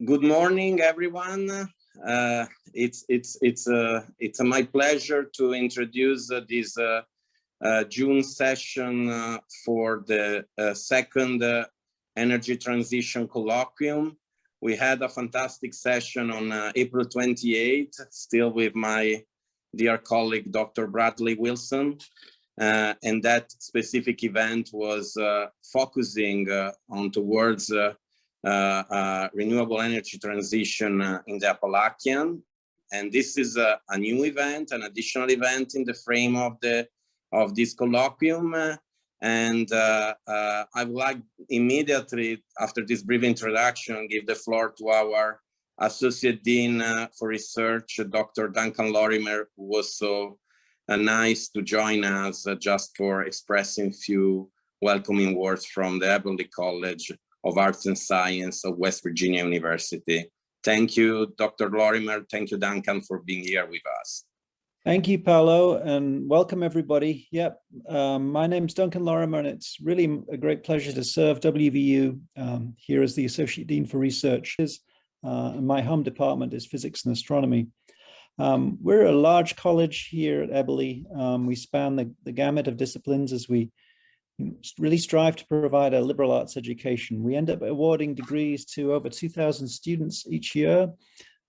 Good morning, everyone. It's my pleasure to introduce this June session for the second Energy Transition Colloquium. We had a fantastic session on April 28th, still with my dear colleague, Dr. Bradley Wilson. And that specific event was focusing on towards renewable energy transition in the Appalachian. And this is a new event, an additional event in the frame of this colloquium. And I would like immediately, after this brief introduction, give the floor to our Associate Dean for Research, Dr. Duncan Lorimer, who was so nice to join us just for expressing a few welcoming words from the Eberly College of Arts and Science of West Virginia University. Thank you, Dr. Lorimer. Thank you, Duncan, for being here with us. Thank you, Paolo, and welcome everybody. Yep, my name's Duncan Lorimer, and it's really a great pleasure to serve WVU here as the Associate Dean for Research. And my home department is Physics and Astronomy. We're a large college here at Eberly. We span the gamut of disciplines as we really strive to provide a liberal arts education. We end up awarding degrees to over 2,000 students each year,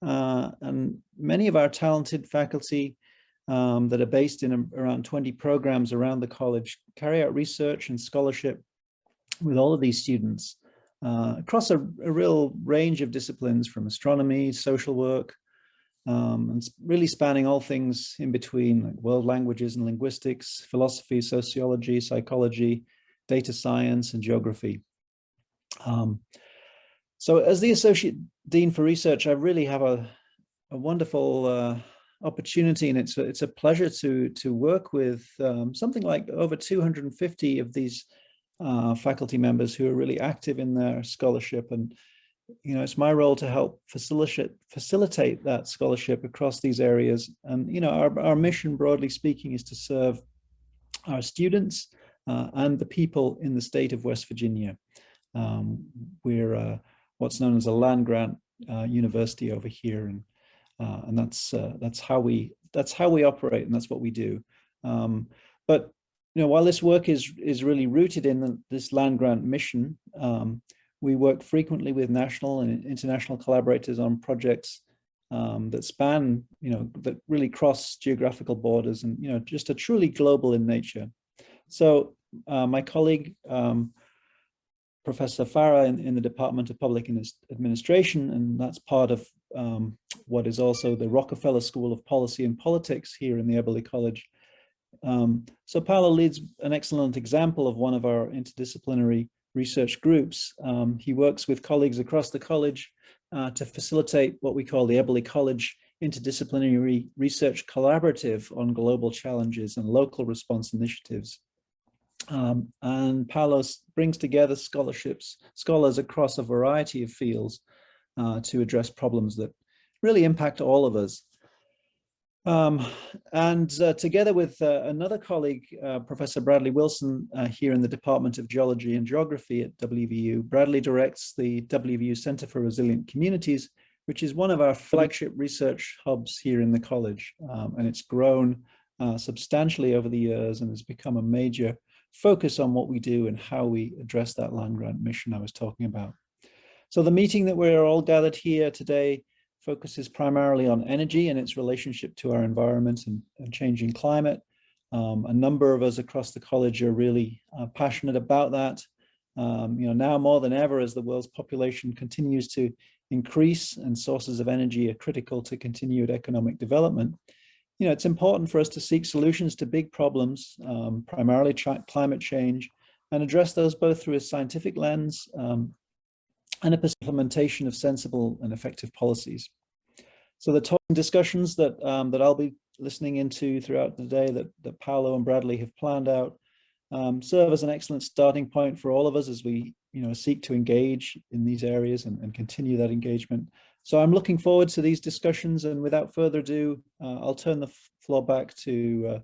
and many of our talented faculty that are based in around 20 programs around the college carry out research and scholarship with all of these students across a real range of disciplines, from astronomy, social work, and really spanning all things in between, like world languages and linguistics, philosophy, sociology, psychology, data science, and geography. So as the Associate Dean for Research, I really have a wonderful opportunity, and it's a pleasure to work with something like over 250 of these faculty members who are really active in their scholarship. And it's my role to help facilitate that scholarship across these areas. And our mission, broadly speaking, is to serve our students and the people in the state of West Virginia. We're what's known as a land-grant university over here, and that's how we operate, and that's what we do. But while this work is really rooted in this land-grant mission, we work frequently with national and international collaborators on projects that span, that really cross geographical borders, and just are truly global in nature. So my colleague, Professor Farah in the Department of Public Administration, and that's part of what is also the Rockefeller School of Policy and Politics here in the Eberly College. So Paolo leads an excellent example of one of our interdisciplinary research groups. He works with colleagues across the college to facilitate what we call the Eberly College Interdisciplinary Research Collaborative on global challenges and local response initiatives. And Paolo brings together scholars across a variety of fields to address problems that really impact all of us. Together with another colleague, Professor Bradley Wilson, here in the Department of Geology and Geography at WVU, Bradley directs the WVU Center for Resilient Communities, which is one of our flagship research hubs here in the college. And it's grown substantially over the years and has become a major focus on what we do and how we address that land-grant mission I was talking about. So the meeting that we're all gathered here today focuses primarily on energy and its relationship to our environment and changing climate. A number of us across the college are really passionate about that. Now more than ever, as the world's population continues to increase and sources of energy are critical to continued economic development, it's important for us to seek solutions to big problems, primarily climate change, and address those both through a scientific lens and a implementation of sensible and effective policies. So the talks and discussions that I'll be listening into throughout the day that Paolo and Bradley have planned out serve as an excellent starting point for all of us as we seek to engage in these areas and continue that engagement. So I'm looking forward to these discussions, and without further ado, I'll turn the floor back to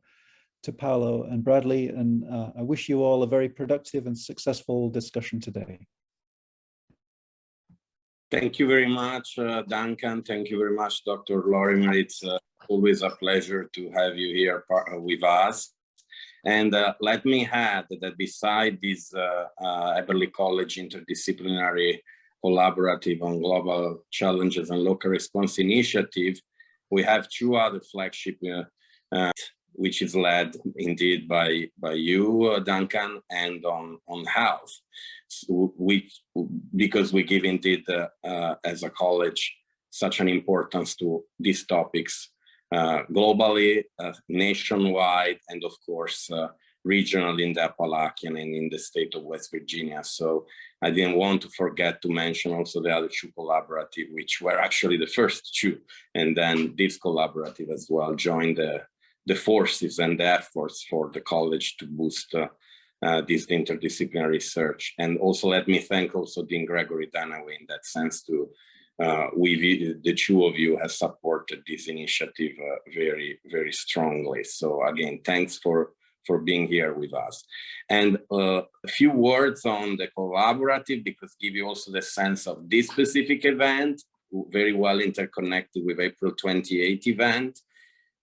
Paolo and Bradley, and I wish you all a very productive and successful discussion today. Thank you very much, Duncan. Thank you very much, Dr. Lorimer. It's always a pleasure to have you here with us. And let me add that beside this Eberly College Interdisciplinary Collaborative on Global Challenges and Local Response Initiative, we have two other flagship, which is led indeed by you, Duncan, and on health, because we give indeed as a college such an importance to these topics globally, nationwide, and of course regionally in the Appalachian and in the state of West Virginia. So I didn't want to forget to mention also the other two collaborative, which were actually the first two, and then this collaborative as well joined the forces and the efforts for the college to boost this interdisciplinary research. And also let me thank also Dean Gregory Danaway in that sense too. The two of you have supported this initiative very, very strongly. So again, thanks for being here with us. And a few words on the collaborative, because give you also the sense of this specific event, very well interconnected with April 28 event.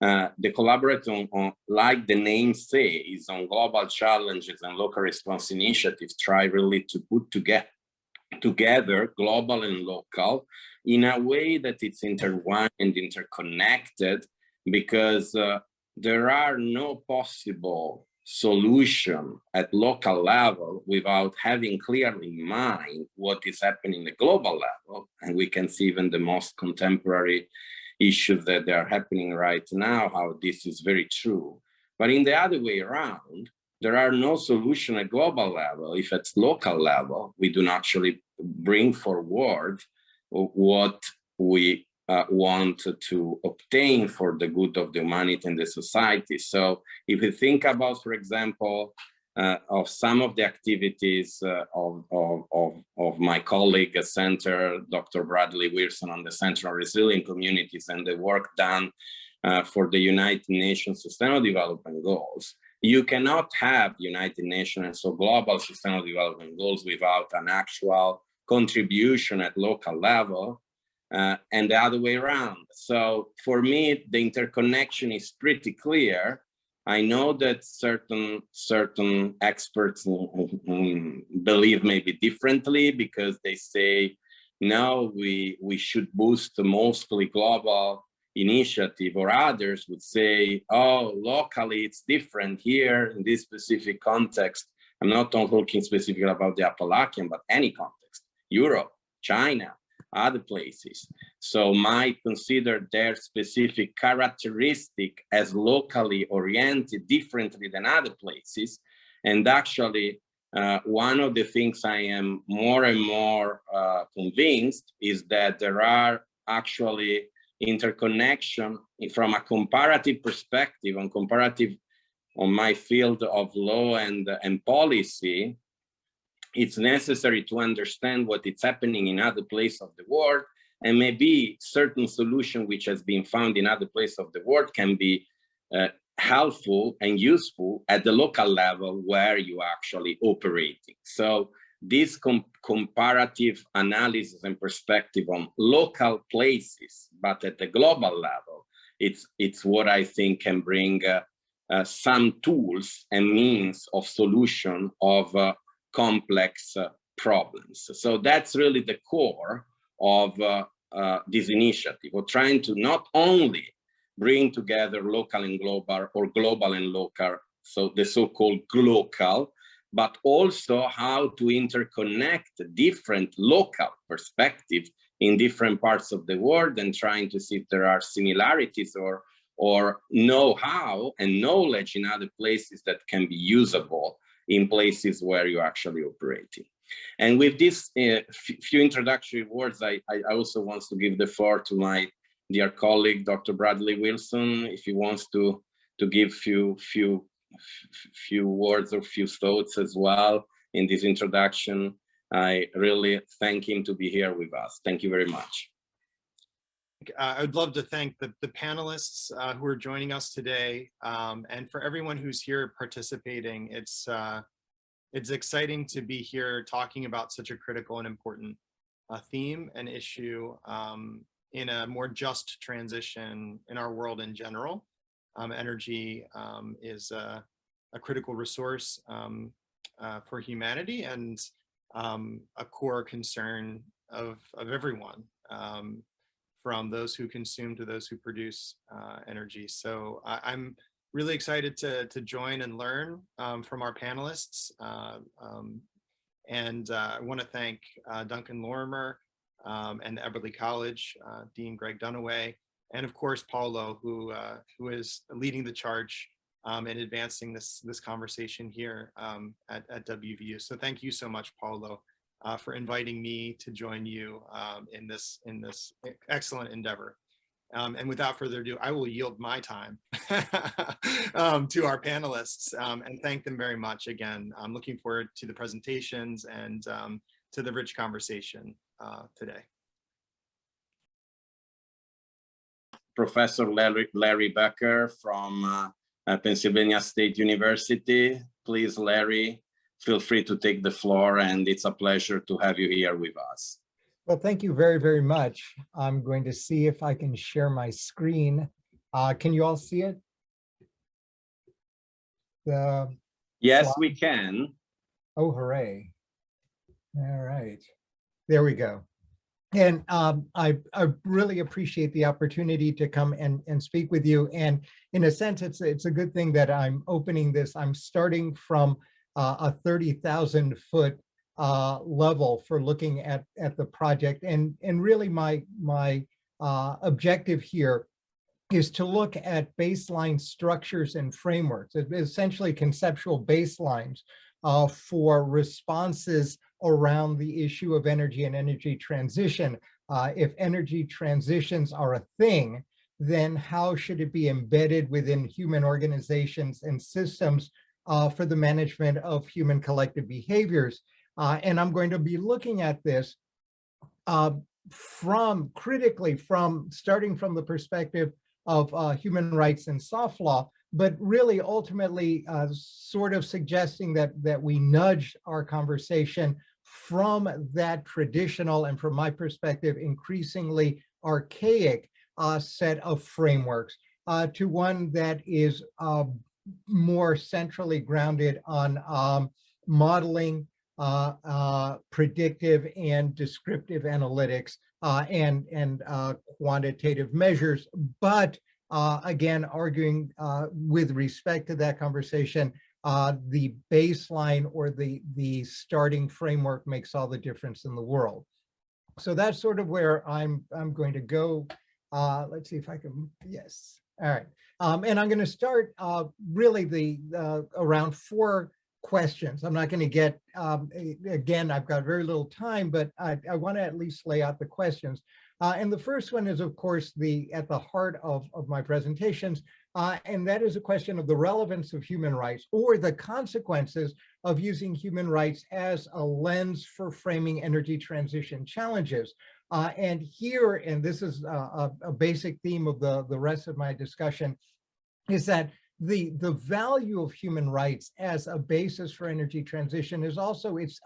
The collaborative, like the name says, on global challenges and local response initiatives, try really to put together global and local in a way that it's intertwined and interconnected, because there are no possible solution at local level without having clearly in mind what is happening at the global level. And we can see even the most contemporary issues that are happening right now, how this is very true. But in the other way around, there are no solution at global level if at local level we do not actually bring forward what we want to obtain for the good of the humanity and the society. So if we think about, for example, of some of the activities of my colleague at Center, Dr. Bradley Wilson, on the Center on Resilient Communities and the work done for the United Nations Sustainable Development Goals, you cannot have United Nations and so global Sustainable Development Goals without an actual contribution at local level, and the other way around. So for me, the interconnection is pretty clear. I know that certain experts believe maybe differently, because they say, no, we should boost the mostly global initiative, or others would say, oh, locally it's different here in this specific context. I'm not talking specifically about the Appalachian, but any context, Europe, China, other places. So might consider their specific characteristic as locally oriented differently than other places. And actually, one of the things I am more and more convinced is that there are actually interconnection from a comparative perspective, on my field of law and policy. It's necessary to understand what is happening in other places of the world, and maybe certain solution which has been found in other places of the world can be helpful and useful at the local level where you are actually operating. So this comparative analysis and perspective on local places, but at the global level, it's what I think can bring some tools and means of solution of complex problems. So that's really the core of this initiative, of trying to not only bring together local and global, or global and local, so the so-called glocal, but also how to interconnect different local perspectives in different parts of the world, and trying to see if there are similarities or know-how and knowledge in other places that can be usable in places where you're actually operating. And with this few introductory words, I also want to give the floor to my dear colleague, Dr. Bradley Wilson, if he wants to give few words or few thoughts as well in this introduction. I really thank him to be here with us. Thank you very much. I would love to thank the panelists who are joining us today, and for everyone who's here participating. It's exciting to be here talking about such a critical and important theme and issue in a more just transition in our world in general. Energy is a critical resource for humanity, and a core concern of everyone, from those who consume to those who produce energy. So I'm really excited to join and learn from our panelists. And I want to thank Duncan Lorimer and the Eberly College, Dean Greg Dunaway, and of course, Paolo, who is leading the charge in advancing this conversation here at WVU. So thank you so much, Paolo, for inviting me to join you in this excellent endeavor. And without further ado, I will yield my time to our panelists and thank them very much again. I'm looking forward to the presentations and to the rich conversation today. Professor Larry Becker from Pennsylvania State University. Please, Larry, feel free to take the floor, and it's a pleasure to have you here with us. Well, thank you very, very much. I'm going to see if I can share my screen. Can you all see it? Yes, slide? we can. Oh, hooray. All right. There we go. And I really appreciate the opportunity to come and speak with you. And in a sense, it's a good thing that I'm opening this. I'm starting from a 30,000 foot level for looking at the project. And really my objective here is to look at baseline structures and frameworks, essentially conceptual baselines for responses around the issue of energy and energy transition. If energy transitions are a thing, then how should it be embedded within human organizations and systems for the management of human collective behaviors? And I'm going to be looking at this critically starting from the perspective of human rights and soft law, but really ultimately sort of suggesting that we nudge our conversation from that traditional and, from my perspective, increasingly archaic set of frameworks to one that is more centrally grounded on modeling, predictive and descriptive analytics and quantitative measures, but again, arguing with respect to that conversation, the baseline or the starting framework makes all the difference in the world. So that's sort of where I'm going to go. Let's see if I can, yes. All right. And I'm going to start really around 4 questions. I'm not going to get, again, I've got very little time, but I want to at least lay out the questions. And the first one is, of course, at the heart of my presentations, and that is a question of the relevance of human rights or the consequences of using human rights as a lens for framing energy transition challenges. And here, and this is a basic theme of the rest of my discussion, is that the value of human rights as a basis for energy transition is also its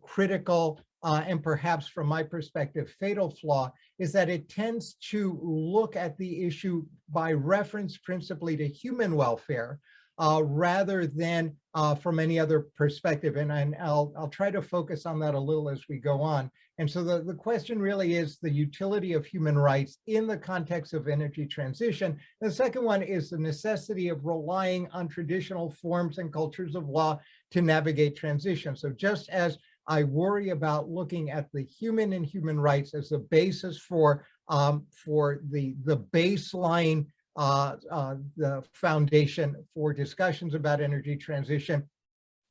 critical and perhaps from my perspective fatal flaw, is that it tends to look at the issue by reference principally to human welfare rather than from any other perspective. And I'll try to focus on that a little as we go on. And so the question really is the utility of human rights in the context of energy transition. The second one is the necessity of relying on traditional forms and cultures of law to navigate transition. So just as I worry about looking at the human and human rights as a basis for the baseline, the foundation for discussions about energy transition,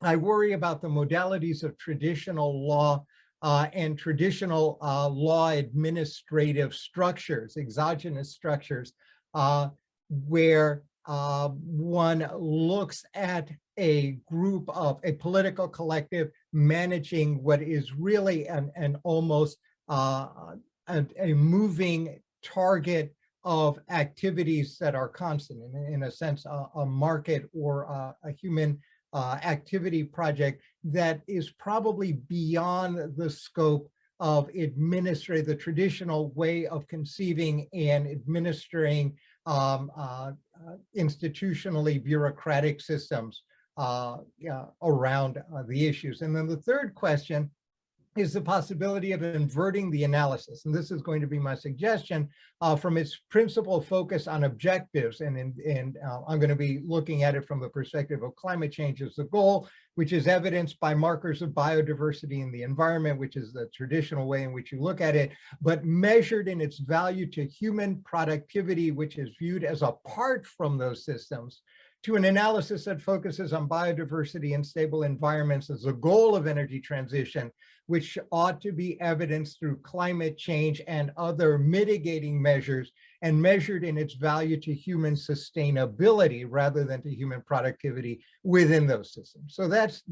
I worry about the modalities of traditional law and traditional law administrative structures, exogenous structures, where one looks at a group of a political collective managing what is really an almost a moving target of activities that are constant, in a sense, a market or a human activity project that is probably beyond the scope of administering the traditional way of conceiving and administering institutionally bureaucratic systems around the issues. And then the third question is the possibility of inverting the analysis. And this is going to be my suggestion from its principal focus on objectives. And I'm going to be looking at it from the perspective of climate change as the goal, which is evidenced by markers of biodiversity in the environment, which is the traditional way in which you look at it, but measured in its value to human productivity, which is viewed as apart from those systems, to an analysis that focuses on biodiversity and stable environments as the goal of energy transition, which ought to be evidenced through climate change and other mitigating measures, and measured in its value to human sustainability rather than to human productivity within those systems. So that's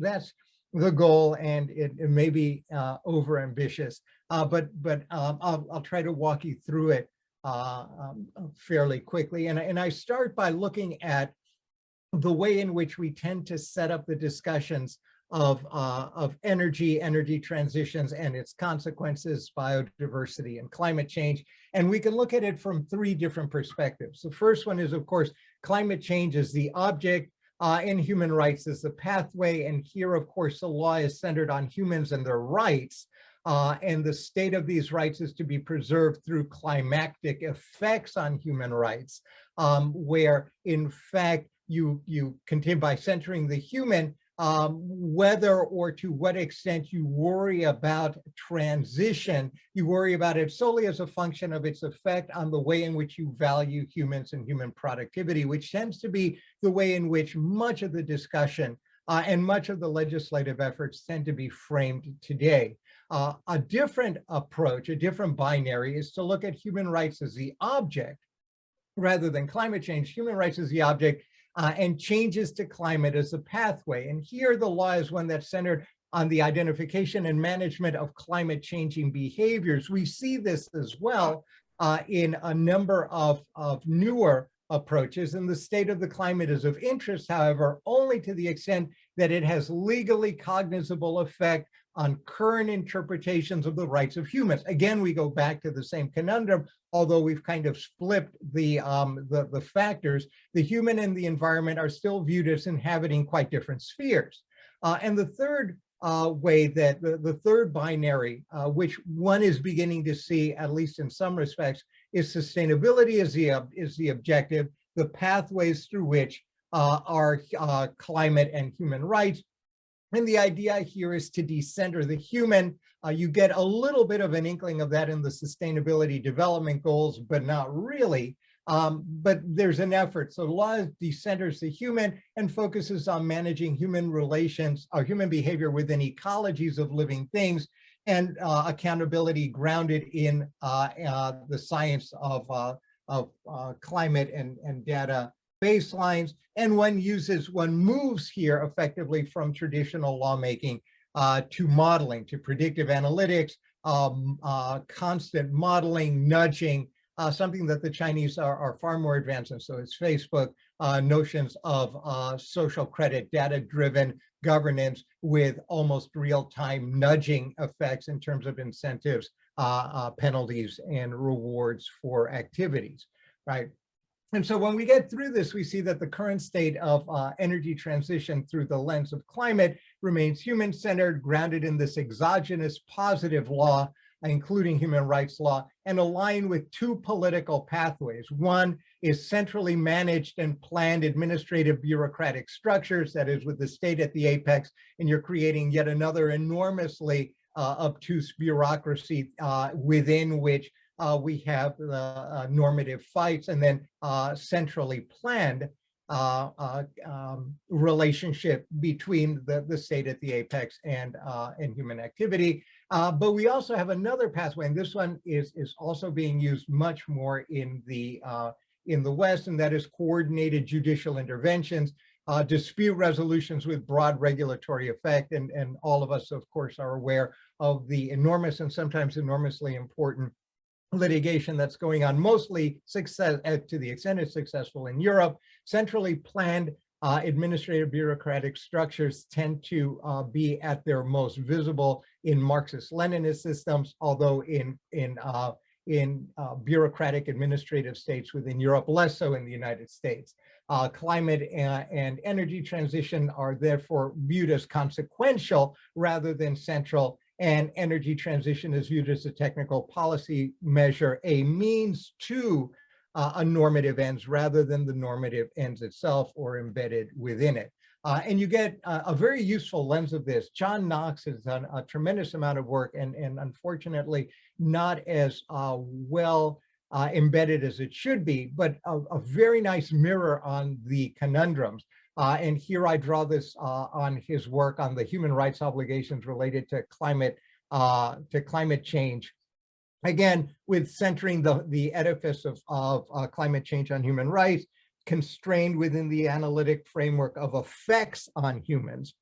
the goal, and it may be overambitious, but I'll try to walk you through it fairly quickly. And I start by looking at the way in which we tend to set up the discussions of energy transitions and its consequences, biodiversity and climate change. And we can look at it from three different perspectives. The first one is, of course, climate change is the object and human rights is the pathway. And here, of course, the law is centered on humans and their rights. And the state of these rights is to be preserved through climactic effects on human rights, where in fact, you continue by centering the human, whether or to what extent you worry about transition, you worry about it solely as a function of its effect on the way in which you value humans and human productivity, which tends to be the way in which much of the discussion and much of the legislative efforts tend to be framed today. A different approach, a different binary, is to look at human rights as the object rather than climate change. Human rights as the object, and changes to climate as a pathway. And here the law is one that's centered on the identification and management of climate changing behaviors. We see this as well in a number of newer approaches. And the state of the climate is of interest, however, only to the extent that it has legally cognizable effect on current interpretations of the rights of humans. Again, we go back to the same conundrum, although we've kind of flipped the factors. The human and the environment are still viewed as inhabiting quite different spheres. And the third way that the third binary, which one is beginning to see, at least in some respects, is sustainability is the objective, the pathways through which are climate and human rights. And the idea here is to decenter the human. You get a little bit of an inkling of that in the sustainability development goals, but not really. But there's an effort. So the law decenters the human and focuses on managing human relations or human behavior within ecologies of living things, and accountability grounded in the science of climate and data baselines. And one moves here effectively from traditional lawmaking to modeling, to predictive analytics, constant modeling, nudging, something that the Chinese are far more advanced in. So it's Facebook, notions of social credit, data-driven governance with almost real-time nudging effects in terms of incentives, penalties, and rewards for activities, right? And so when we get through this, we see that the current state of energy transition through the lens of climate remains human-centered, grounded in this exogenous positive law, including human rights law, and aligned with two political pathways. One is centrally managed and planned administrative bureaucratic structures, that is with the state at the apex, and you're creating yet another enormously obtuse bureaucracy within which we have normative fights, and then centrally planned relationship between the state at the apex and human activity. But we also have another pathway, and this one is also being used much more in the West, and that is coordinated judicial interventions, dispute resolutions with broad regulatory effect, and all of us, of course, are aware of the enormous and sometimes enormously important litigation that's going on, mostly success to the extent it's successful in Europe, centrally planned Administrative bureaucratic structures tend to be at their most visible in Marxist-Leninist systems, although in bureaucratic administrative states within Europe, less so in the United States. Climate and energy transition are therefore viewed as consequential rather than central, and energy transition is viewed as a technical policy measure, a means to a normative ends rather than the normative ends itself or embedded within it. And you get a very useful lens of this. John Knox has done a tremendous amount of work and unfortunately not as well embedded as it should be, but a very nice mirror on the conundrums. And here I draw this on his work on the human rights obligations related to climate change. Again, with centering the edifice of climate change on human rights, constrained within the analytic framework of effects on humans.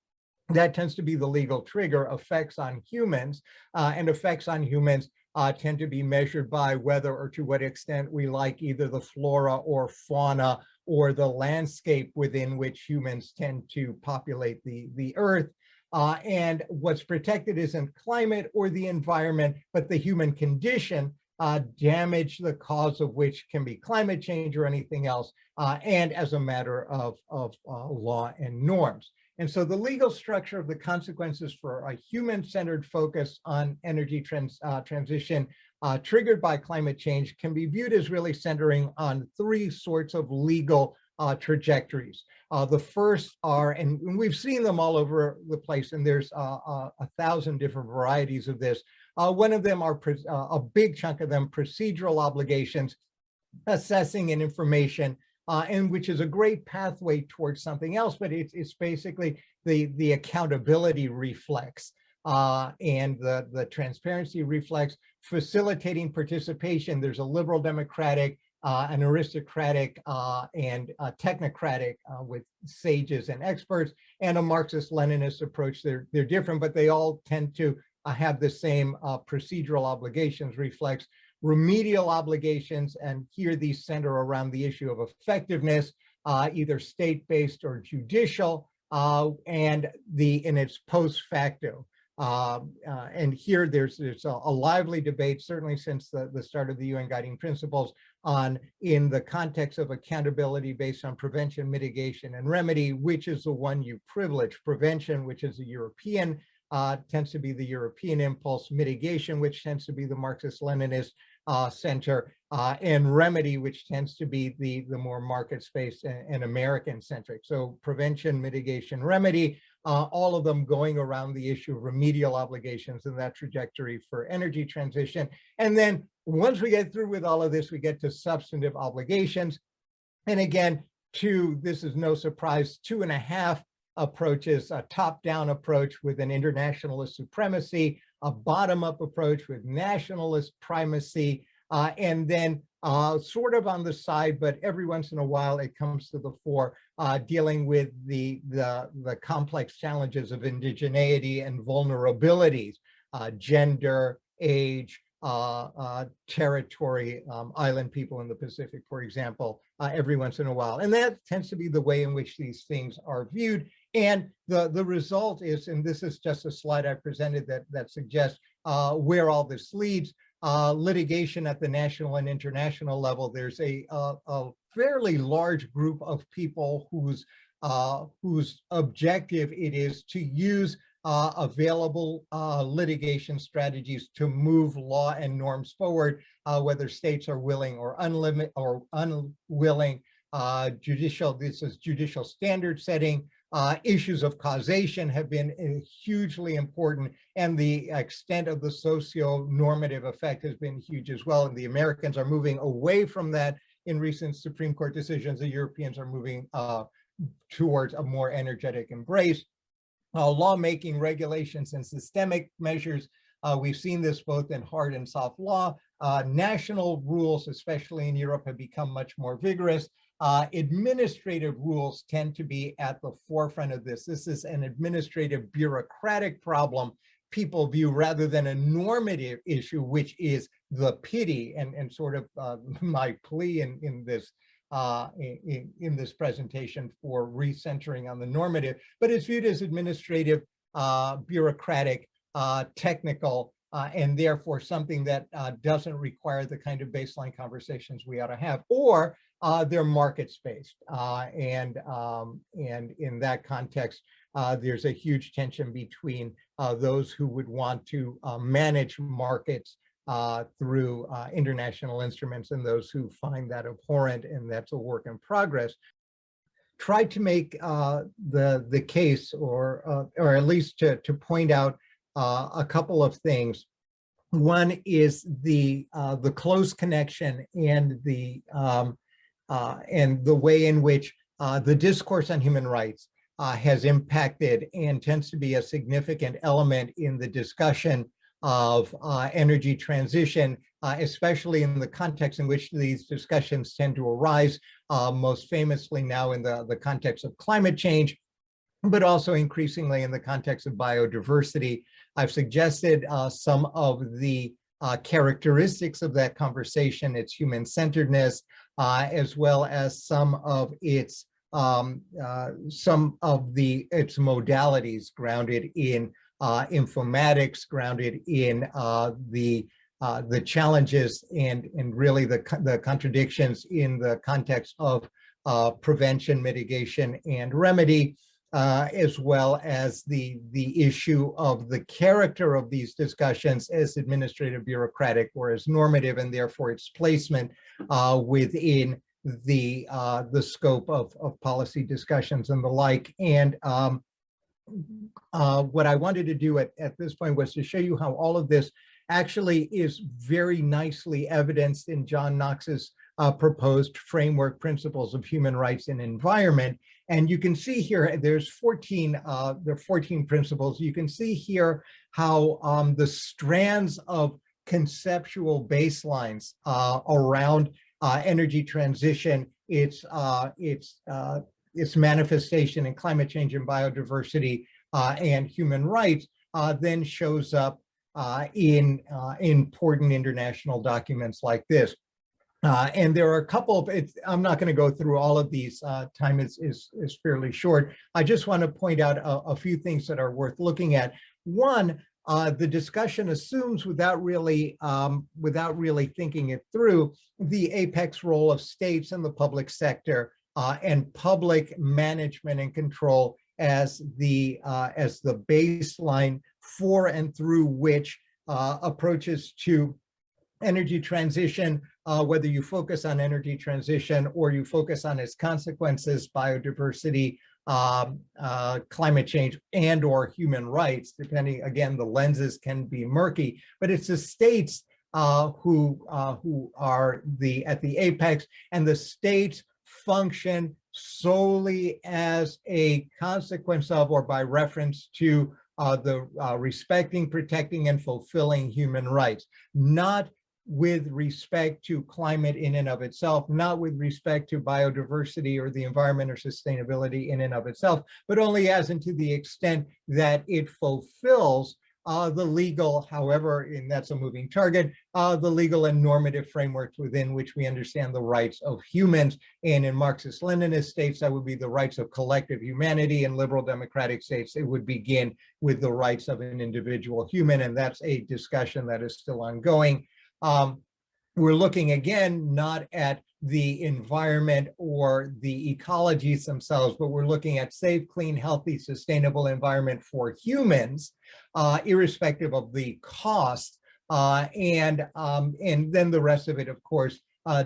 That tends to be the legal trigger, effects on humans, and effects on humans tend to be measured by whether or to what extent we like either the flora or fauna or the landscape within which humans tend to populate the earth. And what's protected isn't climate or the environment, but the human condition, damage the cause of which can be climate change or anything else, and as a matter of law and norms. And so the legal structure of the consequences for a human-centered focus on energy transition triggered by climate change can be viewed as really centering on three sorts of legal trajectories. The first are, and we've seen them all over the place, and there's 1,000 different varieties of this. One of them are, a big chunk of them, procedural obligations, assessing and information, and which is a great pathway towards something else, but it's basically the accountability reflex and the transparency reflex, facilitating participation. There's a liberal democratic, an aristocratic and technocratic with sages and experts, and a Marxist-Leninist approach. They're different, but they all tend to have the same procedural obligations reflex. Remedial obligations, and here these center around the issue of effectiveness, either state-based or judicial, and it's post facto. And here there's a lively debate, certainly since the start of the UN Guiding Principles, on, in the context of accountability based on prevention, mitigation, and remedy, which is the one you privilege. Prevention, which is a European, tends to be the European impulse, mitigation, which tends to be the Marxist-Leninist center, and remedy, which tends to be the more market-based and American-centric. So prevention, mitigation, remedy, all of them going around the issue of remedial obligations and that trajectory for energy transition. And then once we get through with all of this, we get to substantive obligations. And again, this is no surprise, 2.5 approaches: a top-down approach with an internationalist supremacy, a bottom-up approach with nationalist primacy, and then sort of on the side, but every once in a while it comes to the fore, dealing with the complex challenges of indigeneity and vulnerabilities, gender, age, territory, island people in the Pacific, for example, every once in a while. And that tends to be the way in which these things are viewed. And the result is, and this is just a slide I presented that suggests where all this leads, litigation at the national and international level. There's a fairly large group of people whose objective it is to use available litigation strategies to move law and norms forward, whether states are willing or unwilling. This is judicial standard setting. Issues of causation have been hugely important, and the extent of the socio-normative effect has been huge as well. And the Americans are moving away from that in recent Supreme Court decisions. The Europeans are moving towards a more energetic embrace. Lawmaking, regulations, and systemic measures. We've seen this both in hard and soft law. National rules, especially in Europe, have become much more vigorous. Administrative rules tend to be at the forefront of this. This is an administrative bureaucratic problem people view rather than a normative issue, which is the pity and sort of my plea in this in this presentation for recentering on the normative, but it's viewed as administrative, bureaucratic, technical, and therefore something that doesn't require the kind of baseline conversations we ought to have, or they're markets-based. And in that context, there's a huge tension between those who would want to manage markets through international instruments and those who find that abhorrent, and that's a work in progress. Try to make the case, or at least to point out a couple of things. One is the close connection and the way in which the discourse on human rights has impacted and tends to be a significant element in the discussion of energy transition, especially in the context in which these discussions tend to arise, most famously now in the context of climate change, but also increasingly in the context of biodiversity. I've suggested some of the characteristics of that conversation, its human-centeredness, as well as some of its modalities grounded in informatics, grounded in the challenges and really the contradictions in the context of prevention, mitigation, and remedy, as well as the issue of the character of these discussions as administrative, bureaucratic, or as normative, and therefore its placement within the scope of policy discussions and the like. And what I wanted to do at this point was to show you how all of this actually is very nicely evidenced in John Knox's proposed framework principles of human rights and environment. And you can see here, there's 14 principles. You can see here how the strands of conceptual baselines around energy transition, its manifestation in climate change and biodiversity and human rights then shows up in important international documents like this. And there are a couple of, I'm not going to go through all of these, time is fairly short. I just want to point out a few things that are worth looking at. One, the discussion assumes, without really thinking it through, the apex role of states and the public sector and public management and control as the baseline for and through which approaches to energy transition, whether you focus on energy transition or you focus on its consequences, biodiversity, climate change, and or human rights, depending, again, the lenses can be murky, but it's the states who are at the apex, and the states function solely as a consequence of, or by reference to, the respecting, protecting, and fulfilling human rights, not with respect to climate in and of itself, not with respect to biodiversity or the environment or sustainability in and of itself, but only as and to the extent that it fulfills the legal, however, and that's a moving target, the legal and normative frameworks within which we understand the rights of humans. And in Marxist-Leninist states, that would be the rights of collective humanity. In liberal democratic states, it would begin with the rights of an individual human, and that's a discussion that is still ongoing. We're looking again, not at the environment or the ecologies themselves, but we're looking at safe, clean, healthy, sustainable environment for humans, irrespective of the cost. And then the rest of it, of course,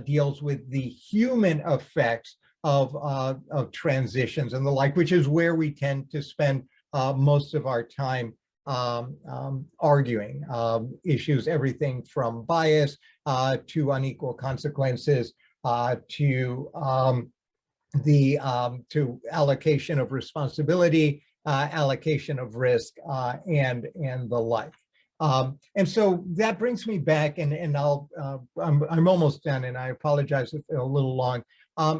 deals with the human effects of transitions and the like, which is where we tend to spend most of our time arguing issues, everything from bias to unequal consequences, to allocation of responsibility, allocation of risk, and the like. And so that brings me back, and I'm almost done, and I apologize if it's a little long.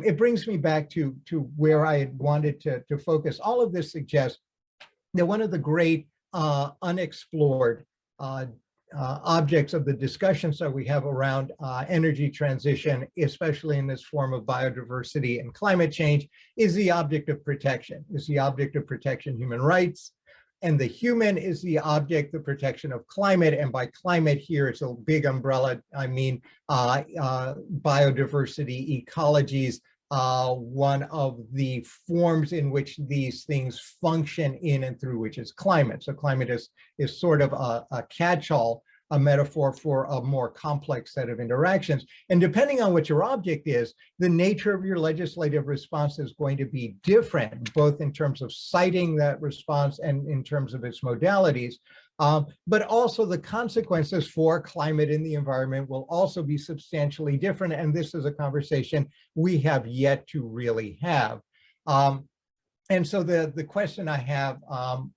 It brings me back to where I had wanted to focus. All of this suggests that one of the great unexplored objects of the discussions that we have around energy transition, especially in this form of biodiversity and climate change, is the object of protection, is the object of protection human rights. And the human is the object of protection of climate. And by climate here, it's a big umbrella. I mean, biodiversity, ecologies, one of the forms in which these things function in and through which is climate. So climate is sort of a catch-all, a metaphor for a more complex set of interactions. And depending on what your object is, the nature of your legislative response is going to be different, both in terms of citing that response and in terms of its modalities. But also the consequences for climate and the environment will also be substantially different. And this is a conversation we have yet to really have. And so the question I have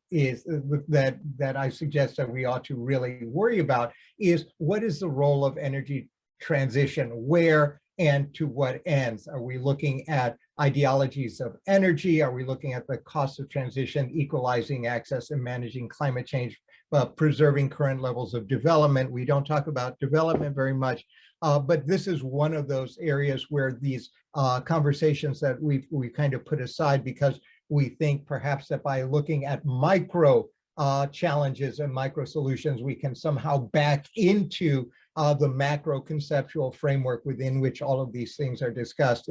is that I suggest that we ought to really worry about is, what is the role of energy transition? Where and to what ends? Are we looking at ideologies of energy? Are we looking at the cost of transition, equalizing access and managing climate change, preserving current levels of development? We don't talk about development very much, but this is one of those areas where these conversations that we kind of put aside, because we think perhaps that by looking at micro challenges and micro solutions, we can somehow back into the macro conceptual framework within which all of these things are discussed.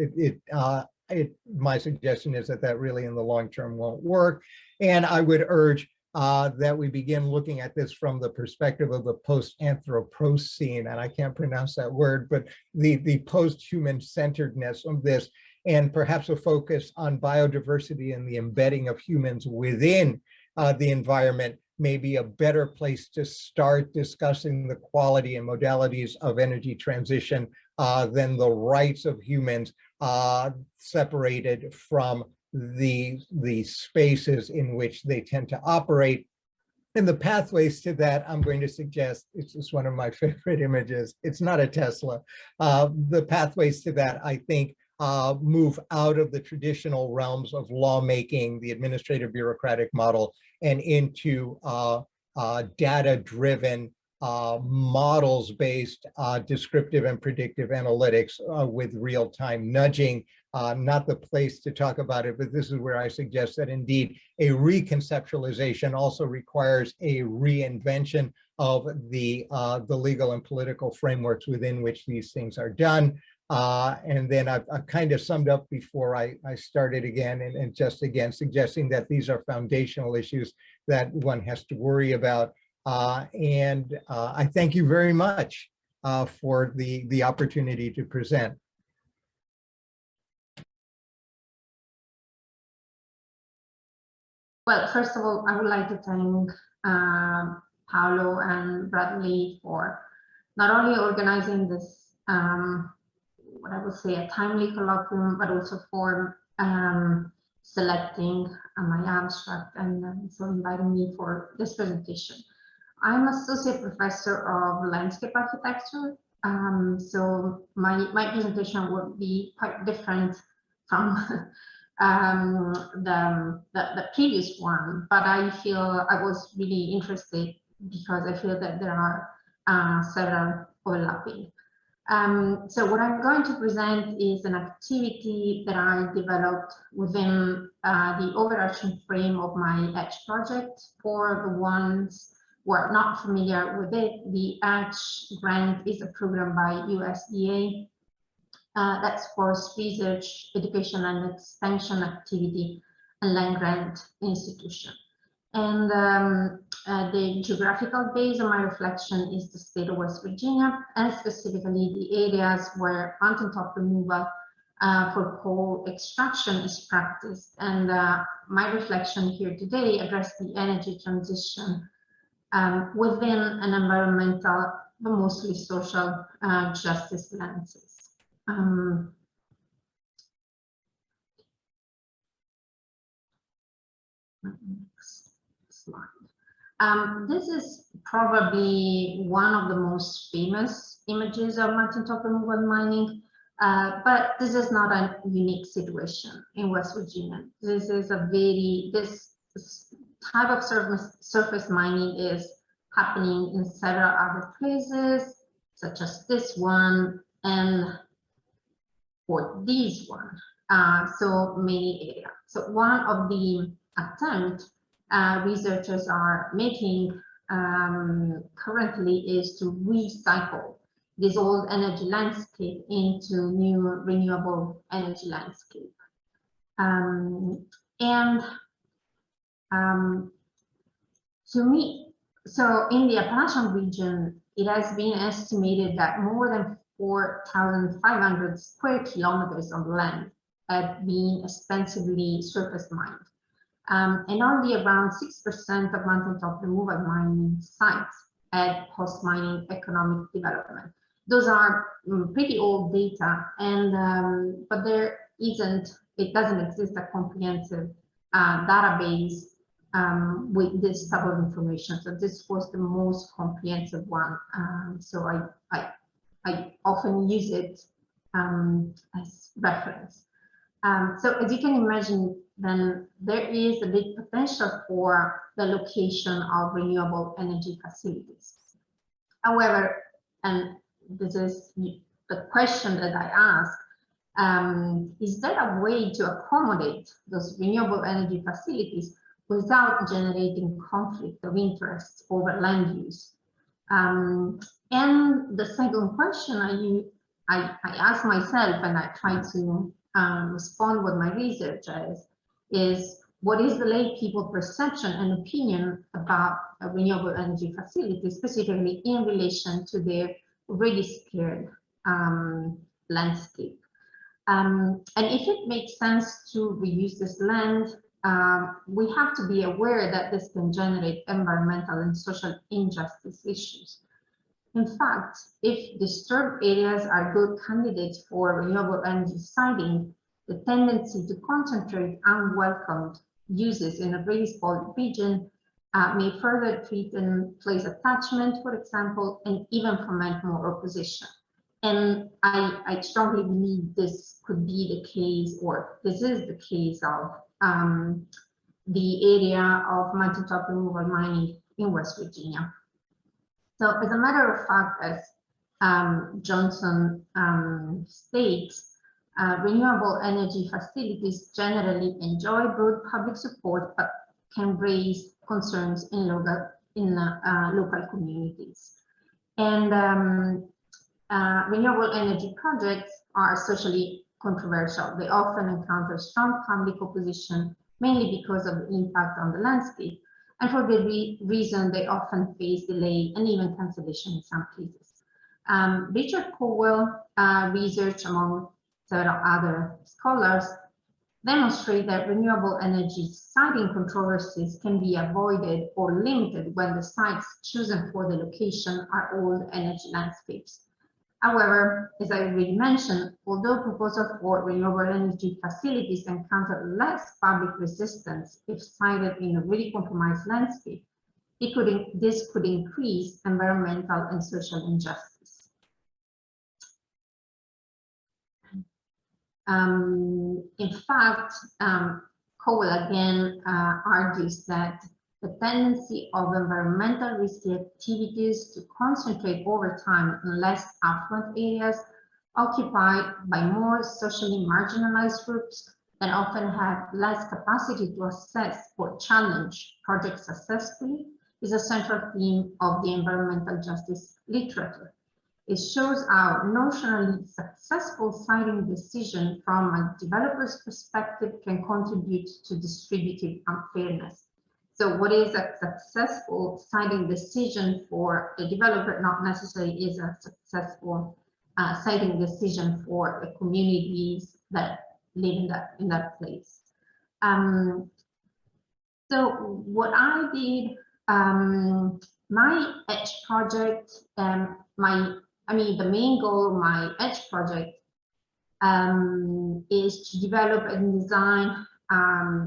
My suggestion is that really in the long term won't work. And I would urge that we begin looking at this from the perspective of the post-Anthropocene, and I can't pronounce that word, but the post-human centeredness of this, and perhaps a focus on biodiversity and the embedding of humans within the environment may be a better place to start discussing the quality and modalities of energy transition than the rights of humans separated from the spaces in which they tend to operate. And the pathways to that, I'm going to suggest, it's just one of my favorite images. It's not a Tesla. The pathways to that, I think, move out of the traditional realms of lawmaking, the administrative bureaucratic model, and into data-driven, models-based descriptive and predictive analytics with real-time nudging. Not the place to talk about it, but this is where I suggest that indeed a reconceptualization also requires a reinvention of the legal and political frameworks within which these things are done. And then I've kind of summed up before I started again, and just again suggesting that these are foundational issues that one has to worry about. And I thank you very much for the opportunity to present. Well, first of all, I would like to thank Paolo and Bradley for not only organizing this, what I would say, a timely colloquium, but also for selecting my abstract and so inviting me for this presentation. I'm associate professor of landscape architecture, so my presentation would be quite different from the previous one, but I feel I was really interested because I feel that there are several overlapping. So what I'm going to present is an activity that I developed within the overarching frame of my EDGE project. For the ones who are not familiar with it, the EDGE grant is a program by USDA that supports research, education, and extension activity and land grant institution. And the geographical base of my reflection is the state of West Virginia, and specifically the areas where mountaintop removal for coal extraction is practiced. And my reflection here today addresses the energy transition within an environmental, but mostly social justice lenses. Next slide. This is probably one of the most famous images of mountaintop removal mining, but this is not a unique situation in West Virginia. This is this type of surface mining is happening in several other places, such as this one or this one. So many areas. So one of the attempts researchers are making currently is to recycle this old energy landscape into new renewable energy landscape. So in the Appalachian region, it has been estimated that more than 4,500 square kilometers of land have been extensively surface mined. And only around 6% of mountaintop removal mining sites had post-mining economic development. Those are pretty old data, and but it doesn't exist a comprehensive database with this type of information. So this was the most comprehensive one. So I often use it as reference. So as you can imagine, then there is a big potential for the location of renewable energy facilities. However, and this is the question that I ask, is there a way to accommodate those renewable energy facilities without generating conflict of interest over land use? And the second question I ask myself, and I try to respond with my research is what is the lay people perception and opinion about a renewable energy facility, specifically in relation to their already scarce landscape. And if it makes sense to reuse this land, we have to be aware that this can generate environmental and social injustice issues. In fact, if disturbed areas are good candidates for renewable energy siting, the tendency to concentrate unwelcomed uses in a very spoiled region may further threaten place attachment, for example, and even foment more opposition. And I strongly believe this could be the case, or this is the case of the area of mountaintop removal mining in West Virginia. So as a matter of fact, as Johnson states, renewable energy facilities generally enjoy broad public support, but can raise concerns in local communities. And renewable energy projects are socially controversial. They often encounter strong public opposition, mainly because of the impact on the landscape. And for the reason, they often face delay and even cancellation in some cases. Richard Cowell research among several other scholars demonstrate that renewable energy siting controversies can be avoided or limited when the sites chosen for the location are old energy landscapes. However, as I already mentioned, although proposals for renewable energy facilities encounter less public resistance if sited in a really compromised landscape, this could increase environmental and social injustice. In fact, Cowell again argues that the tendency of environmental risky activities to concentrate over time in less affluent areas occupied by more socially marginalized groups that often have less capacity to assess or challenge projects successfully is a central theme of the environmental justice literature. It shows how notionally successful siting decision from a developer's perspective can contribute to distributive unfairness. So what is a successful siting decision for the developer not necessarily is a successful siting decision for the communities that live in that place. So what I did, my EDGE project, the main goal of my EDGE project is to develop and design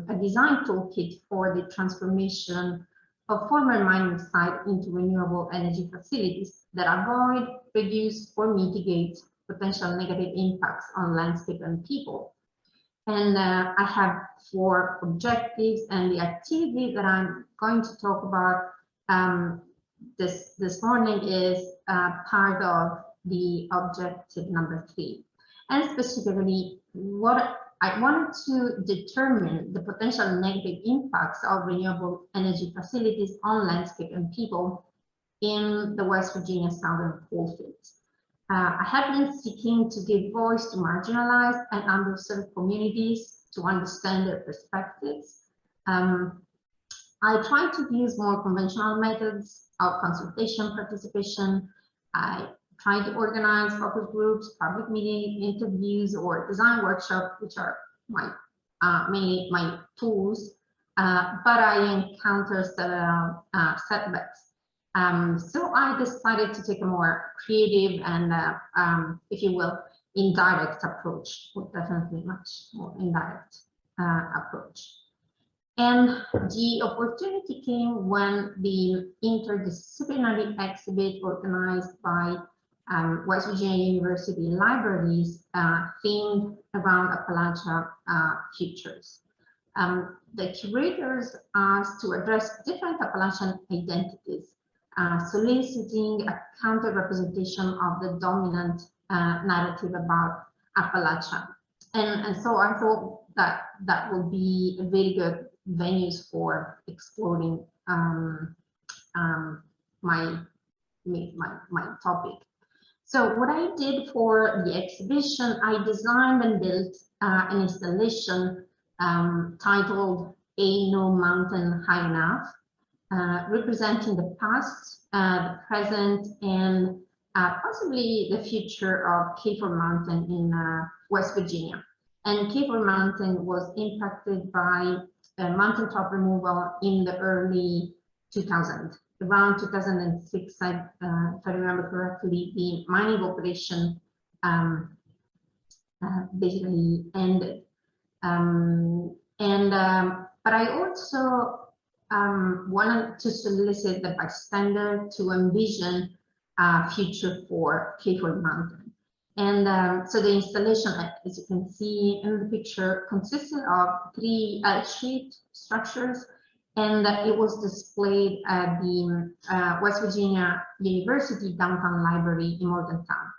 a design toolkit for the transformation of former mining sites into renewable energy facilities that avoid, reduce, or mitigate potential negative impacts on landscape and people. And I have 4 objectives, and the activity that I'm going to talk about this morning is part of the objective number 3. And specifically, what I wanted to determine the potential negative impacts of renewable energy facilities on landscape and people in the West Virginia southern coalfields. I have been seeking to give voice to marginalized and underserved communities to understand their perspectives. I try to use more conventional methods of consultation participation. I try to organize focus groups, public meeting, interviews, or design workshops, which are my mainly my tools, but I encounter several setbacks. So I decided to take a more creative and, if you will, indirect approach, or definitely much more indirect approach. And the opportunity came when the interdisciplinary exhibit organized by West Virginia University Libraries themed around Appalachia futures. The curators asked to address different Appalachian identities, soliciting a counter-representation of the dominant narrative about Appalachia. And so I thought that that would be a very good venues for exploring my topic. So what I did for the exhibition, I designed and built an installation titled "Ain't No Mountain High Enough," representing the past, the present, and possibly the future of Kafir Mountain in West Virginia. And Kafir Mountain was impacted by mountaintop removal in the early 2000s. Around 2006, if I remember correctly, the mining operation basically ended. But I also wanted to solicit the bystander to envision a future for Kafir Mountain. And so the installation, as you can see in the picture, consisted of 3 L-shaped structures, and it was displayed at the West Virginia University Downtown Library in Morgantown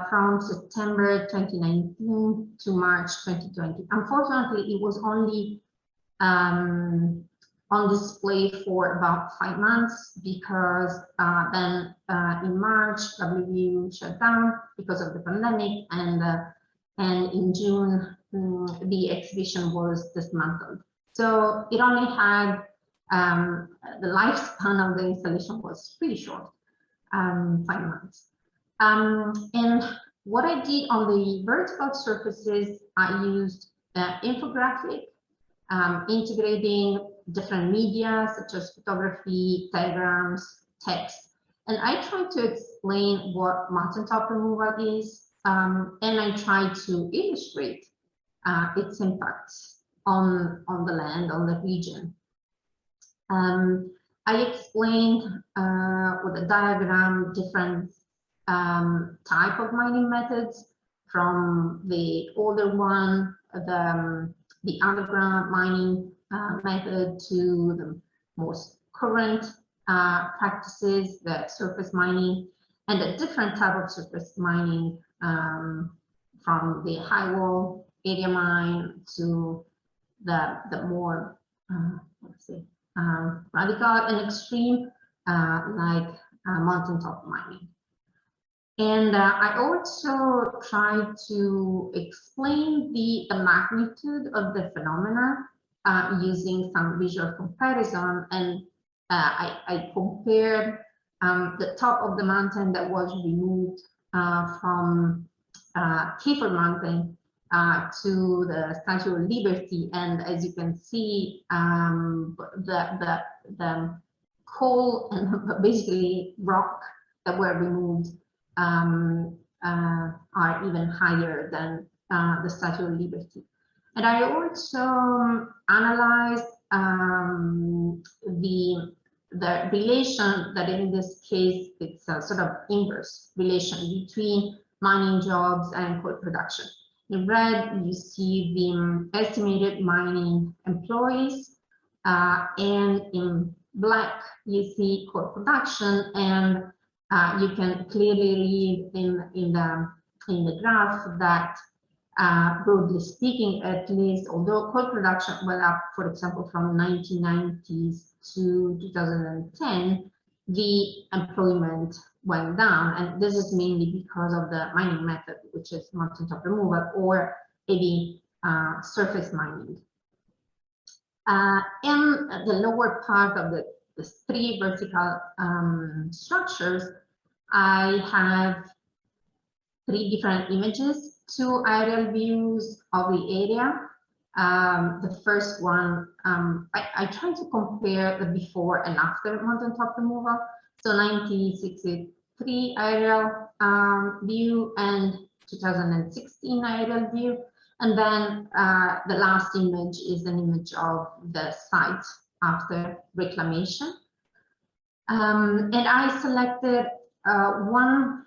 from September 2019 to March 2020. Unfortunately, it was only on display for about 5 months because then in March, WVU shut down because of the pandemic, and in June, the exhibition was dismantled. So it only had, the lifespan of the installation was pretty short, 5 months. And what I did on the vertical surfaces, I used infographic, integrating different media such as photography, diagrams, text. And I tried to explain what mountaintop removal is, and I tried to illustrate its impacts on the land, on the region. I explained with a diagram different type of mining methods, from the older one, the underground mining method, to the most current practices, the surface mining, and a different type of surface mining, from the high wall area mine to the more let's say radical and extreme like mountaintop mining. And I also tried to explain the magnitude of the phenomena using some visual comparison, and I compared the top of the mountain that was removed from Kafir Mountain to the Statue of Liberty, and as you can see, the coal and basically rock that were removed are even higher than the Statue of Liberty. And I also analyzed the relation that in this case, it's a sort of inverse relation between mining jobs and coal production. In red, you see the estimated mining employees, and in black, you see coal production, and you can clearly read in the graph that broadly speaking, at least, although coal production went up, for example, from 1990s to 2010, the employment went down, and this is mainly because of the mining method, which is mountaintop removal or heavy surface mining. In the lower part of the three vertical structures, I have three different images, two aerial views of the area. The first one, I try to compare the before and after mountaintop removal. So 1963 aerial view and 2016 aerial view. And then the last image is an image of the site after reclamation. And I selected one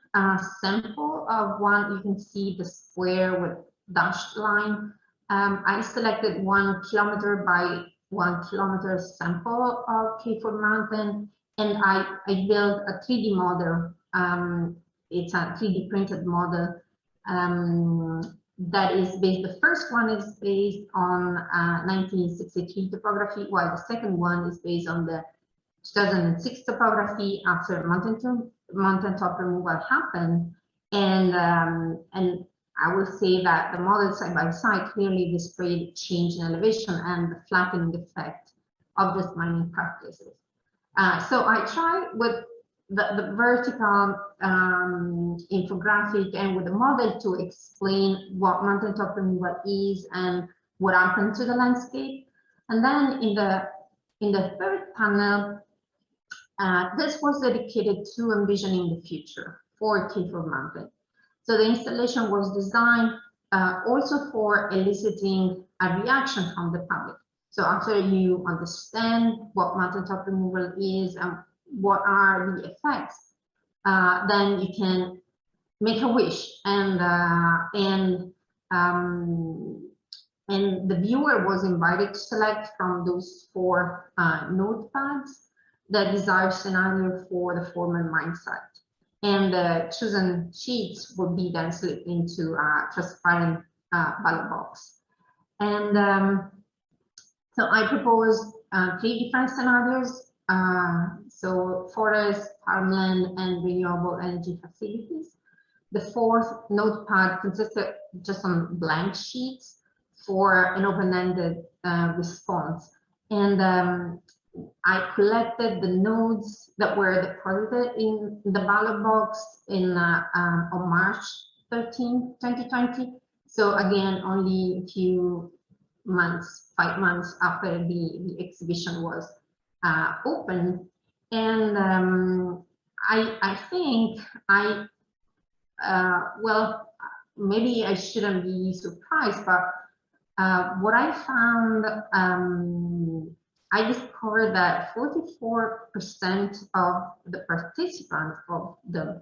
sample of one, you can see the square with dashed line. I selected 1 kilometer by 1 kilometer sample of K4 Mountain, and I built a 3D model. It's a 3D printed model that is based, the first one is based on 1963 topography, while the second one is based on the 2006 topography after mountaintop removal happened. And I will say that the models side by side clearly displayed change in elevation and the flattening effect of this mining practices. So I tried with the vertical infographic and with the model to explain what mountaintop removal is and what happened to the landscape. And then in the third panel, this was dedicated to envisioning the future for K4 Mountain. So the installation was designed also for eliciting a reaction from the public. So after you understand what mountaintop removal is and what are the effects, then you can make a wish, and the viewer was invited to select from those 4 notepads the desired scenario for the former mine site. And the chosen sheets would be then slipped into a transparent ballot box. And so I proposed 3 different scenarios. So forest, farmland, and renewable energy facilities. The 4th notepad consisted just on blank sheets for an open-ended response. And I collected the nodes that were deposited in the ballot box on March 13, 2020. So again, only a few months, 5 months after the exhibition was open. And I think well, maybe I shouldn't be surprised, but what I found, I discovered that 44% of the participants of the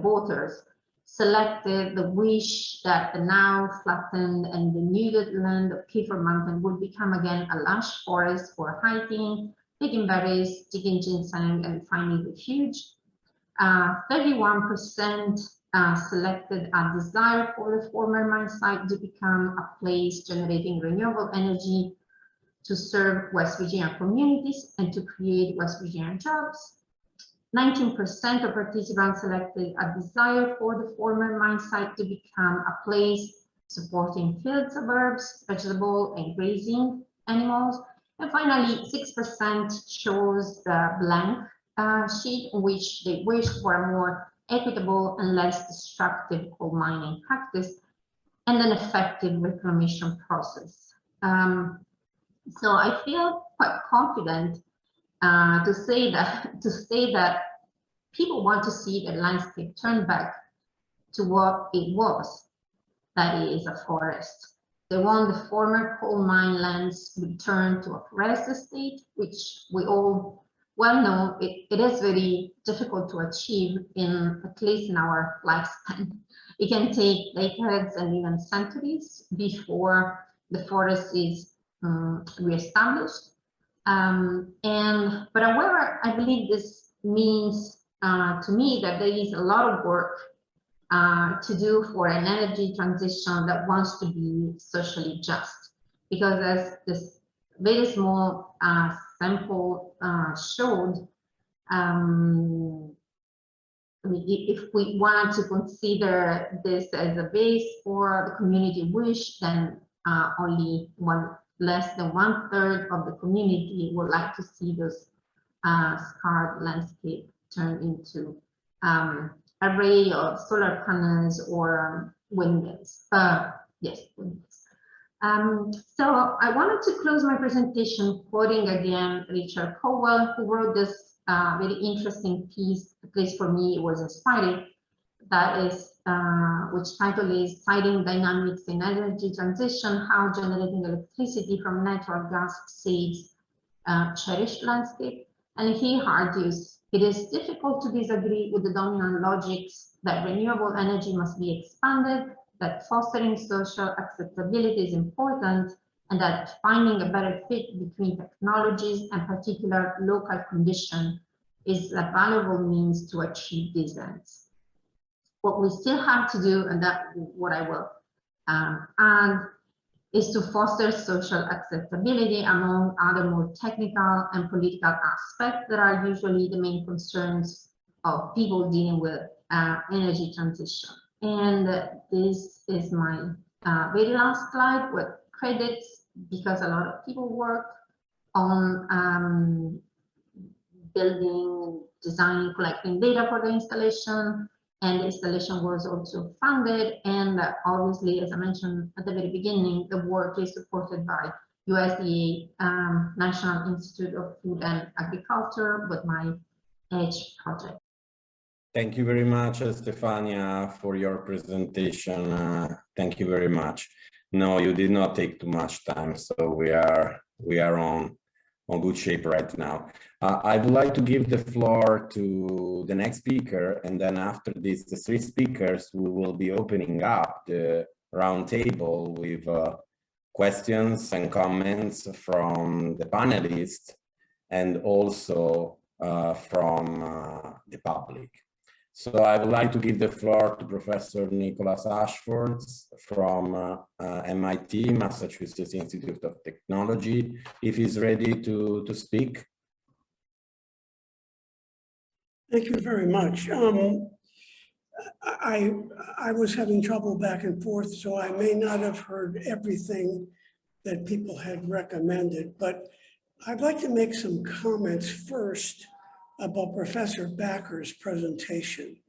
voters selected the wish that the now flattened and denuded land of K4 Mountain would become again a lush forest for hiking, picking berries, digging ginseng, and finding refuge. 31% selected a desire for the former mine site to become a place generating renewable energy to serve West Virginia communities and to create West Virginia jobs. 19% of participants selected a desire for the former mine site to become a place supporting field suburbs, vegetable and grazing animals. And finally, 6% chose the blank sheet in which they wished for a more equitable and less destructive coal mining practice and an effective reclamation process. So I feel quite confident to say that people want to see the landscape turn back to what it was, that is a forest. They want the former coal mine lands returned to a forest state, which we all well know it is very difficult to achieve, at least in our lifespan. It can take decades and even centuries before the forest is reestablished. But however, I believe this means to me that there is a lot of work to do for an energy transition that wants to be socially just. Because as this very small sample showed, I mean, if we want to consider this as a base for the community wish, then only less than 1/3 of the community would like to see those scarred landscape turn into array of solar panels or windmills. Yes, windmills. So I wanted to close my presentation quoting again Richard Cowell, who wrote this very interesting piece, at least for me, it was inspiring. That is, which title is Citing Dynamics in Energy Transition, How Generating Electricity from Natural Gas Saves Cherished Landscape. And he argues, it is difficult to disagree with the dominant logics that renewable energy must be expanded, that fostering social acceptability is important, and that finding a better fit between technologies and particular local condition is a valuable means to achieve these ends. What we still have to do, and that's what I will add, is to foster social acceptability among other more technical and political aspects that are usually the main concerns of people dealing with energy transition. And this is my very last slide with credits, because a lot of people work on building, designing, collecting data for the installation, and the installation was also funded. And obviously, as I mentioned at the very beginning, the work is supported by USDA National Institute of Food and Agriculture with my EDGE project. Thank you very much, Stefania, for your presentation. Thank you very much. No, you did not take too much time, so we are on good shape right now. I would like to give the floor to the next speaker, and then after this, the three speakers, we will be opening up the roundtable with questions and comments from the panelists and also from the public. So I would like to give the floor to Professor Nicholas Ashford from MIT, Massachusetts Institute of Technology, if he's ready to speak. Thank you very much. I was having trouble back and forth, so I may not have heard everything that people had recommended, but I'd like to make some comments first about Professor Backer's presentation,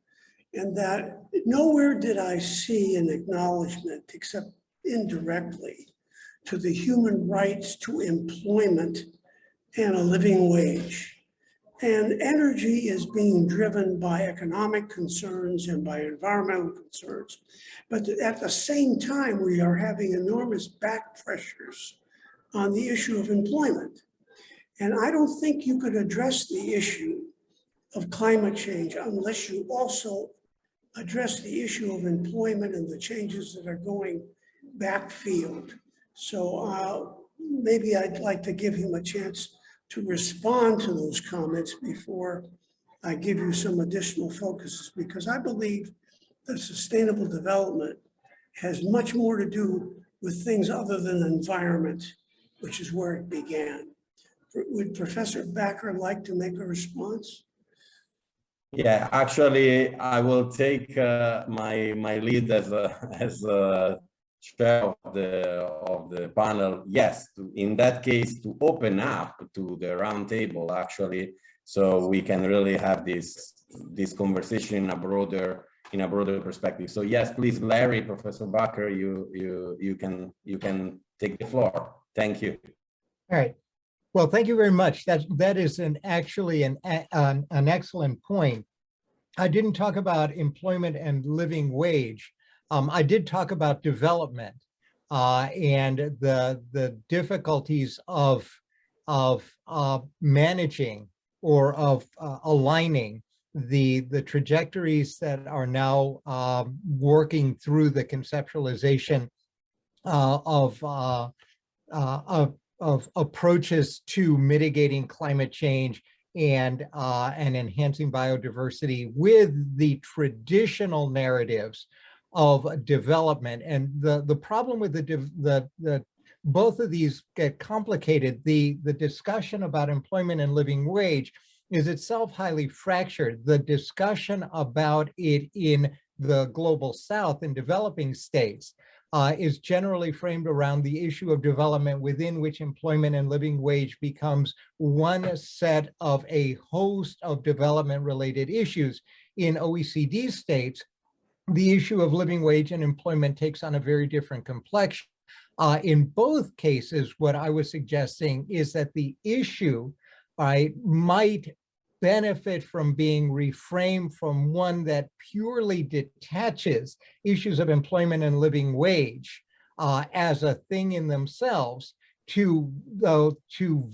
and that nowhere did I see an acknowledgement, except indirectly, to the human rights to employment and a living wage. And energy is being driven by economic concerns and by environmental concerns. But at the same time, we are having enormous back pressures on the issue of employment. And I don't think you could address the issue of climate change unless you also address the issue of employment and the changes that are going backfield. So maybe I'd like to give him a chance to respond to those comments before I give you some additional focuses, because I believe that sustainable development has much more to do with things other than environment, which is where it began. Would Professor Backer like to make a response? Yeah, actually, I will take my lead as a chair of the panel. Yes, in that case, to open up to the roundtable, actually, so we can really have this conversation in a broader perspective. So yes, please, Larry, Professor Backer, you can take the floor. Thank you. All right. Well, thank you very much. That is actually an excellent point. I didn't talk about employment and living wage. I did talk about development and the difficulties of managing or of aligning the trajectories that are now working through the conceptualization of approaches to mitigating climate change and enhancing biodiversity with the traditional narratives of development. And the problem with the both of these get complicated. The discussion about employment and living wage is itself highly fractured. The discussion about it in the global South in developing states is generally framed around the issue of development, within which employment and living wage becomes one set of a host of development-related issues. In OECD states, the issue of living wage and employment takes on a very different complexion. In both cases, what I was suggesting is that the issue might benefit from being reframed from one that purely detaches issues of employment and living wage as a thing in themselves to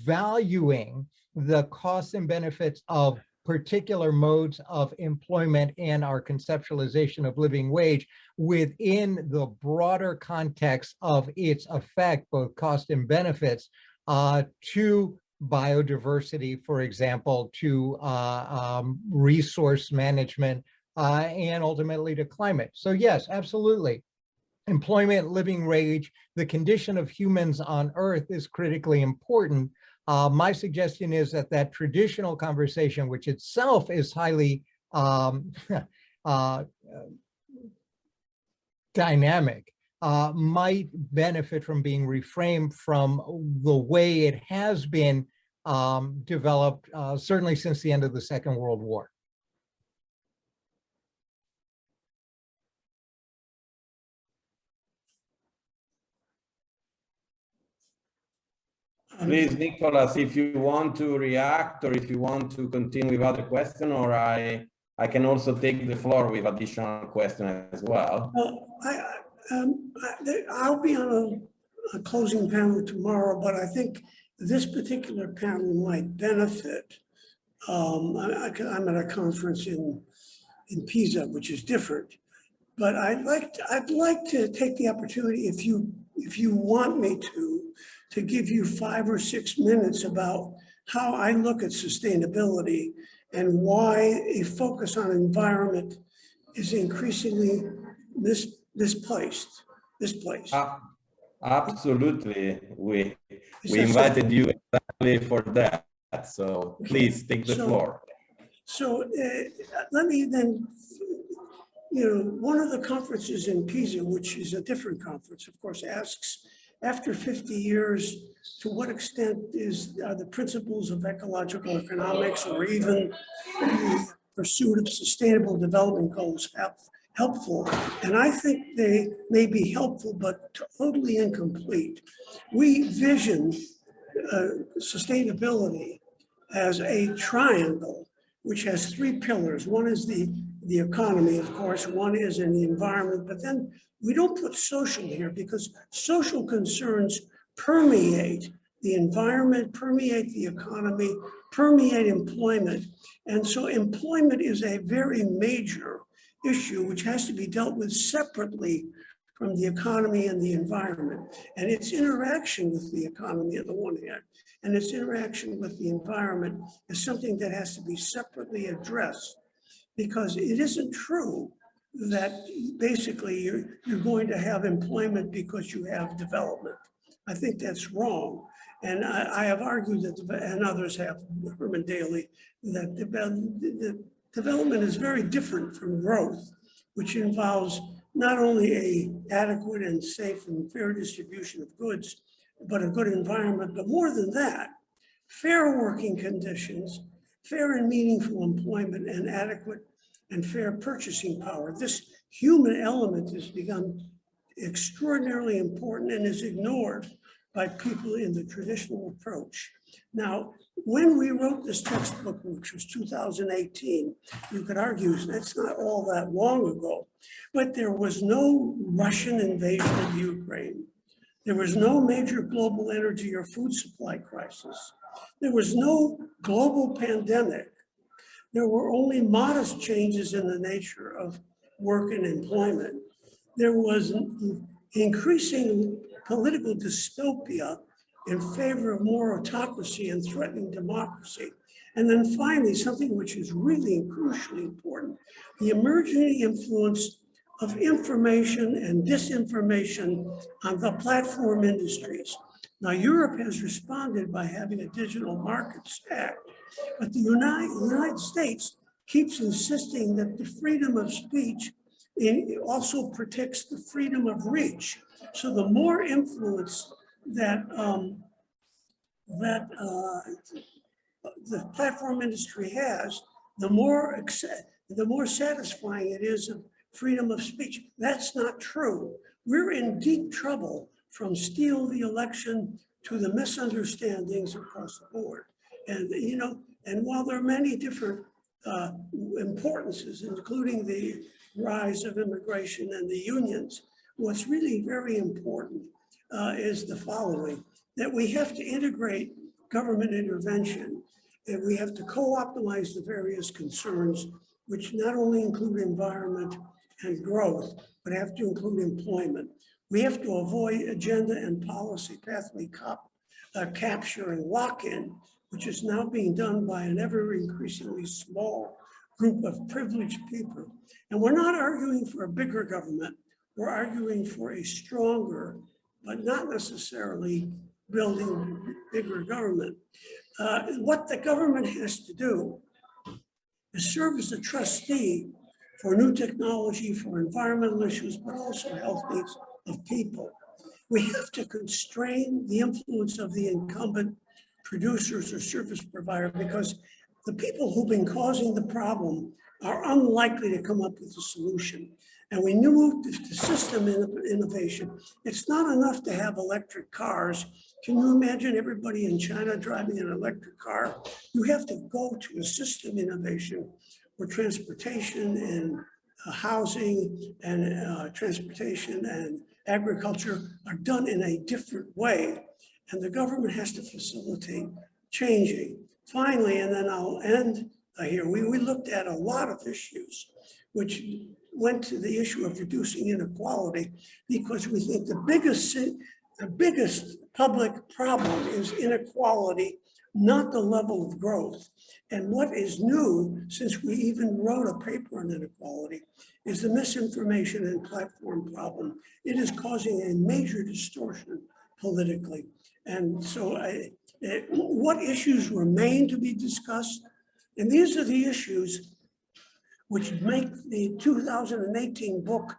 valuing the costs and benefits of particular modes of employment and our conceptualization of living wage within the broader context of its effect, both cost and benefits, to biodiversity, for example, to resource management, and ultimately to climate. So yes, absolutely. Employment, living wage, the condition of humans on Earth is critically important. My suggestion is that that traditional conversation, which itself is highly dynamic, might benefit from being reframed from the way it has been developed, certainly since the end of the Second World War. Please, Nicholas, if you want to react or if you want to continue with other questions, or I can also take the floor with additional questions as well. Well, I'll be on a closing panel tomorrow, but I think this particular panel might benefit. I'm at a conference in Pisa, which is different, but I'd like to take the opportunity, if you want me to give you 5 or 6 minutes about how I look at sustainability and why a focus on environment is increasingly displaced. Absolutely. We invited you exactly for that. So please take the floor. So let me then, one of the conferences in Pisa, which is a different conference, of course, asks, after 50 years, to what extent are the principles of ecological economics or even the pursuit of sustainable development goals helpful? And I think they may be helpful, but totally incomplete. We vision sustainability as a triangle, which has 3 pillars. One is the economy, of course, one is in the environment, but then we don't put social here because social concerns permeate the environment, permeate the economy, permeate employment. And so employment is a very major issue which has to be dealt with separately from the economy and the environment. And its interaction with the economy on the one hand, and its interaction with the environment is something that has to be separately addressed, because it isn't true that basically you're going to have employment because you have development. I think that's wrong. And I have argued that, and others have, Herman Daly, that development is very different from growth, which involves not only an adequate and safe and fair distribution of goods, but a good environment, but more than that, fair working conditions, fair and meaningful employment, and adequate and fair purchasing power. This human element has become extraordinarily important and is ignored by people in the traditional approach. Now, when we wrote this textbook, which was 2018, you could argue that's not all that long ago, but there was no Russian invasion of Ukraine. There was no major global energy or food supply crisis. There was no global pandemic. There were only modest changes in the nature of work and employment. There was increasing political dystopia in favor of more autocracy and threatening democracy. And then finally, something which is really crucially important, the emerging influence of information and disinformation on the platform industries. Now, Europe has responded by having a Digital Markets Act, but the United States keeps insisting that the freedom of speech also protects the freedom of reach. So the more influence that the platform industry has, the more satisfying it is of freedom of speech. That's not true. We're in deep trouble from steal the election to the misunderstandings across the board. And, you know, and while there are many different importances, including the rise of immigration and the unions, what's really very important is the following, that we have to integrate government intervention, and we have to co-optimize the various concerns, which not only include environment and growth, but have to include employment. We have to avoid agenda and policy pathway capture and lock-in, which is now being done by an ever increasingly small group of privileged people. And we're not arguing for a bigger government, we're arguing for a stronger, but not necessarily building bigger government. What the government has to do is serve as a trustee for new technology, for environmental issues, but also health needs of people. We have to constrain the influence of the incumbent producers or service provider, because the people who've been causing the problem are unlikely to come up with a solution. And we knew the system innovation. It's not enough to have electric cars. Can you imagine everybody in China driving an electric car? You have to go to a system innovation where transportation and housing and transportation and agriculture are done in a different way. And the government has to facilitate changing. Finally, and then I'll end here, we looked at a lot of issues which went to the issue of reducing inequality, because we think the biggest public problem is inequality, not the level of growth. And what is new, since we even wrote a paper on inequality, is the misinformation and platform problem. It is causing a major distortion politically. And so what issues remain to be discussed? And these are the issues which make the 2018 book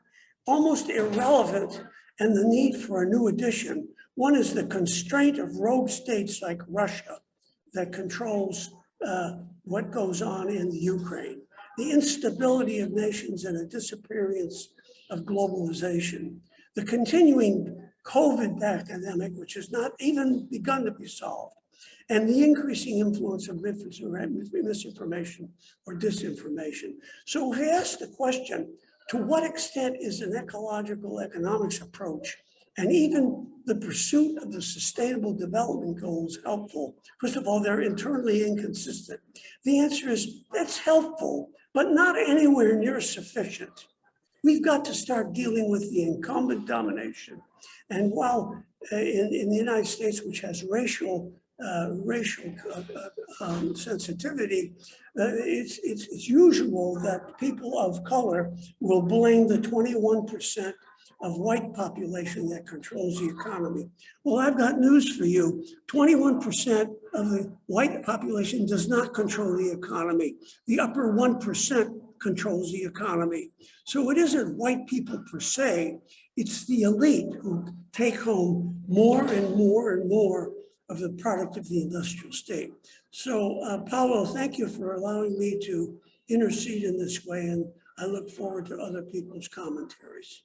almost irrelevant and the need for a new edition. One is the constraint of rogue states like Russia that controls what goes on in the Ukraine, the instability of nations and a disappearance of globalization, the continuing COVID pandemic, which has not even begun to be solved, and the increasing influence of misinformation or disinformation. So if we ask the question, to what extent is an ecological economics approach and even the pursuit of the sustainable development goals helpful? First of all, they're internally inconsistent. The answer is that's helpful, but not anywhere near sufficient. We've got to start dealing with the incumbent domination. And while in the United States, which has racial sensitivity, it's usual that people of color will blame the 21% of white population that controls the economy. Well, I've got news for you. 21% of the white population does not control the economy. The upper 1% controls the economy. So it isn't white people per se, it's the elite who take home more and more and more of the product of the industrial state. So Paolo, thank you for allowing me to intercede in this way, and I look forward to other people's commentaries.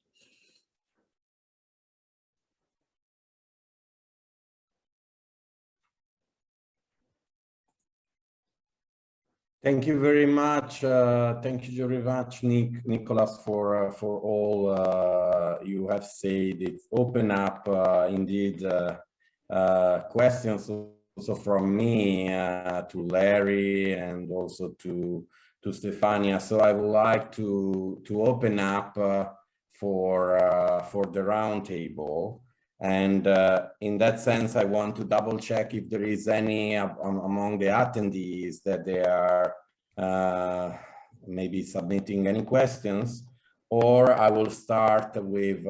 Thank you very much. Thank you very much, Nicholas, for all you have said. It's open up indeed questions also from me to Larry and also to Stefania. So I would like to open up for the roundtable. And in that sense, I want to double check if there is any among the attendees that they are maybe submitting any questions, or I will start with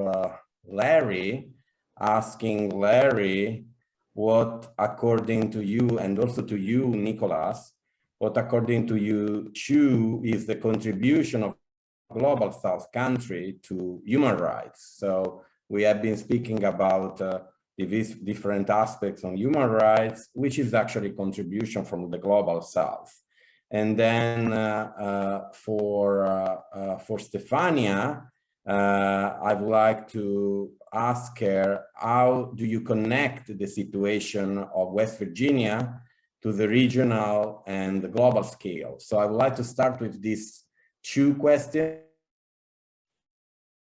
Larry, asking Larry what, according to you, and also to you, Nicholas, what according to you, Chu, is the contribution of Global South country to human rights. So we have been speaking about these different aspects on human rights, which is actually contribution from the Global South. And then for Stefania, I would like to ask her, how do you connect the situation of West Virginia to the regional and the global scale? So I would like to start with these two questions,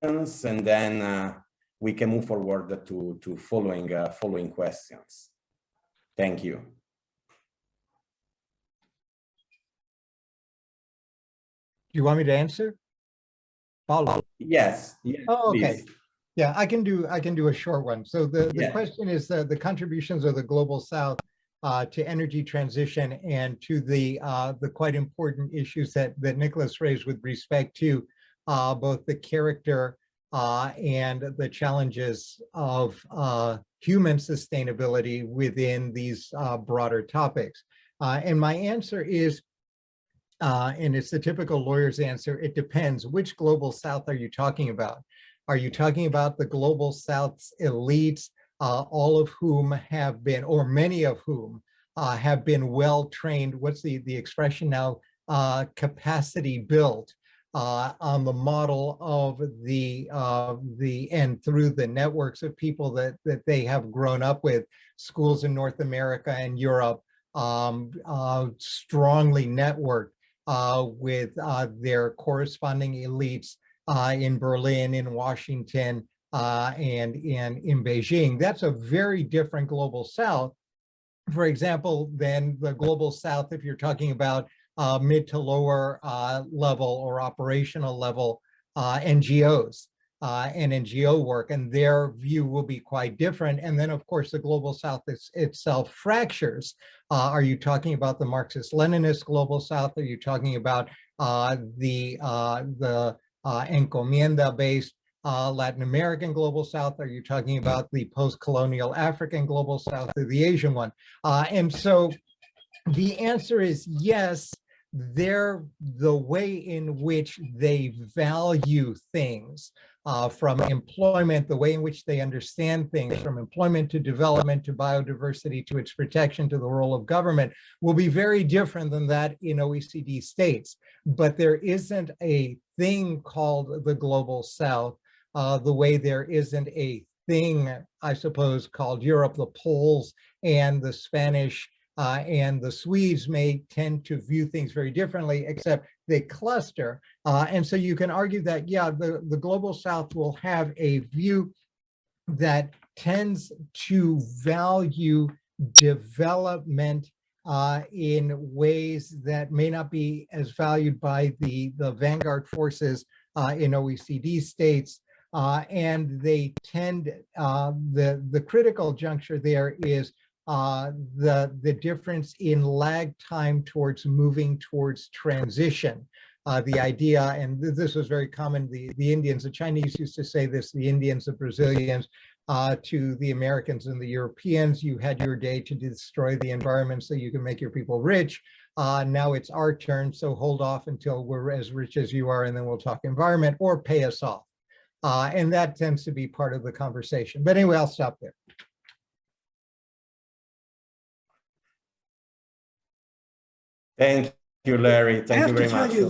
and then we can move forward to following questions. Thank you. Do you want me to answer, Paolo? Yes. Yes, oh, okay. Please. Yeah, I can do a short one. So the question is the contributions of the Global South to energy transition and to the quite important issues that Nicholas raised with respect to both the character and the challenges of human sustainability within these broader topics. And my answer is, and it's the typical lawyer's answer, it depends. Which Global South are you talking about? Are you talking about the Global South's elites, all of whom have been, or many of whom have been well-trained, what's the expression now, capacity built on the model of and through the networks of people that they have grown up with, schools in North America and Europe, strongly networked with their corresponding elites in Berlin, in Washington, and in Beijing. That's a very different Global South, for example, than the Global South if you're talking about mid to lower level or operational level NGOs and NGO work, and their view will be quite different. And then, of course, the Global South itself fractures. Are you talking about the Marxist-Leninist Global South? Are you talking about the encomienda-based Latin American Global South? Are you talking about the post-colonial African Global South, or the Asian one? And so the answer is yes. The way in which they value things, from employment, the way in which they understand things, from employment to development to biodiversity to its protection to the role of government, will be very different than that in OECD states. But there isn't a thing called the Global South, the way there isn't a thing, I suppose, called Europe. The Poles and the Spanish and the Swedes may tend to view things very differently, except they cluster. And so you can argue that, yeah, the Global South will have a view that tends to value development in ways that may not be as valued by the vanguard forces in OECD states. And they tend, the critical juncture there is the difference in lag time towards moving towards transition. The idea, and this was very common, the Indians, the Chinese used to say this, the Indians, the Brazilians, to the Americans and the Europeans, you had your day to destroy the environment so you can make your people rich. Now it's our turn, so hold off until we're as rich as you are, and then we'll talk environment, or pay us off. And that tends to be part of the conversation. But anyway, I'll stop there. Thank you, Larry. Thank you very much. I have to tell you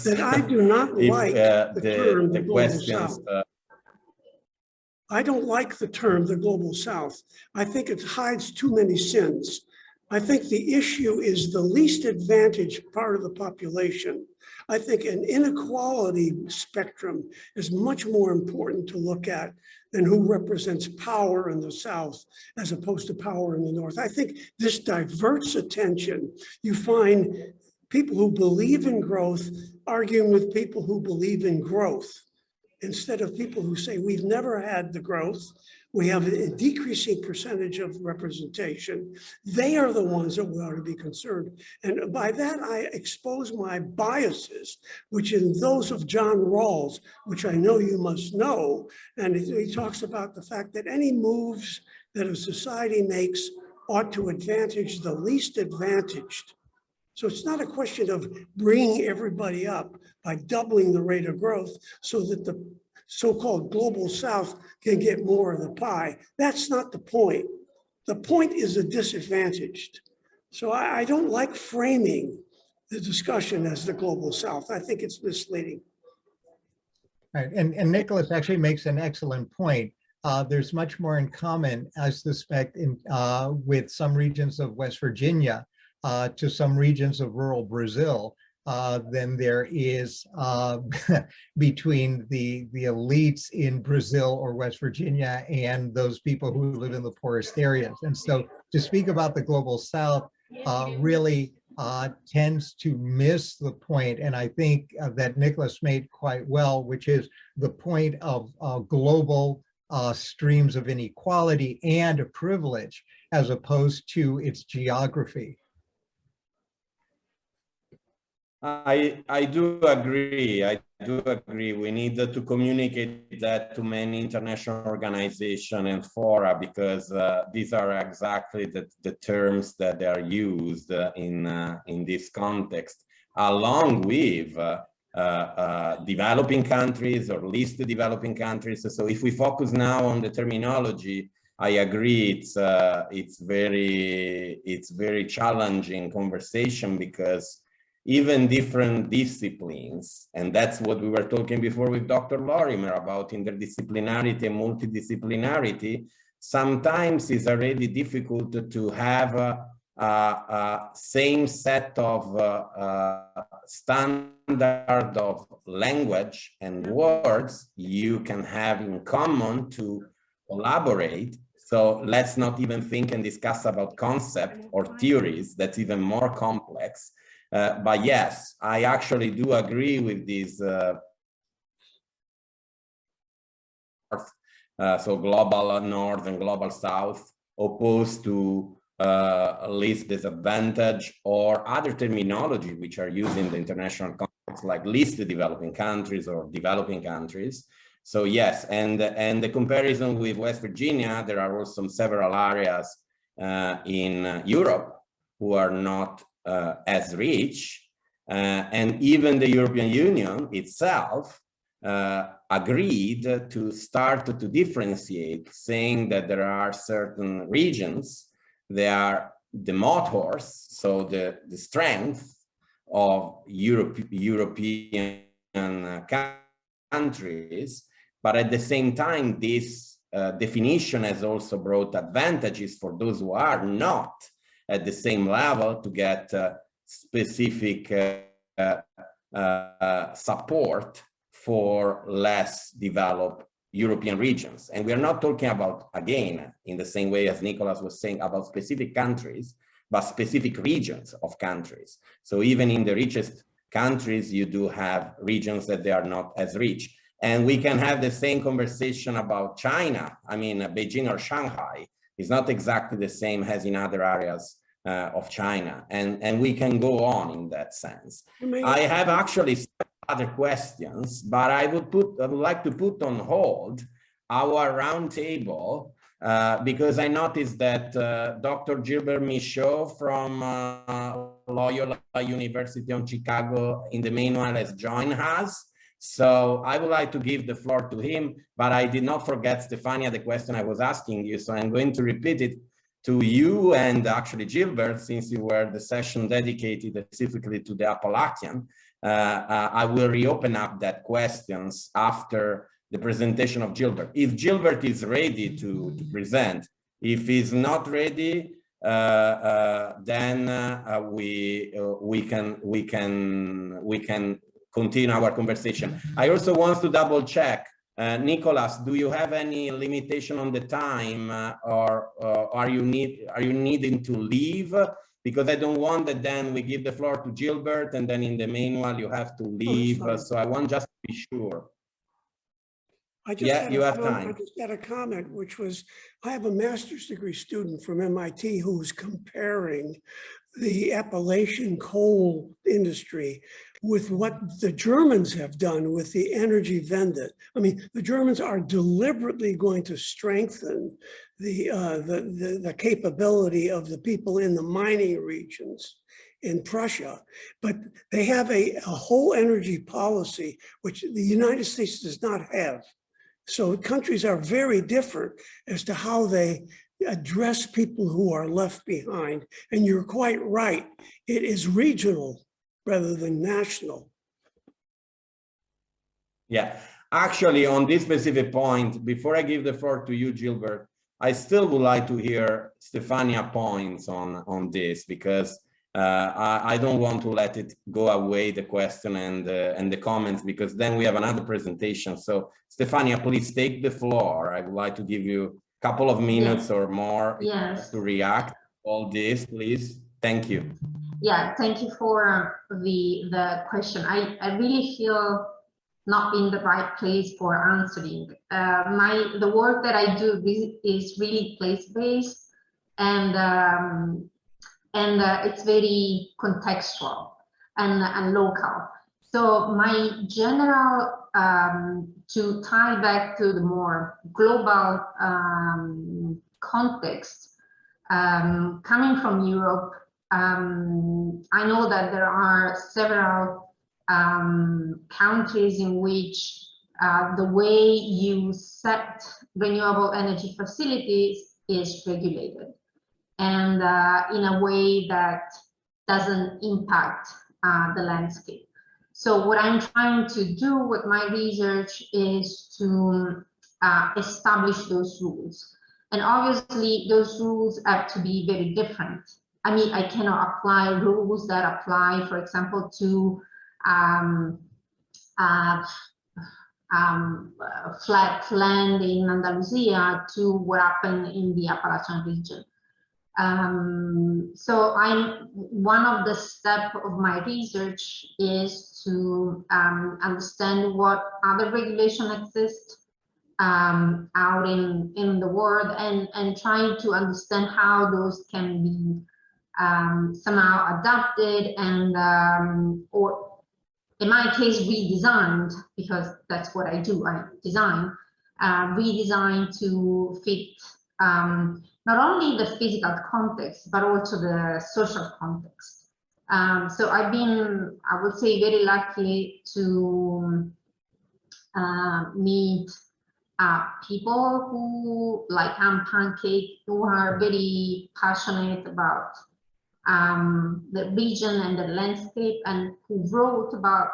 that I do not like the term the Global South. I don't like the term the Global South. I think it hides too many sins. I think the issue is the least advantaged part of the population. I think an inequality spectrum is much more important to look at than who represents power in the South as opposed to power in the North. I think this diverts attention. You find people who believe in growth arguing with people who believe in growth. instead of people who say we've never had the growth, we have a decreasing percentage of representation. They are the ones that we ought to be concerned. And by that, I expose my biases, which in those of John Rawls, which I know you must know. And he talks about the fact that any moves that a society makes ought to advantage the least advantaged. So it's not a question of bringing everybody up by doubling the rate of growth so that the so-called global South can get more of the pie. That's not the point. The point is the disadvantaged. So I don't like framing the discussion as the global South. I think it's misleading. Right, and Nicholas actually makes an excellent point. There's much more in common, I suspect, with some regions of West Virginia to some regions of rural Brazil than there is between the elites in Brazil or West Virginia and those people who live in the poorest areas. And so to speak about the global South really tends to miss the point, and I think that Nicholas made quite well, which is the point of global streams of inequality and privilege as opposed to its geography. I do agree. I do agree. We need to communicate that to many international organizations and fora, because these are exactly the terms that are used in this context, along with developing countries or least developing countries. So if we focus now on the terminology, I agree. It's very challenging conversation, because even different disciplines, and that's what we were talking before with Dr. Lorimer about interdisciplinarity and multidisciplinarity, sometimes it's already difficult to have a same set of standard of language and words you can have in common to collaborate. So let's not even think and discuss about concept or theories. That's even more complex. But yes, I actually do agree with this. So global North and global South, opposed to least disadvantage or other terminology which are used in the international context, like least developing countries or developing countries. So yes, and the comparison with West Virginia, there are also several areas in Europe who are not as rich, and even the European Union itself agreed to start to differentiate, saying that there are certain regions, they are the motors, so the strength of European countries, but at the same time, this definition has also brought advantages for those who are not at the same level to get specific support for less developed European regions. And we are not talking about, again, in the same way as Nicholas was saying, about specific countries, but specific regions of countries. So even in the richest countries, you do have regions that they are not as rich. And we can have the same conversation about China. I mean, Beijing or Shanghai is not exactly the same as in other areas of China. And we can go on in that sense. I have actually other questions, but I would like to put on hold our roundtable because I noticed that Dr. Gilbert Michaud from Loyola University of Chicago in the manual has joined us. So I would like to give the floor to him, but I did not forget, Stefania, the question I was asking you. So I'm going to repeat it to you and actually Gilbert, since you were the session dedicated specifically to the Appalachian. I will reopen up that questions after the presentation of Gilbert. If Gilbert is ready to present, if he's not ready, then we can continue our conversation. I also want to double check. Nicholas, do you have any limitation on the time, or are you needing to leave? Because I don't want that then we give the floor to Gilbert and then in the manual you have to leave. So I want just to be sure. I just Yeah, had you a have comment, time. I just had a comment, which was, I have a master's degree student from MIT who's comparing the Appalachian coal industry with what the Germans have done with the energy Wende. I mean, the Germans are deliberately going to strengthen the capability of the people in the mining regions in Prussia, but they have a whole energy policy, which the United States does not have. So countries are very different as to how they address people who are left behind. And you're quite right. It is regional rather than national. Yeah, actually, on this specific point, before I give the floor to you, Gilbert, I still would like to hear Stefania points on this, because I don't want to let it go away, the question and the comments, because then we have another presentation. So Stefania, please take the floor. I would like to give you a couple of minutes or more to react to all this, please. Thank you. Yeah, thank you for the question. I really feel not in the right place for answering. The work that I do is really place-based, and it's very contextual and local. So my general, to tie back to the more global context, coming from Europe, I know that there are several countries in which the way you set renewable energy facilities is regulated, and in a way that doesn't impact the landscape. So what I'm trying to do with my research is to establish those rules. And obviously those rules have to be very different. I mean, I cannot apply rules that apply, for example, to flat land in Andalusia to what happened in the Appalachian region. So one of the steps of my research is to understand what other regulation exists out in the world, and trying to understand how those can be somehow adapted and or in my case redesigned, because that's what I do. I design, redesign to fit not only the physical context, but also the social context. So I've been, I would say, very lucky to meet people who, like Pancake, who are very passionate about the region and the landscape, and who wrote about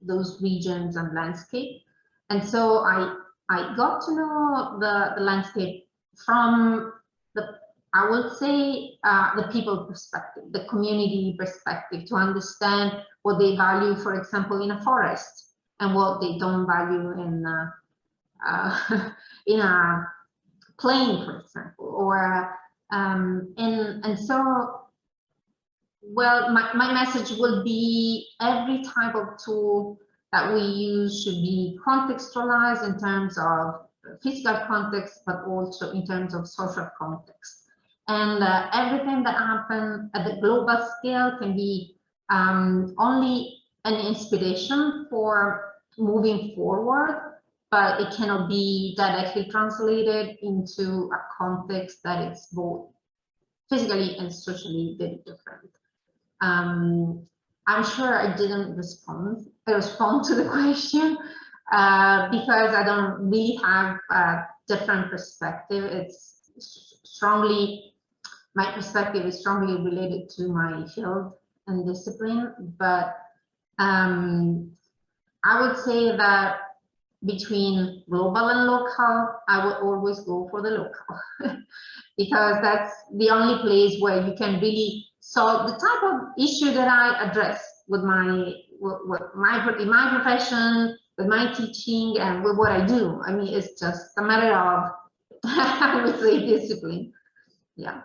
those regions and landscape. And so I got to know the landscape from I would say, the people perspective, the community perspective, to understand what they value, for example, in a forest, and what they don't value in a plain, for example, or and so, well, my message will be every type of tool that we use should be contextualized in terms of physical context, but also in terms of social context. And everything that happens at the global scale can be only an inspiration for moving forward, but it cannot be directly translated into a context that is both physically and socially very different. I'm sure I didn't respond to the question because I don't really have a different perspective. It's strongly, my perspective is strongly related to my field and discipline, but I would say that between global and local, I would always go for the local because that's the only place where you can really solve the type of issue that I address with my profession, with my teaching, and with what I do. I mean, it's just a matter of, I would say, discipline. Yeah.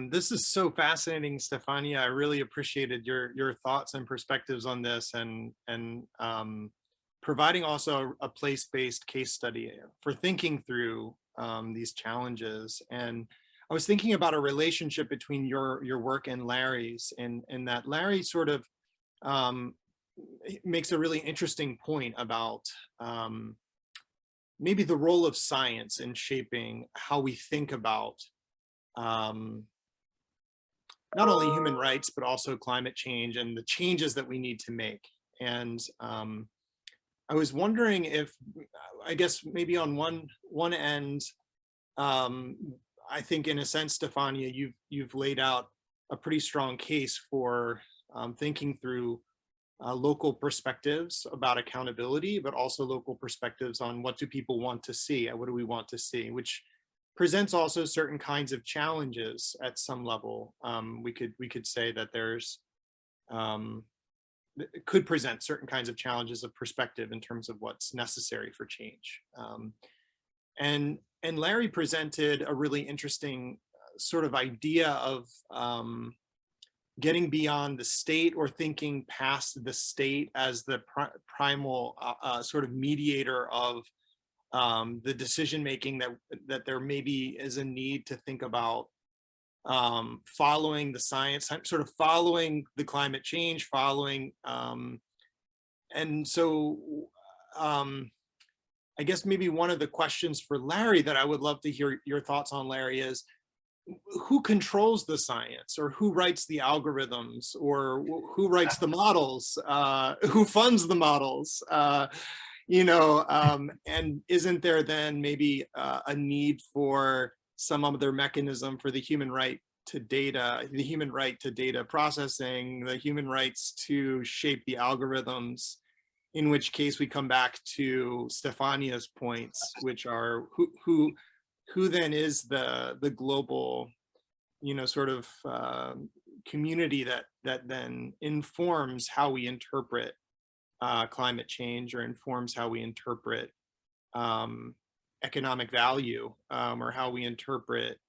This is so fascinating, Stefania. I really appreciated your thoughts and perspectives on this, and providing also a place-based case study for thinking through these challenges. And I was thinking about a relationship between your work and Larry's, and that Larry sort of makes a really interesting point about maybe the role of science in shaping how we think about not only human rights, but also climate change and the changes that we need to make. And I was wondering if, I guess maybe on one end, I think in a sense, Stefania, you've laid out a pretty strong case for thinking through local perspectives about accountability, but also local perspectives on what do people want to see, what do we want to see, which presents also certain kinds of challenges at some level. We could say that there's it could present certain kinds of challenges of perspective in terms of what's necessary for change. And Larry presented a really interesting sort of idea of getting beyond the state, or thinking past the state as the primal sort of mediator of the decision making, that there maybe is a need to think about following the science, sort of following the climate change, following and so I guess maybe one of the questions for Larry that I would love to hear your thoughts on, Larry, is who controls the science, or who writes the algorithms, or who writes the models, who funds the models, you know, and isn't there then maybe a need for some other mechanism for the human right to data, the human right to data processing, the human rights to shape the algorithms, in which case we come back to Stefania's points, which are who then is the global, you know, sort of community that then informs how we interpret climate change, or informs how we interpret economic value, or how we interpret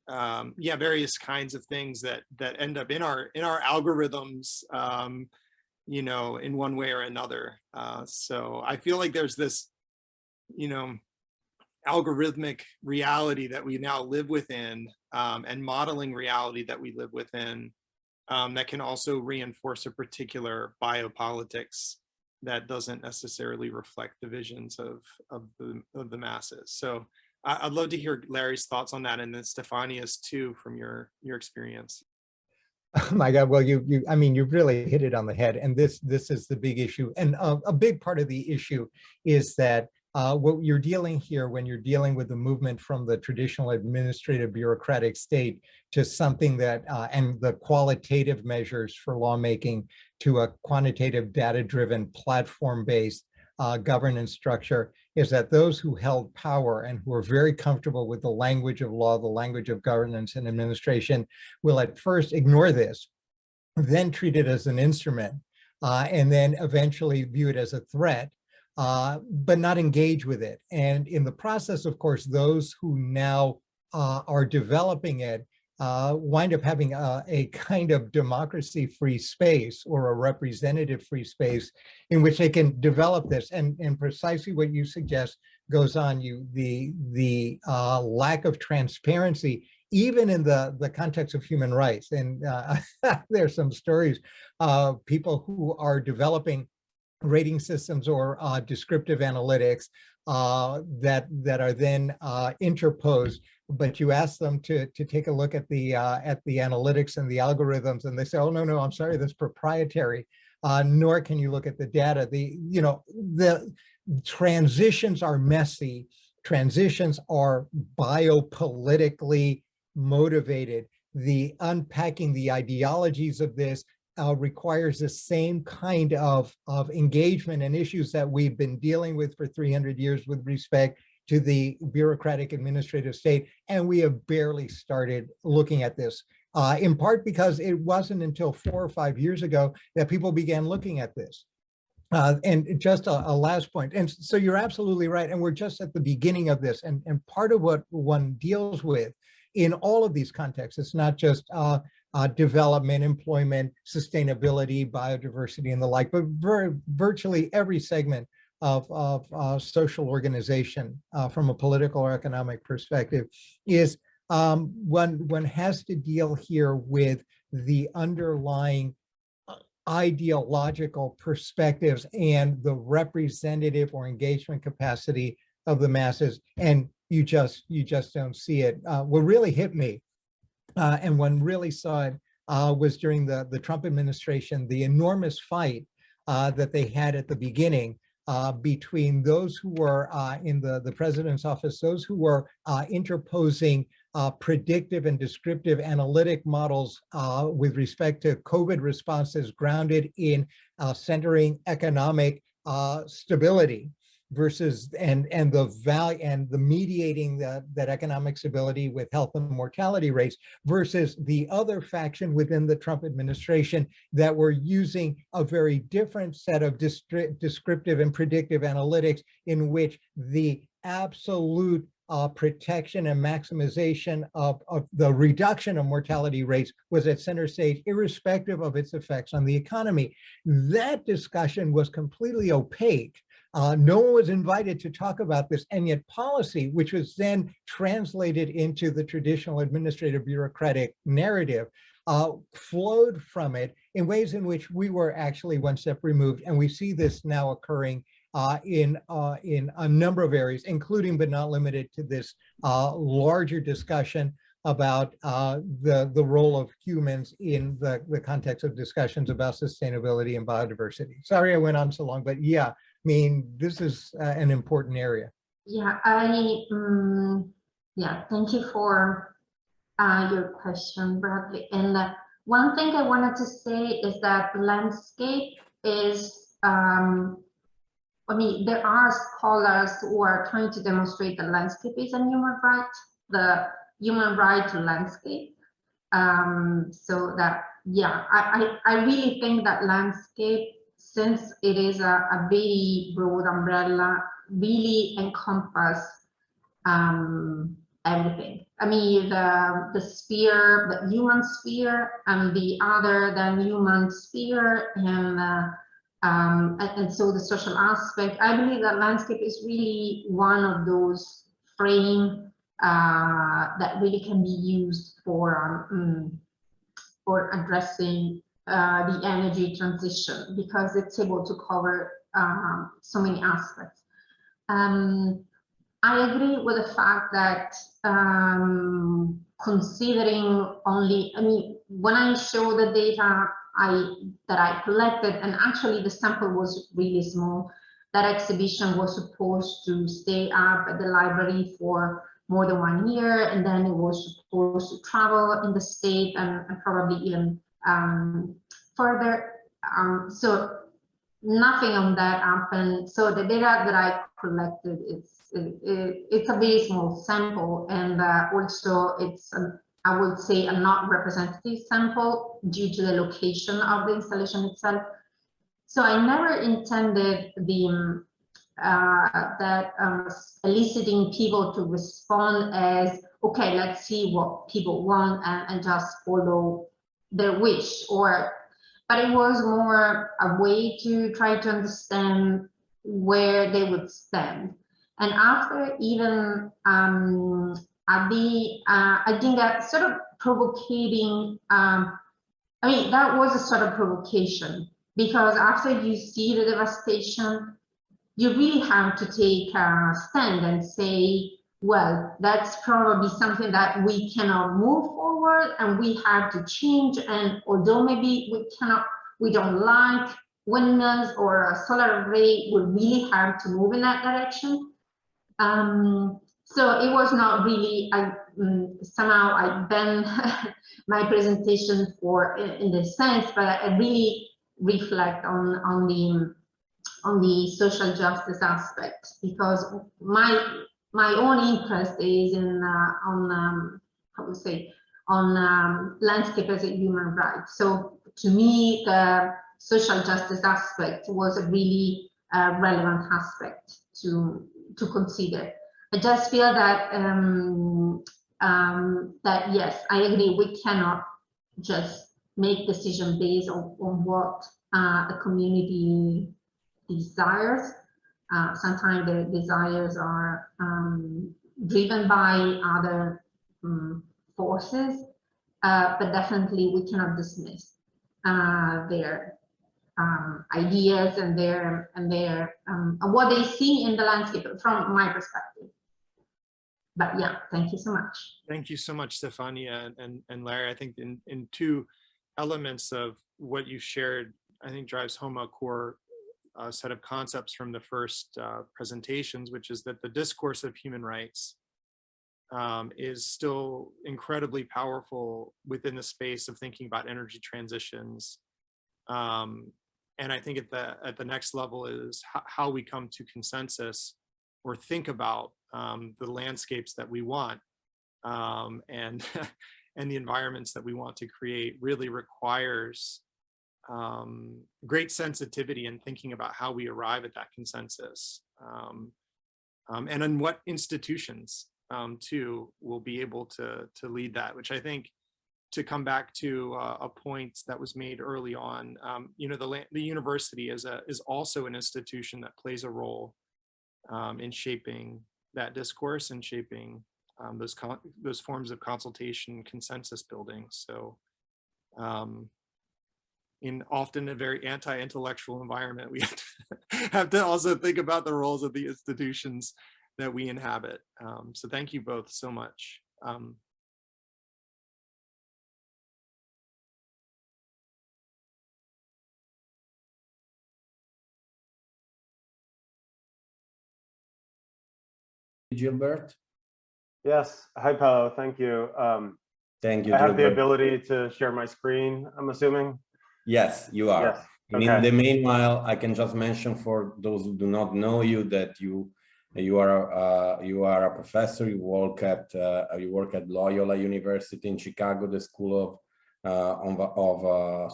various kinds of things that end up in our algorithms, you know, in one way or another. So I feel like there's this, you know, algorithmic reality that we now live within, and modeling reality that we live within, that can also reinforce a particular biopolitics that doesn't necessarily reflect the visions of the masses. So I'd love to hear Larry's thoughts on that, and then Stefania's too, from your experience. Oh my God, well, I mean, you really hit it on the head, and this is the big issue. And a big part of the issue is that what you're dealing here, when you're dealing with the movement from the traditional administrative bureaucratic state to something that, and the qualitative measures for lawmaking, to a quantitative, data-driven, platform-based governance structure, is that those who held power and who are very comfortable with the language of law, the language of governance and administration, will at first ignore this, then treat it as an instrument, and then eventually view it as a threat, but not engage with it. And in the process, of course, those who now are developing it wind up having a kind of democracy-free space, or a representative-free space, in which they can develop this. And precisely what you suggest goes on. The lack of transparency, even in the context of human rights. And there's some stories of people who are developing rating systems or descriptive analytics that are then interposed, but you ask them to take a look at the analytics and the algorithms, and they say, oh, no, I'm sorry, that's proprietary. Nor can you look at the data. The transitions are messy. Transitions are biopolitically motivated. The unpacking the ideologies of this requires the same kind of engagement and issues that we've been dealing with for 300 years with respect to the bureaucratic administrative state. And we have barely started looking at this, in part because it wasn't until 4 or 5 years ago that people began looking at this. And just a last point. And so you're absolutely right. And we're just at the beginning of this. And part of what one deals with in all of these contexts. It's not just development, employment, sustainability, biodiversity, and the like, but virtually every segment of social organization from a political or economic perspective is one has to deal here with the underlying ideological perspectives and the representative or engagement capacity of the masses, and you just don't see it. What really hit me, and one really saw it, was during the Trump administration, the enormous fight that they had at the beginning between those who were in the president's office, those who were interposing predictive and descriptive analytic models with respect to COVID responses grounded in centering economic stability versus and the value and the mediating that economic stability with health and mortality rates versus the other faction within the Trump administration that were using a very different set of descriptive and predictive analytics in which the absolute protection and maximization of the reduction of mortality rates was at center stage, irrespective of its effects on the economy. That discussion was completely opaque. No one was invited to talk about this, and yet policy, which was then translated into the traditional administrative bureaucratic narrative, flowed from it in ways in which we were actually one step removed. And we see this now occurring in a number of areas, including but not limited to this larger discussion about the role of humans in the context of discussions about sustainability and biodiversity. Sorry I went on so long, but yeah, I mean, this is an important area. Yeah, yeah, thank you for your question, Bradley. And one thing I wanted to say is that landscape is, I mean, there are scholars who are trying to demonstrate that landscape is a human right, the human right to landscape. So that, yeah, I really think that landscape, since it is a very broad umbrella, really encompass everything. I mean, the sphere, the human sphere, and the other than human sphere, and so the social aspect. I believe that landscape is really one of those frames that really can be used for addressing the energy transition, because it's able to cover so many aspects. I agree with the fact that considering only, I mean, when I show the data that I collected, and actually the sample was really small, that exhibition was supposed to stay up at the library for more than 1 year, and then it was supposed to travel in the state and probably even further. So nothing on that happened. So the data that I collected, it's a very small sample, and also it's I would say a not representative sample due to the location of the installation itself. So I never intended the eliciting people to respond as, okay, let's see what people want and just follow their wish, but it was more a way to try to understand where they would stand. And after even I think that sort of provocating, I mean, that was a sort of provocation, because after you see the devastation, you really have to take a stand and say, well, that's probably something that we cannot move forward and we have to change. And although maybe we don't like windmills or a solar array, we really have to move in that direction. So it was not really, somehow I bend my presentation in this sense, but I really reflect on the social justice aspect, because my own interest is in on landscape as a human right. So to me, the social justice aspect was a really relevant aspect to consider. I just feel that that yes, I agree, we cannot just make decisions based on what a community desires. Sometimes the desires are driven by other forces, but definitely we cannot dismiss their ideas and what they see in the landscape from my perspective. But yeah, thank you so much. Thank you so much, Stefania and Larry. I think in two elements of what you shared, I think drives home a core set of concepts from the first presentations, which is that the discourse of human rights is still incredibly powerful within the space of thinking about energy transitions. And I think at the next level is how we come to consensus or think about the landscapes that we want and the environments that we want to create really requires great sensitivity in thinking about how we arrive at that consensus, and in what institutions too will be able to lead that, which I think, to come back to a point that was made early on, you know, the university is also an institution that plays a role in shaping that discourse and shaping those forms of consultation, consensus building. So in often a very anti-intellectual environment, we have to also think about the roles of the institutions that we inhabit. So thank you both so much. Gilbert? Yes. Hi, Paolo. Thank you. Thank you, I have Gilbert. the ability to share my screen, I'm assuming? Yes, you are. Yes. And Okay. in the meanwhile, I can just mention for those who do not know you that you are a professor. You work at Loyola University in Chicago, the School of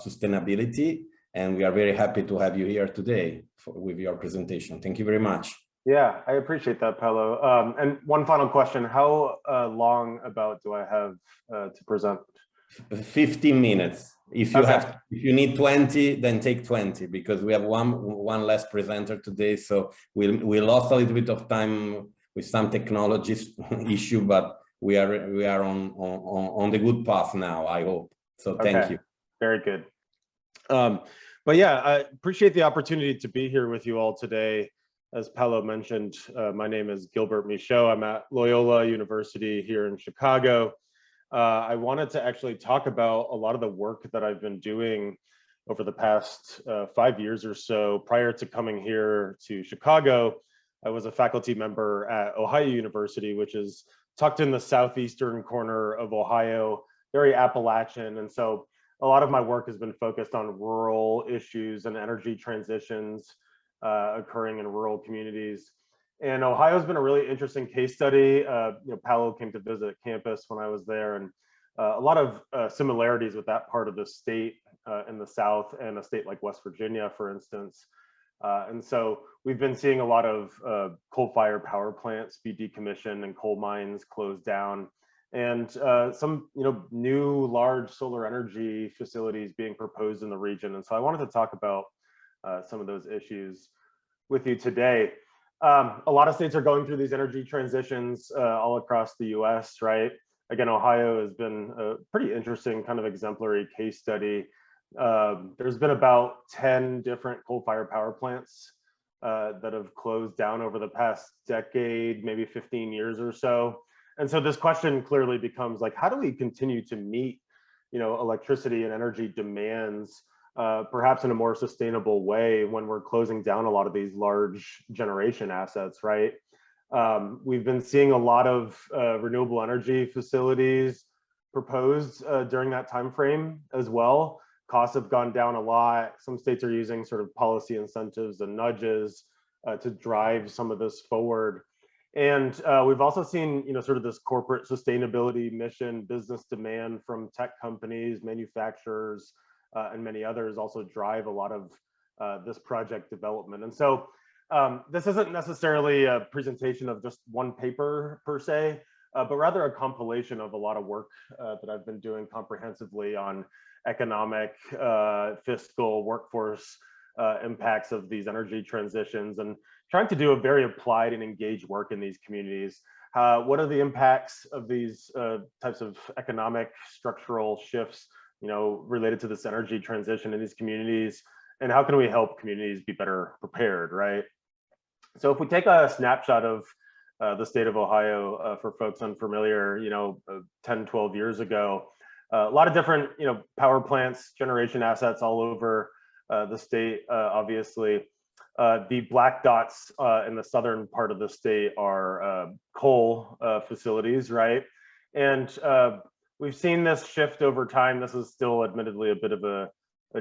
Sustainability, and we are very happy to have you here today with your presentation. Thank you very much. Yeah, I appreciate that, Paolo. And one final question: how long about do I have to present? 15 minutes. If you need 20, then take 20, because we have one less presenter today. So we lost a little bit of time with some technologies issue, but we are on the good path now, I hope. So thank you. Very good. But yeah, I appreciate the opportunity to be here with you all today. As Paolo mentioned, my name is Gilbert Michaud. I'm at Loyola University here in Chicago. I wanted to actually talk about a lot of the work that I've been doing over the past 5 years or so. Prior to coming here to Chicago, I was a faculty member at Ohio University, which is tucked in the southeastern corner of Ohio, very Appalachian. And so a lot of my work has been focused on rural issues and energy transitions occurring in rural communities. And Ohio's been a really interesting case study. Paolo came to visit campus when I was there, and a lot of similarities with that part of the state in the South and a state like West Virginia, for instance. And so we've been seeing a lot of coal-fired power plants be decommissioned and coal mines closed down, and some new large solar energy facilities being proposed in the region. And so I wanted to talk about some of those issues with you today. A lot of states are going through these energy transitions all across the US, right? Again, Ohio has been a pretty interesting kind of exemplary case study. There's been about 10 different coal-fired power plants that have closed down over the past decade, maybe 15 years or so. And so this question clearly becomes like, how do we continue to meet, electricity and energy demands perhaps in a more sustainable way when we're closing down a lot of these large generation assets, right? We've been seeing a lot of renewable energy facilities proposed during that time frame as well. Costs have gone down a lot. Some states are using sort of policy incentives and nudges to drive some of this forward. And we've also seen, sort of this corporate sustainability mission, business demand from tech companies, manufacturers, and many others also drive a lot of this project development. And so this isn't necessarily a presentation of just one paper per se. but rather a compilation of a lot of work that I've been doing comprehensively on economic, fiscal, workforce impacts of these energy transitions, and trying to do a very applied and engaged work in these communities. What are the impacts of these types of economic structural shifts, related to this energy transition in these communities, and how can we help communities be better prepared, right? So if we take a snapshot of the state of Ohio, for folks unfamiliar, 10, 12 years ago, a lot of different, power plants, generation assets all over the state, obviously. The black dots in the southern part of the state are coal facilities, right? And we've seen this shift over time. This is still admittedly a bit of a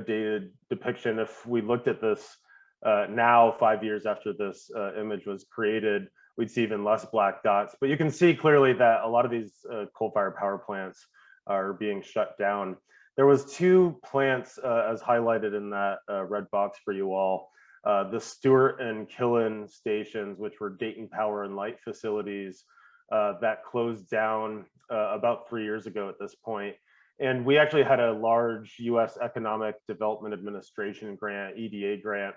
dated depiction. If we looked at this now, 5 years after this image was created, we'd see even less black dots. But you can see clearly that a lot of these coal-fired power plants are being shut down. There was 2 plants as highlighted in that red box for you all, the Stewart and Killen stations, which were Dayton Power and Light facilities that closed down about 3 years ago at this point. And we actually had a large US Economic Development Administration grant, EDA grant,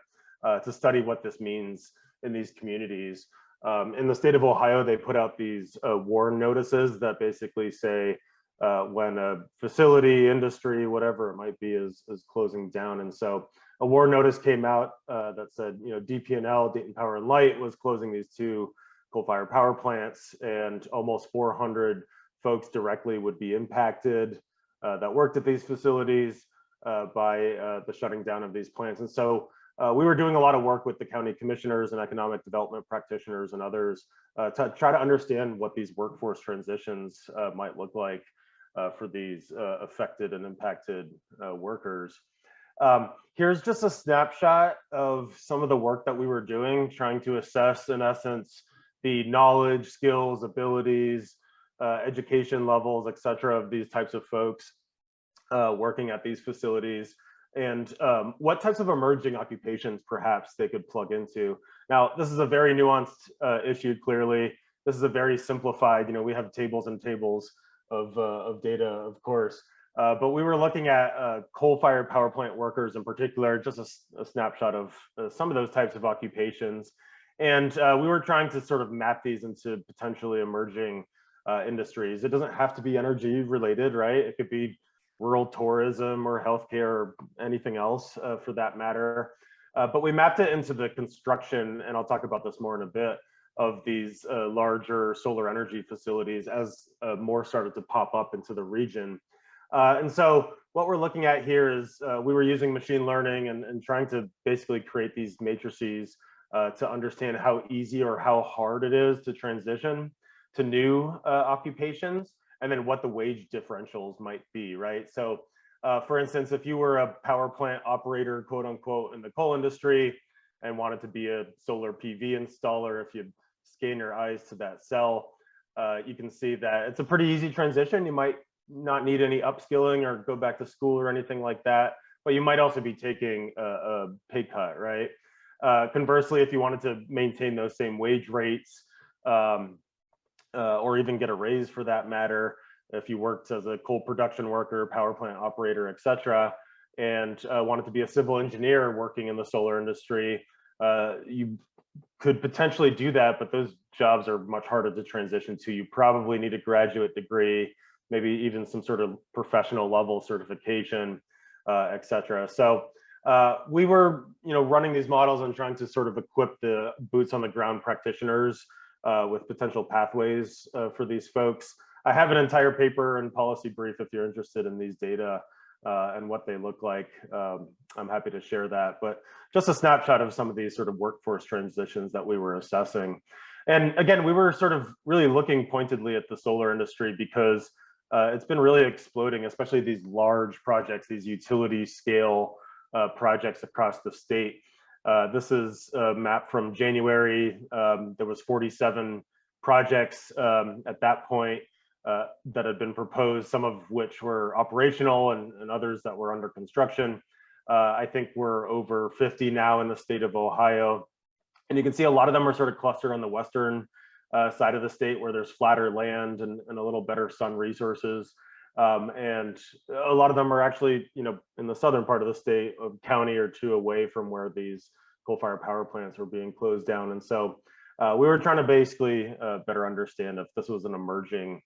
to study what this means in these communities. In the state of Ohio, they put out these warn notices that basically say when a facility, industry, whatever it might be, is closing down. And so a warn notice came out that said, DP&L, Dayton Power and Light, was closing these 2 coal-fired power plants, and almost 400 folks directly would be impacted that worked at these facilities by the shutting down of these plants. And so we were doing a lot of work with the county commissioners and economic development practitioners and others to try to understand what these workforce transitions might look like for these affected and impacted workers. Here's just a snapshot of some of the work that we were doing, trying to assess, in essence, the knowledge, skills, abilities, education levels, et cetera, of these types of folks working at these facilities, and what types of emerging occupations perhaps they could plug into. Now, this is a very nuanced issue, clearly. This is a very simplified, we have tables and tables of data, of course, but we were looking at coal-fired power plant workers in particular, just a snapshot of some of those types of occupations. And we were trying to sort of map these into potentially emerging industries. It doesn't have to be energy related, right? It could be rural tourism or healthcare or anything else for that matter. But we mapped it into the construction, and I'll talk about this more in a bit, of these larger solar energy facilities as more started to pop up into the region. And so what we're looking at here is we were using machine learning and trying to basically create these matrices to understand how easy or how hard it is to transition to new occupations, and then what the wage differentials might be, right? So for instance, if you were a power plant operator, quote unquote, in the coal industry and wanted to be a solar PV installer, if you scan your eyes to that cell, you can see that it's a pretty easy transition. You might not need any upskilling or go back to school or anything like that, but you might also be taking a pay cut, right? Conversely, if you wanted to maintain those same wage rates, or even get a raise for that matter, if you worked as a coal production worker, power plant operator, et cetera, and wanted to be a civil engineer working in the solar industry, you could potentially do that, but those jobs are much harder to transition to. You probably need a graduate degree, maybe even some sort of professional level certification, et cetera. So we were, running these models and trying to sort of equip the boots on the ground practitioners with potential pathways for these folks. I have an entire paper and policy brief if you're interested in these data and what they look like. I'm happy to share that, but just a snapshot of some of these sort of workforce transitions that we were assessing. And again, we were sort of really looking pointedly at the solar industry because it's been really exploding, especially these large projects, these utility scale projects across the state. This is a map from January. There was 47 projects at that point that had been proposed, some of which were operational and others that were under construction. I think we're over 50 now in the state of Ohio. And you can see a lot of them are sort of clustered on the western side of the state where there's flatter land and a little better sun resources. And a lot of them are actually, in the southern part of the state, a county or two away from where these coal-fired power plants were being closed down. And so we were trying to basically better understand if this was an emerging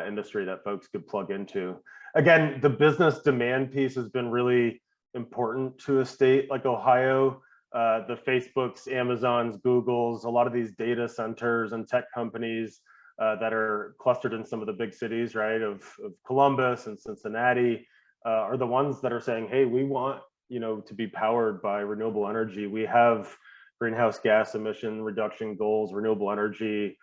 industry that folks could plug into. Again, the business demand piece has been really important to a state like Ohio. The Facebooks, Amazons, Googles, a lot of these data centers and tech companies that are clustered in some of the big cities, right, of Columbus and Cincinnati, are the ones that are saying, hey, we want, to be powered by renewable energy. We have greenhouse gas emission reduction goals, renewable energy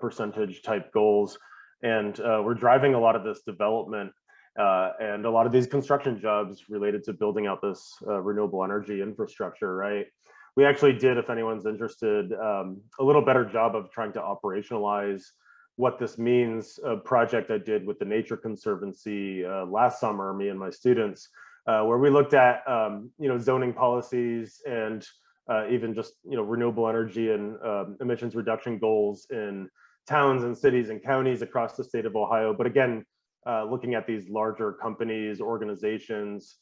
percentage type goals. And we're driving a lot of this development and a lot of these construction jobs related to building out this renewable energy infrastructure, right? We actually did, if anyone's interested, a little better job of trying to operationalize what this means. A project I did with the Nature Conservancy last summer, me and my students, where we looked at zoning policies and even just renewable energy and emissions reduction goals in towns and cities and counties across the state of Ohio. But again, looking at these larger companies, organizations,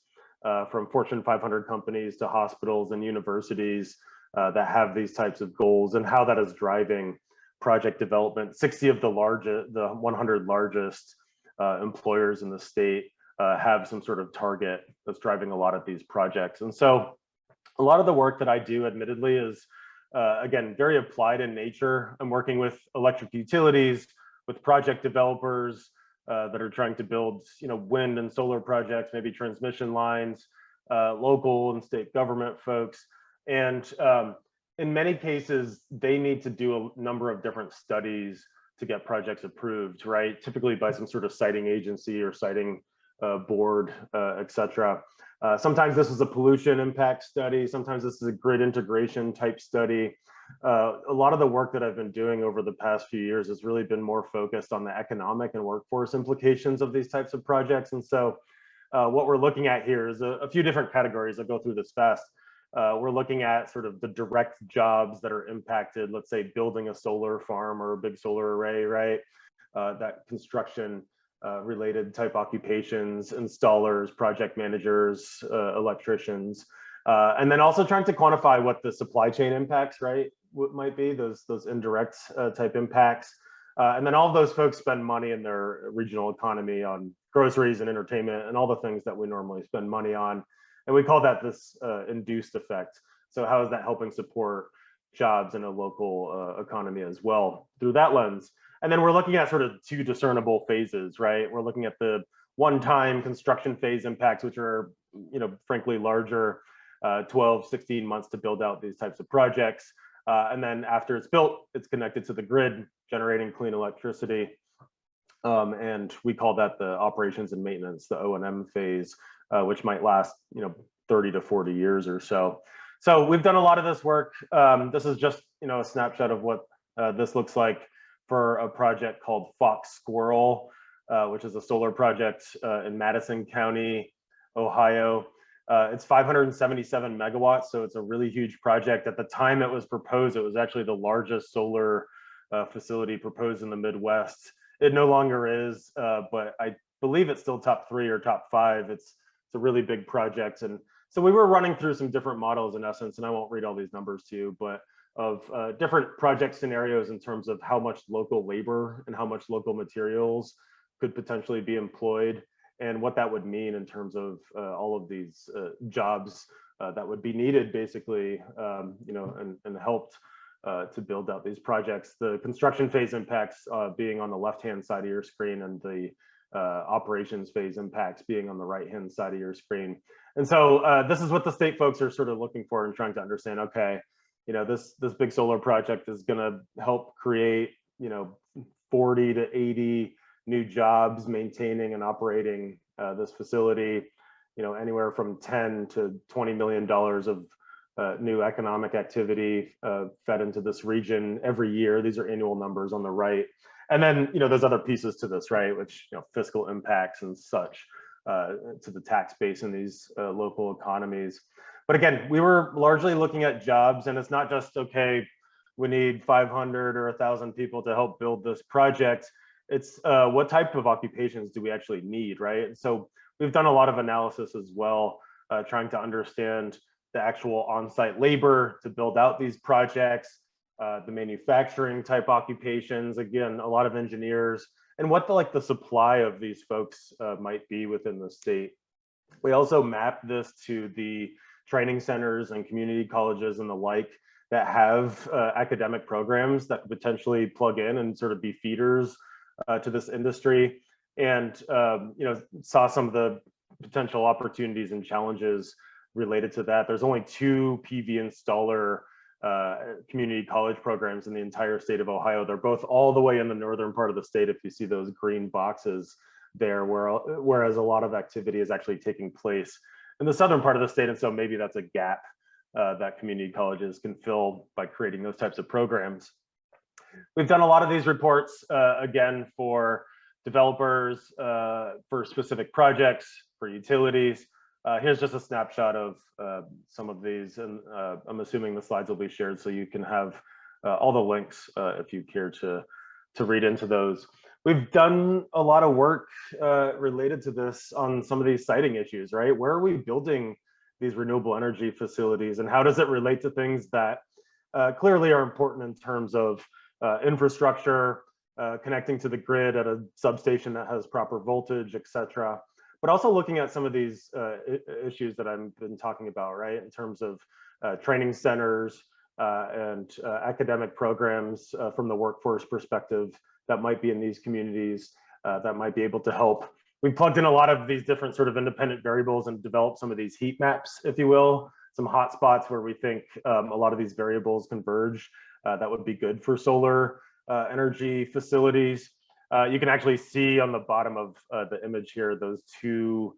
from Fortune 500 companies to hospitals and universities that have these types of goals, and how that is driving project development. 60 of the 100 largest employers in the state have some sort of target that's driving a lot of these projects. And so a lot of the work that I do, admittedly, is again, very applied in nature. I'm working with electric utilities, with project developers that are trying to build, wind and solar projects, maybe transmission lines, local and state government folks. And in many cases, they need to do a number of different studies to get projects approved, right? Typically by some sort of siting agency or siting board, et cetera. Sometimes this is a pollution impact study. Sometimes this is a grid integration type study. A lot of the work that I've been doing over the past few years has really been more focused on the economic and workforce implications of these types of projects. And so what we're looking at here is a few different categories. I'll go through this fast. We're looking at sort of the direct jobs that are impacted, let's say building a solar farm or a big solar array, right? That construction related type occupations, installers, project managers, electricians, and then also trying to quantify what the supply chain impacts, right, what might be those indirect type impacts. And then all of those folks spend money in their regional economy on groceries and entertainment and all the things that we normally spend money on. And we call that this induced effect. So how is that helping support jobs in a local economy as well through that lens? And then we're looking at sort of two discernible phases, right? We're looking at the one-time construction phase impacts, which are, frankly larger, 12, 16 months to build out these types of projects. And then after it's built, it's connected to the grid, generating clean electricity. And we call that the operations and maintenance, the O&M phase, which might last, 30 to 40 years or so. So we've done a lot of this work. This is just, a snapshot of what this looks like for a project called Fox Squirrel, which is a solar project in Madison County, Ohio. It's 577 megawatts, so it's a really huge project. At the time it was proposed, it was actually the largest solar facility proposed in the Midwest. It no longer is, but I believe it's still top 3 or top 5. It's a really big project. And so we were running through some different models in essence, and I won't read all these numbers to you, but of different project scenarios in terms of how much local labor and how much local materials could potentially be employed, and what that would mean in terms of all of these jobs that would be needed, basically, and helped to build out these projects. The construction phase impacts being on the left-hand side of your screen, and the operations phase impacts being on the right-hand side of your screen. And so this is what the state folks are sort of looking for and trying to understand. Okay, this big solar project is going to help create 40 to 80 new jobs maintaining and operating this facility, anywhere from 10 to $20 million of new economic activity fed into this region every year. These are annual numbers on the right. And then, there's other pieces to this, right, which, fiscal impacts and such to the tax base in these local economies. But again, we were largely looking at jobs, and it's not just, okay, we need 500 or 1,000 people to help build this project. It's what type of occupations do we actually need, right? And so we've done a lot of analysis as well, trying to understand the actual on-site labor to build out these projects, the manufacturing type occupations, again, a lot of engineers, and what the supply of these folks might be within the state. We also mapped this to the training centers and community colleges and the like that have academic programs that could potentially plug in and sort of be feeders to this industry, and saw some of the potential opportunities and challenges related to that. There's only 2 PV installer community college programs in the entire state of Ohio. They're both all the way in the northern part of the state, if you see those green boxes there, whereas a lot of activity is actually taking place in the southern part of the state. And so maybe that's a gap that community colleges can fill by creating those types of programs. We've done a lot of these reports, again, for developers, for specific projects, for utilities. Here's just a snapshot of some of these, and I'm assuming the slides will be shared so you can have all the links if you care to read into those. We've done a lot of work related to this on some of these siting issues, right? Where are we building these renewable energy facilities, and how does it relate to things that clearly are important in terms of infrastructure, connecting to the grid at a substation that has proper voltage, et cetera. But also looking at some of these issues that I've been talking about, right? In terms of training centers and academic programs from the workforce perspective that might be in these communities that might be able to help. We plugged in a lot of these different sort of independent variables and developed some of these heat maps, if you will, some hot spots where we think a lot of these variables converge that would be good for solar energy facilities. You can actually see on the bottom of the image here, those 2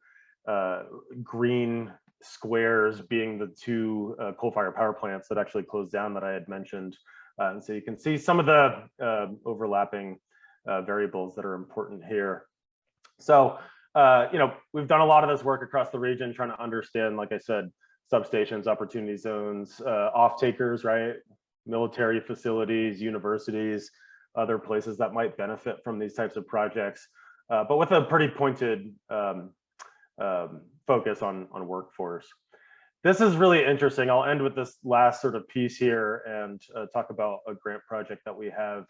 green squares being the 2 coal-fired power plants that actually closed down that I had mentioned. And so you can see some of the overlapping variables that are important here. So, we've done a lot of this work across the region, trying to understand, like I said, substations, opportunity zones, off-takers, right? Military facilities, universities, other places that might benefit from these types of projects, but with a pretty pointed focus on workforce. This is really interesting. I'll end with this last sort of piece here and talk about a grant project that we have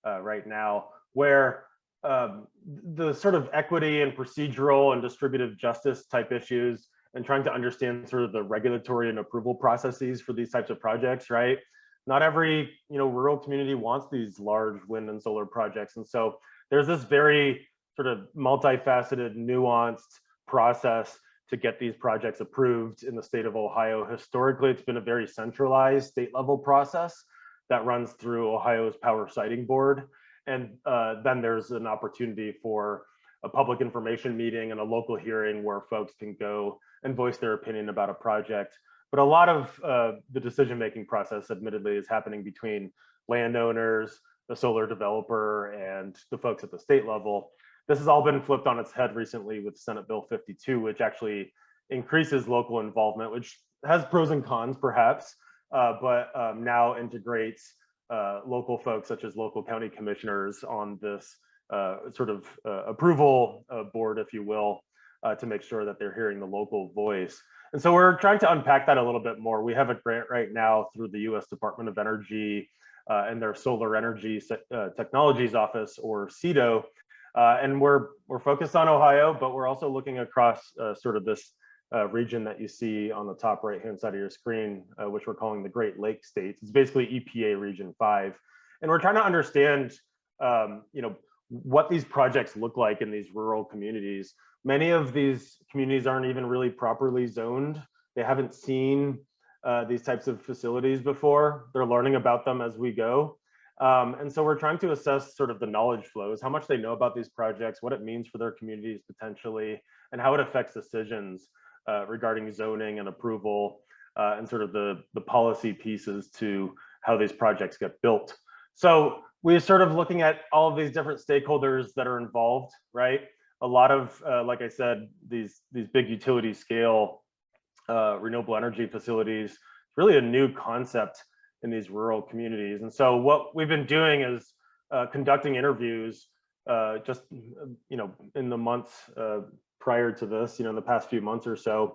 right now, where the sort of equity and procedural and distributive justice type issues, and trying to understand sort of the regulatory and approval processes for these types of projects, right? Not every rural community wants these large wind and solar projects. And so there's this very sort of multifaceted, nuanced process to get these projects approved in the state of Ohio. Historically, it's been a very centralized state level process that runs through Ohio's Power Siting Board. And then there's an opportunity for a public information meeting and a local hearing where folks can go and voice their opinion about a project. But a lot of the decision-making process, admittedly, is happening between landowners, the solar developer, and the folks at the state level. This has all been flipped on its head recently with Senate Bill 52, which actually increases local involvement, which has pros and cons, perhaps, but now integrates local folks, such as local county commissioners, on this sort of approval board, if you will, to make sure that they're hearing the local voice. And so we're trying to unpack that a little bit more. We have a grant right now through the U.S. Department of Energy and their Solar Energy Technologies Office, or CEDO, and we're focused on Ohio, but we're also looking across sort of this region that you see on the top right-hand side of your screen, which we're calling the Great Lakes states. It's basically EPA Region 5, and we're trying to understand, what these projects look like in these rural communities. Many of these communities aren't even really properly zoned. They haven't seen these types of facilities before. They're learning about them as we go. And so we're trying to assess sort of the knowledge flows, how much they know about these projects, what it means for their communities potentially, and how it affects decisions regarding zoning and approval, and sort of the policy pieces to how these projects get built. So we're sort of looking at all of these different stakeholders that are involved, right? A lot of, like I said, these big utility scale renewable energy facilities, really a new concept in these rural communities. And so what we've been doing is conducting interviews just, in the months prior to this, in the past few months or so,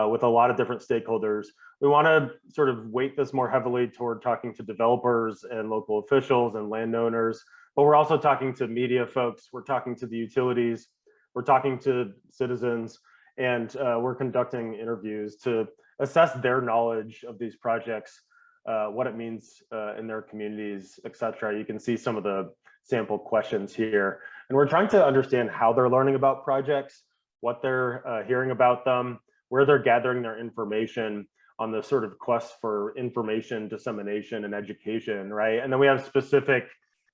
with a lot of different stakeholders. We want to sort of weight this more heavily toward talking to developers and local officials and landowners, but we're also talking to media folks, we're talking to the utilities, we're talking to citizens, and we're conducting interviews to assess their knowledge of these projects, what it means in their communities, etc. You can see some of the sample questions here. And we're trying to understand how they're learning about projects, what they're hearing about them, where they're gathering their information on the sort of quest for information dissemination and education, right? And then we have specific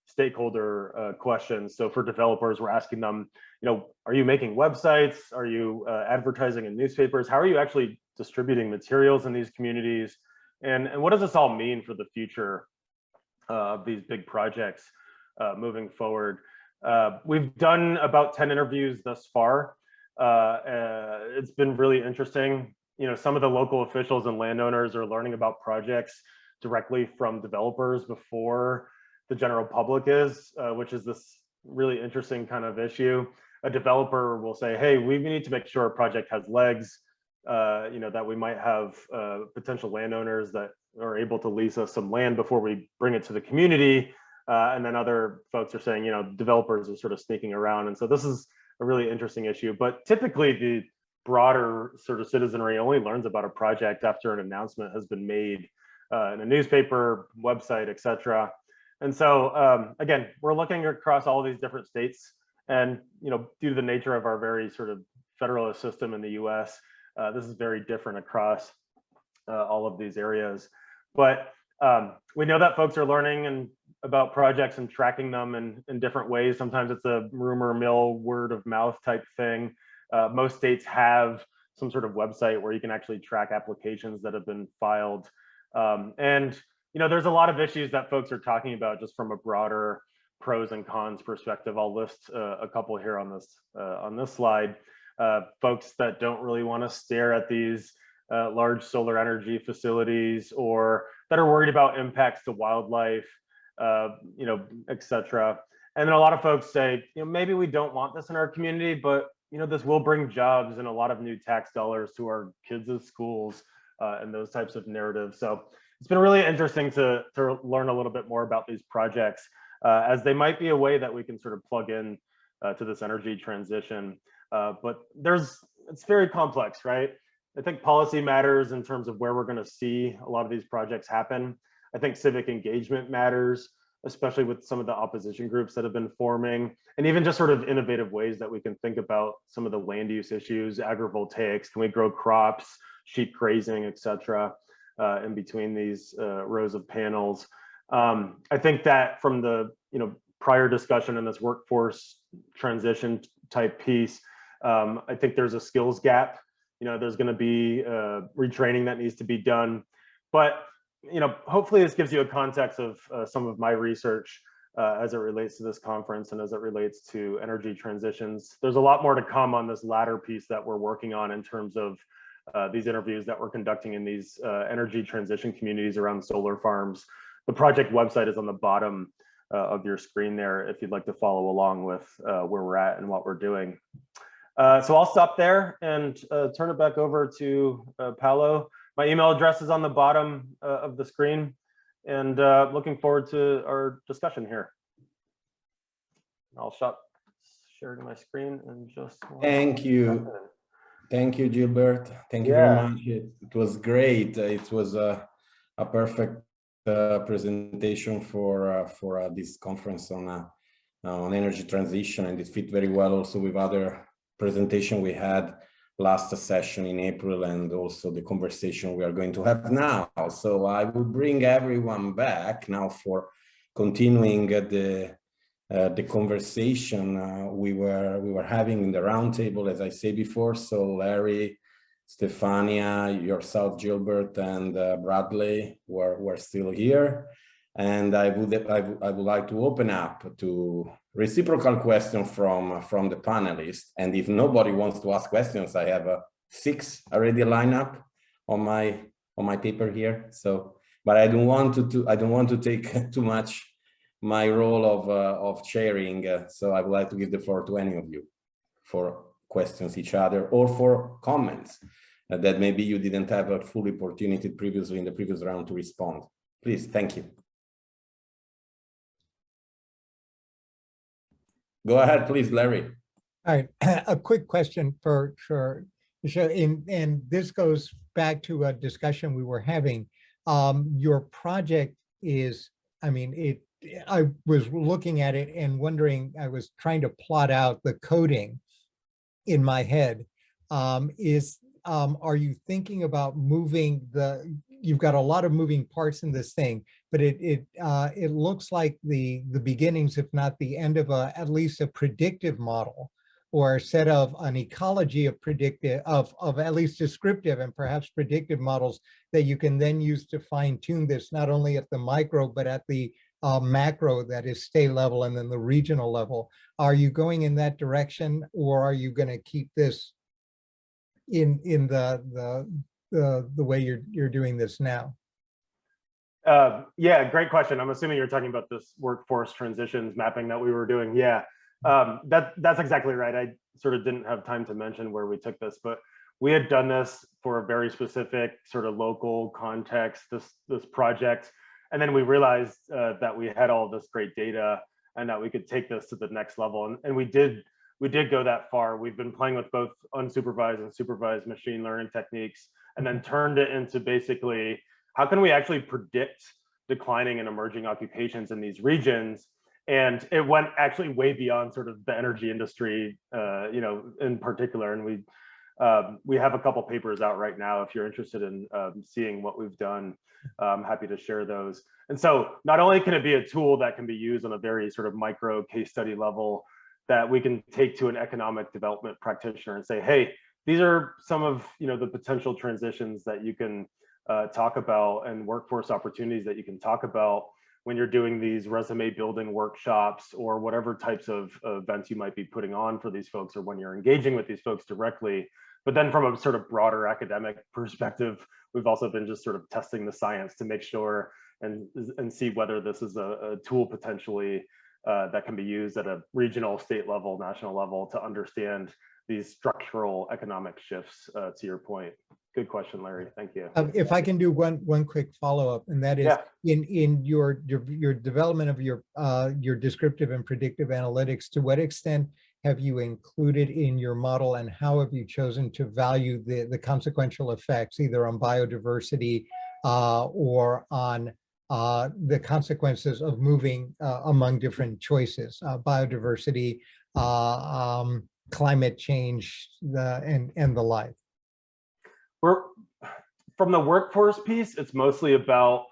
stakeholder questions. So for developers, we're asking them, are you making websites? Are you advertising in newspapers? How are you actually distributing materials in these communities? And what does this all mean for the future of these big projects moving forward? We've done about 10 interviews thus far. It's been really interesting. Some of the local officials and landowners are learning about projects directly from developers before the general public is, which is this really interesting kind of issue. A developer will say, hey, we need to make sure a project has legs, that we might have potential landowners that are able to lease us some land before we bring it to the community. And then other folks are saying, developers are sort of sneaking around. And so this is a really interesting issue. But typically the broader sort of citizenry only learns about a project after an announcement has been made in a newspaper, website, etc. And so again, we're looking across all of these different states, and due to the nature of our very sort of federalist system in the US, this is very different across all of these areas. But we know that folks are learning about projects and tracking them in different ways. Sometimes it's a rumor mill, word of mouth type thing. Most states have some sort of website where you can actually track applications that have been filed. And there's a lot of issues that folks are talking about just from a broader pros and cons perspective. I'll list a couple here on this slide. Folks that don't really want to stare at these large solar energy facilities, or that are worried about impacts to wildlife, etc. And then a lot of folks say, maybe we don't want this in our community, but this will bring jobs and a lot of new tax dollars to our kids' schools, and those types of narratives. So it's been really interesting to learn a little bit more about these projects, as they might be a way that we can sort of plug in to this energy transition. But it's very complex, right? I think policy matters in terms of where we're going to see a lot of these projects happen. I think civic engagement matters, especially with some of the opposition groups that have been forming, and even just sort of innovative ways that we can think about some of the land use issues, agrivoltaics, can we grow crops, sheep grazing, etc., in between these rows of panels. I think that from the prior discussion in this workforce transition type piece, I think there's a skills gap. There's going to be retraining that needs to be done, but hopefully this gives you a context of some of my research as it relates to this conference and as it relates to energy transitions. There's a lot more to come on this latter piece that we're working on in terms of these interviews that we're conducting in these energy transition communities around solar farms. The project website is on the bottom of your screen there if you'd like to follow along with where we're at and what we're doing. So I'll stop there and turn it back over to Paolo. My email address is on the bottom of the screen, and looking forward to our discussion here. I'll stop sharing my screen and just. Thank you. Thank you, Gilbert. Thank you very much. It was great. It was a perfect presentation for this conference on energy transition, and it fit very well also with other presentation we had last session in April, and also the conversation we are going to have now. So I will bring everyone back now for continuing the conversation we were having in the roundtable, as I say before. So Larry, Stefania, yourself, Gilbert, and Bradley were still here. And I would like to open up to reciprocal questions from the panelists. And if nobody wants to ask questions, I have 6 already lined up on my paper here. So but I don't want to take too much my role of chairing. So I would like to give the floor to any of you for questions each other or for comments that maybe you didn't have a full opportunity previously in the previous round to respond. Please, thank you. Go ahead, please, Larry. All right, a quick question for sure. And this goes back to a discussion we were having. Your project is, I mean, I was looking at it and wondering, I was trying to plot out the coding in my head. Are you thinking about moving you've got a lot of moving parts in this thing, but it looks like the beginnings, if not the end of at least a predictive model, or a set of an ecology of predictive, of at least descriptive and perhaps predictive models that you can then use to fine tune this, not only at the micro, but at the macro, that is state level, and then the regional level. Are you going in that direction, or are you going to keep this in the way you're doing this now? Yeah, great question. I'm assuming you're talking about this workforce transitions mapping that we were doing. Yeah, that's exactly right. I sort of didn't have time to mention where we took this, but we had done this for a very specific sort of local context, this project. And then we realized that we had all this great data and that we could take this to the next level. And we did go that far. We've been playing with both unsupervised and supervised machine learning techniques, and then turned it into basically, how can we actually predict declining and emerging occupations in these regions? And it went actually way beyond sort of the energy industry, you know, in particular. And we have a couple papers out right now. If you're interested in seeing what we've done, I'm happy to share those. And so not only can it be a tool that can be used on a very sort of micro case study level that we can take to an economic development practitioner and say, hey, these are some of, you know, the potential transitions that you can talk about, and workforce opportunities that you can talk about when you're doing these resume building workshops or whatever types of events you might be putting on for these folks, or when you're engaging with these folks directly. But then from a sort of broader academic perspective, we've also been just sort of testing the science to make sure and see whether this is a tool potentially that can be used at a regional, state level, national level to understand these structural economic shifts, to your point. Good question, Larry. Thank you. If I can do one quick follow-up, and that is, yeah, in your development of your descriptive and predictive analytics, to what extent have you included in your model, and how have you chosen to value the consequential effects, either on biodiversity or on the consequences of moving among different choices, biodiversity, climate change, and the like? From the workforce piece, it's mostly about,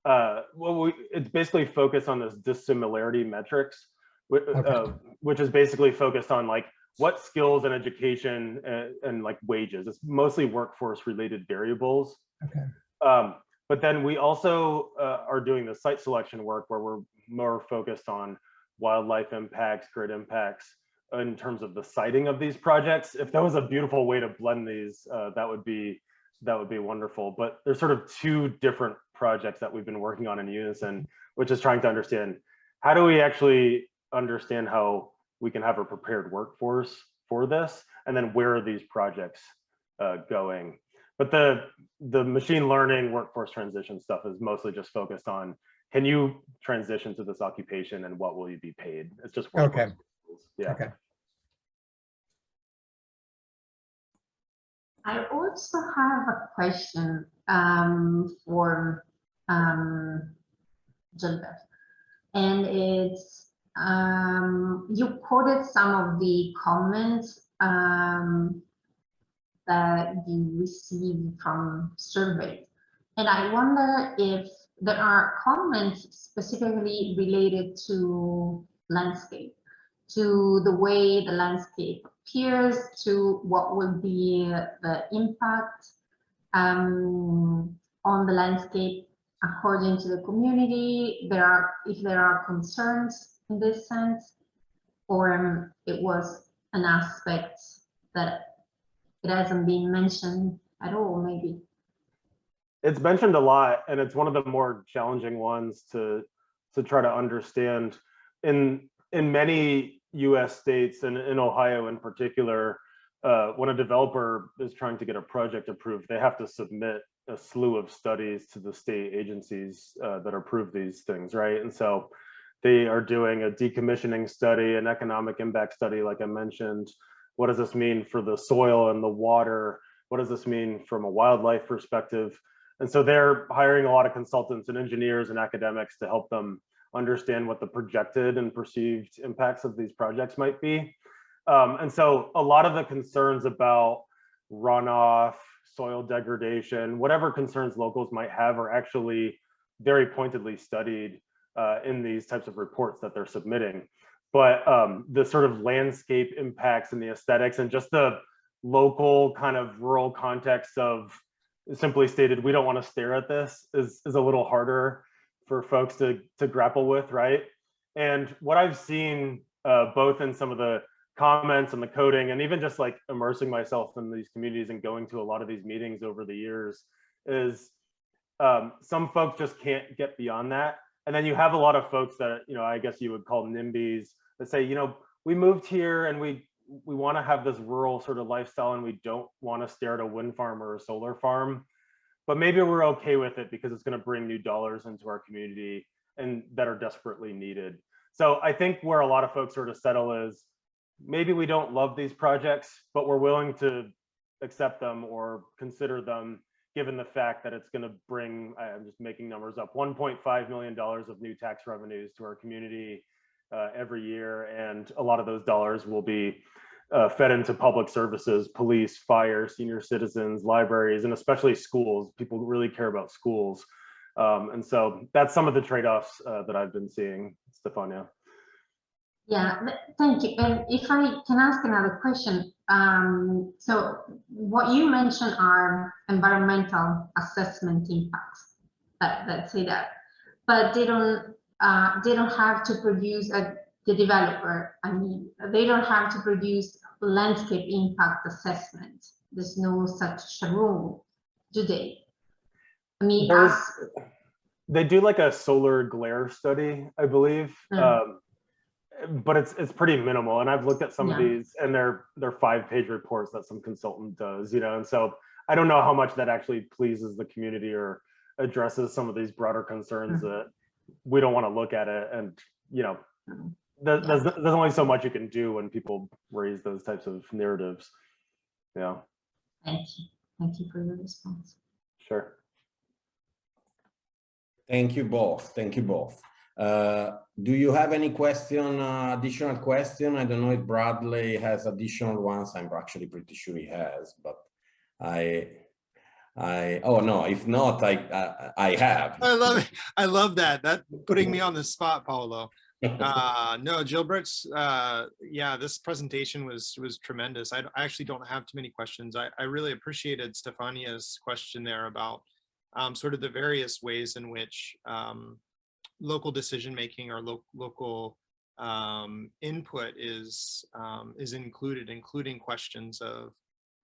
it's basically focused on this dissimilarity metrics, which is basically focused on like what skills and education and like wages. It's mostly workforce related variables. Okay. But then we also are doing the site selection work where we're more focused on wildlife impacts, grid impacts in terms of the siting of these projects. If there was a beautiful way to blend these, that would be wonderful. But there's sort of two different projects that we've been working on in unison, which is trying to understand, how do we actually understand how we can have a prepared workforce for this, and then where are these projects going? But the machine learning workforce transition stuff is mostly just focused on, can you transition to this occupation and what will you be paid? It's just workforce. Okay. Yeah. Okay. I also have a question for Gilbert, and it's, you quoted some of the comments that you received from surveys, and I wonder if there are comments specifically related to landscape, to the way the landscape appears, to what will be the impact on the landscape according to the community. If there are concerns in this sense, or it was an aspect that it hasn't been mentioned at all, maybe. it's mentioned a lot, and it's one of the more challenging ones to try to understand. In many U.S. states, and in Ohio in particular, when a developer is trying to get a project approved, they have to submit a slew of studies to the state agencies that approve these things, right? And so they are doing a decommissioning study, an economic impact study, like I mentioned. What does this mean for the soil and the water? What does this mean from a wildlife perspective? And so they're hiring a lot of consultants and engineers and academics to help them understand what the projected and perceived impacts of these projects might be. And so a lot of the concerns about runoff, soil degradation, whatever concerns locals might have are actually very pointedly studied in these types of reports that they're submitting. But the sort of landscape impacts and the aesthetics and just the local kind of rural context of, simply stated, we don't want to stare at this is a little harder for folks to grapple with, right? And what I've seen both in some of the comments and the coding, and even just like immersing myself in these communities and going to a lot of these meetings over the years, is some folks just can't get beyond that. And then you have a lot of folks that, you know, I guess you would call NIMBYs, that say, you know, we moved here and we want to have this rural sort of lifestyle and we don't want to stare at a wind farm or a solar farm, but maybe we're okay with it because it's going to bring new dollars into our community and that are desperately needed. So I think where a lot of folks sort of settle is, maybe we don't love these projects, but we're willing to accept them or consider them, given the fact that it's going to bring, I'm just making numbers up, $1.5 million of new tax revenues to our community every year. And a lot of those dollars will be fed into public services, police, fire, senior citizens, libraries, and especially schools. People really care about schools. And so that's some of the trade-offs that I've been seeing, Stefania. Yeah, thank you. And if I can ask another question. So what you mentioned are environmental assessment impacts, let's say that, but they don't have to produce the developer. I mean, they don't have to produce landscape impact assessment. There's no such rule, do they? I mean, they do like a solar glare study, I believe. But it's pretty minimal, and I've looked at some of these, and they're 5-page reports that some consultant does, you know, and so I don't know how much that actually pleases the community or addresses some of these broader concerns that we don't want to look at it, and you know, there's only so much you can do when people raise those types of narratives. Yeah. Thank you for your response. Sure. Thank you both. Thank you both. Do you have any question, additional question? I don't know if Bradley has additional ones. I'm actually pretty sure he has, but oh no, if not, I have. I love it. I love that. That putting me on the spot, Paolo. No, Gilbert's, yeah, this presentation was tremendous. I actually don't have too many questions. I really appreciated Stefania's question there about sort of the various ways in which local decision making or local input is included, including questions of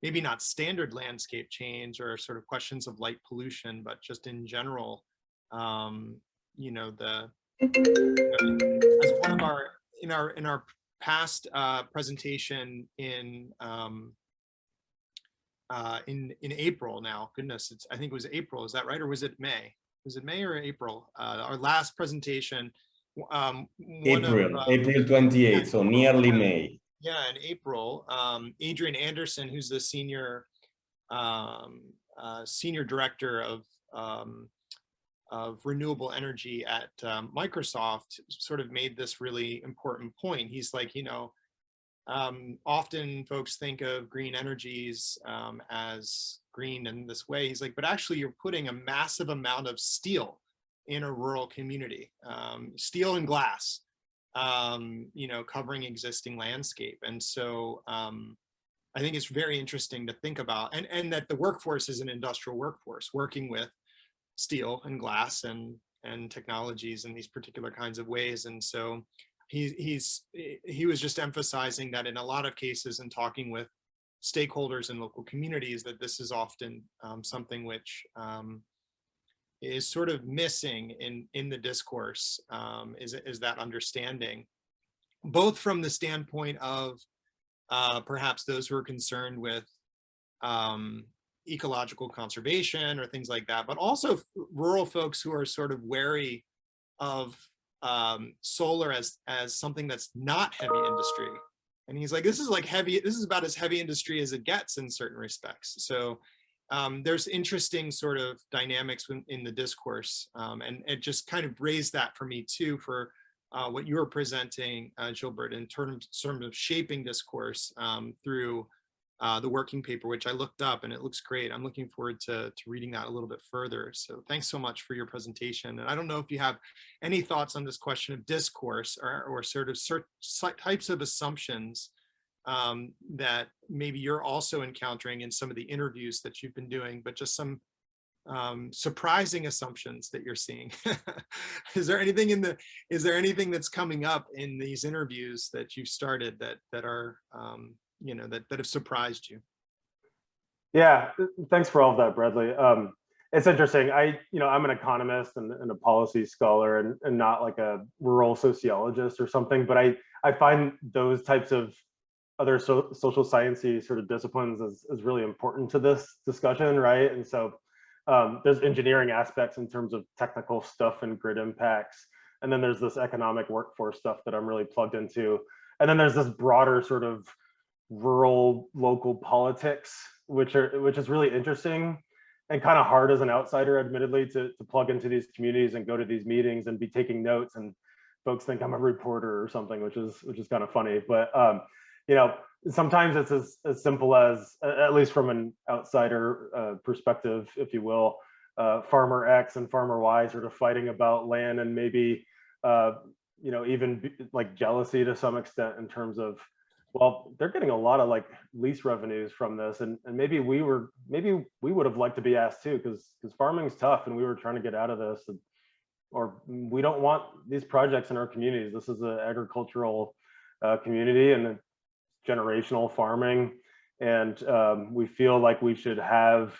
maybe not standard landscape change or sort of questions of light pollution, but just in general, you know, as one of our in our past presentation in April now, goodness, I think it was April, is that right, or was it May? Was it May or April? Our last presentation. April 28th, so nearly May. Yeah, in April, Adrian Anderson, who's the senior director of renewable energy at Microsoft, sort of made this really important point. He's like, you know, often folks think of green energies as green in this way. He's like, but actually you're putting a massive amount of steel in a rural community, steel and glass, you know, covering existing landscape. And so I think it's very interesting to think about, and that the workforce is an industrial workforce working with steel and glass and technologies in these particular kinds of ways. And so he was just emphasizing that in a lot of cases and talking with stakeholders in local communities, that this is often something which is sort of missing in the discourse, is that understanding, both from the standpoint of perhaps those who are concerned with ecological conservation or things like that, but also rural folks who are sort of wary of solar as something that's not heavy industry. And he's like, this is about as heavy industry as it gets in certain respects. So there's interesting sort of dynamics in the discourse, and it just kind of raised that for me too, for what you were presenting, Gilbert, in terms of shaping discourse through the working paper, which I looked up, and it looks great. I'm looking forward to reading that a little bit further. So thanks so much for your presentation. And I don't know if you have any thoughts on this question of discourse or sort of types of assumptions that maybe you're also encountering in some of the interviews that you've been doing, but just some surprising assumptions that you're seeing. Is there anything that's coming up in these interviews that you've started that are that have surprised you? Yeah, thanks for all of that, Bradley. It's interesting. I'm an economist and a policy scholar and not like a rural sociologist or something, but I find those types of other social sciencey sort of disciplines is really important to this discussion, right? And so there's engineering aspects in terms of technical stuff and grid impacts. And then there's this economic workforce stuff that I'm really plugged into. And then there's this broader sort of rural local politics, which is really interesting and kind of hard as an outsider, admittedly, to plug into these communities and go to these meetings and be taking notes, and folks think I'm a reporter or something, which is kind of funny. But sometimes it's as simple as, at least from an outsider perspective, if you will, farmer X and farmer Y sort of fighting about land, and maybe even like jealousy to some extent in terms of, well, they're getting a lot of like lease revenues from this, and maybe we would have liked to be asked too, because farming's tough and we were trying to get out of this, or we don't want these projects in our communities. This is an agricultural community and generational farming, and we feel like we should have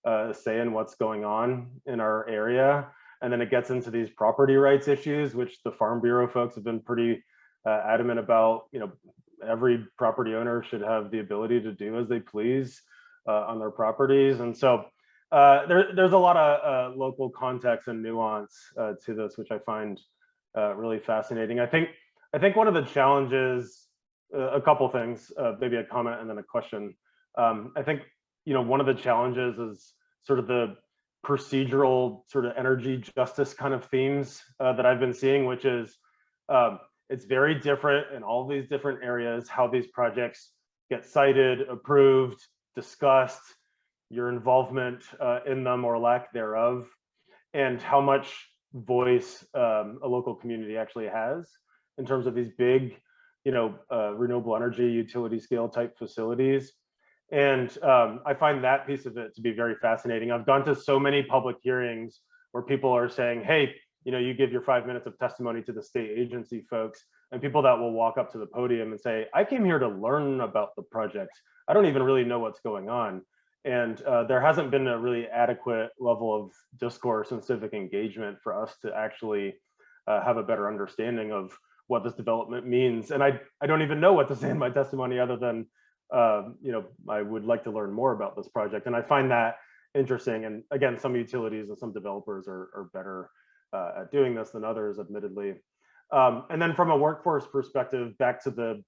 a say in what's going on in our area. And then it gets into these property rights issues, which the Farm Bureau folks have been pretty adamant about. Every property owner should have the ability to do as they please on their properties. And so there's a lot of local context and nuance to this, which I find really fascinating. I think one of the challenges, a couple things, maybe a comment and then a question. I think one of the challenges is sort of the procedural sort of energy justice kind of themes that I've been seeing, which is it's very different in all these different areas, how these projects get cited, approved, discussed, your involvement in them or lack thereof, and how much voice a local community actually has in terms of these big, renewable energy utility scale type facilities. And I find that piece of it to be very fascinating. I've gone to so many public hearings where people are saying, hey, you give your 5 minutes of testimony to the state agency folks, and people that will walk up to the podium and say, I came here to learn about the project. I don't even really know what's going on. And there hasn't been a really adequate level of discourse and civic engagement for us to actually have a better understanding of what this development means. And I don't even know what to say in my testimony other than, I would like to learn more about this project. And I find that interesting. And again, some utilities and some developers are better at doing this than others, admittedly. And then from a workforce perspective, back to the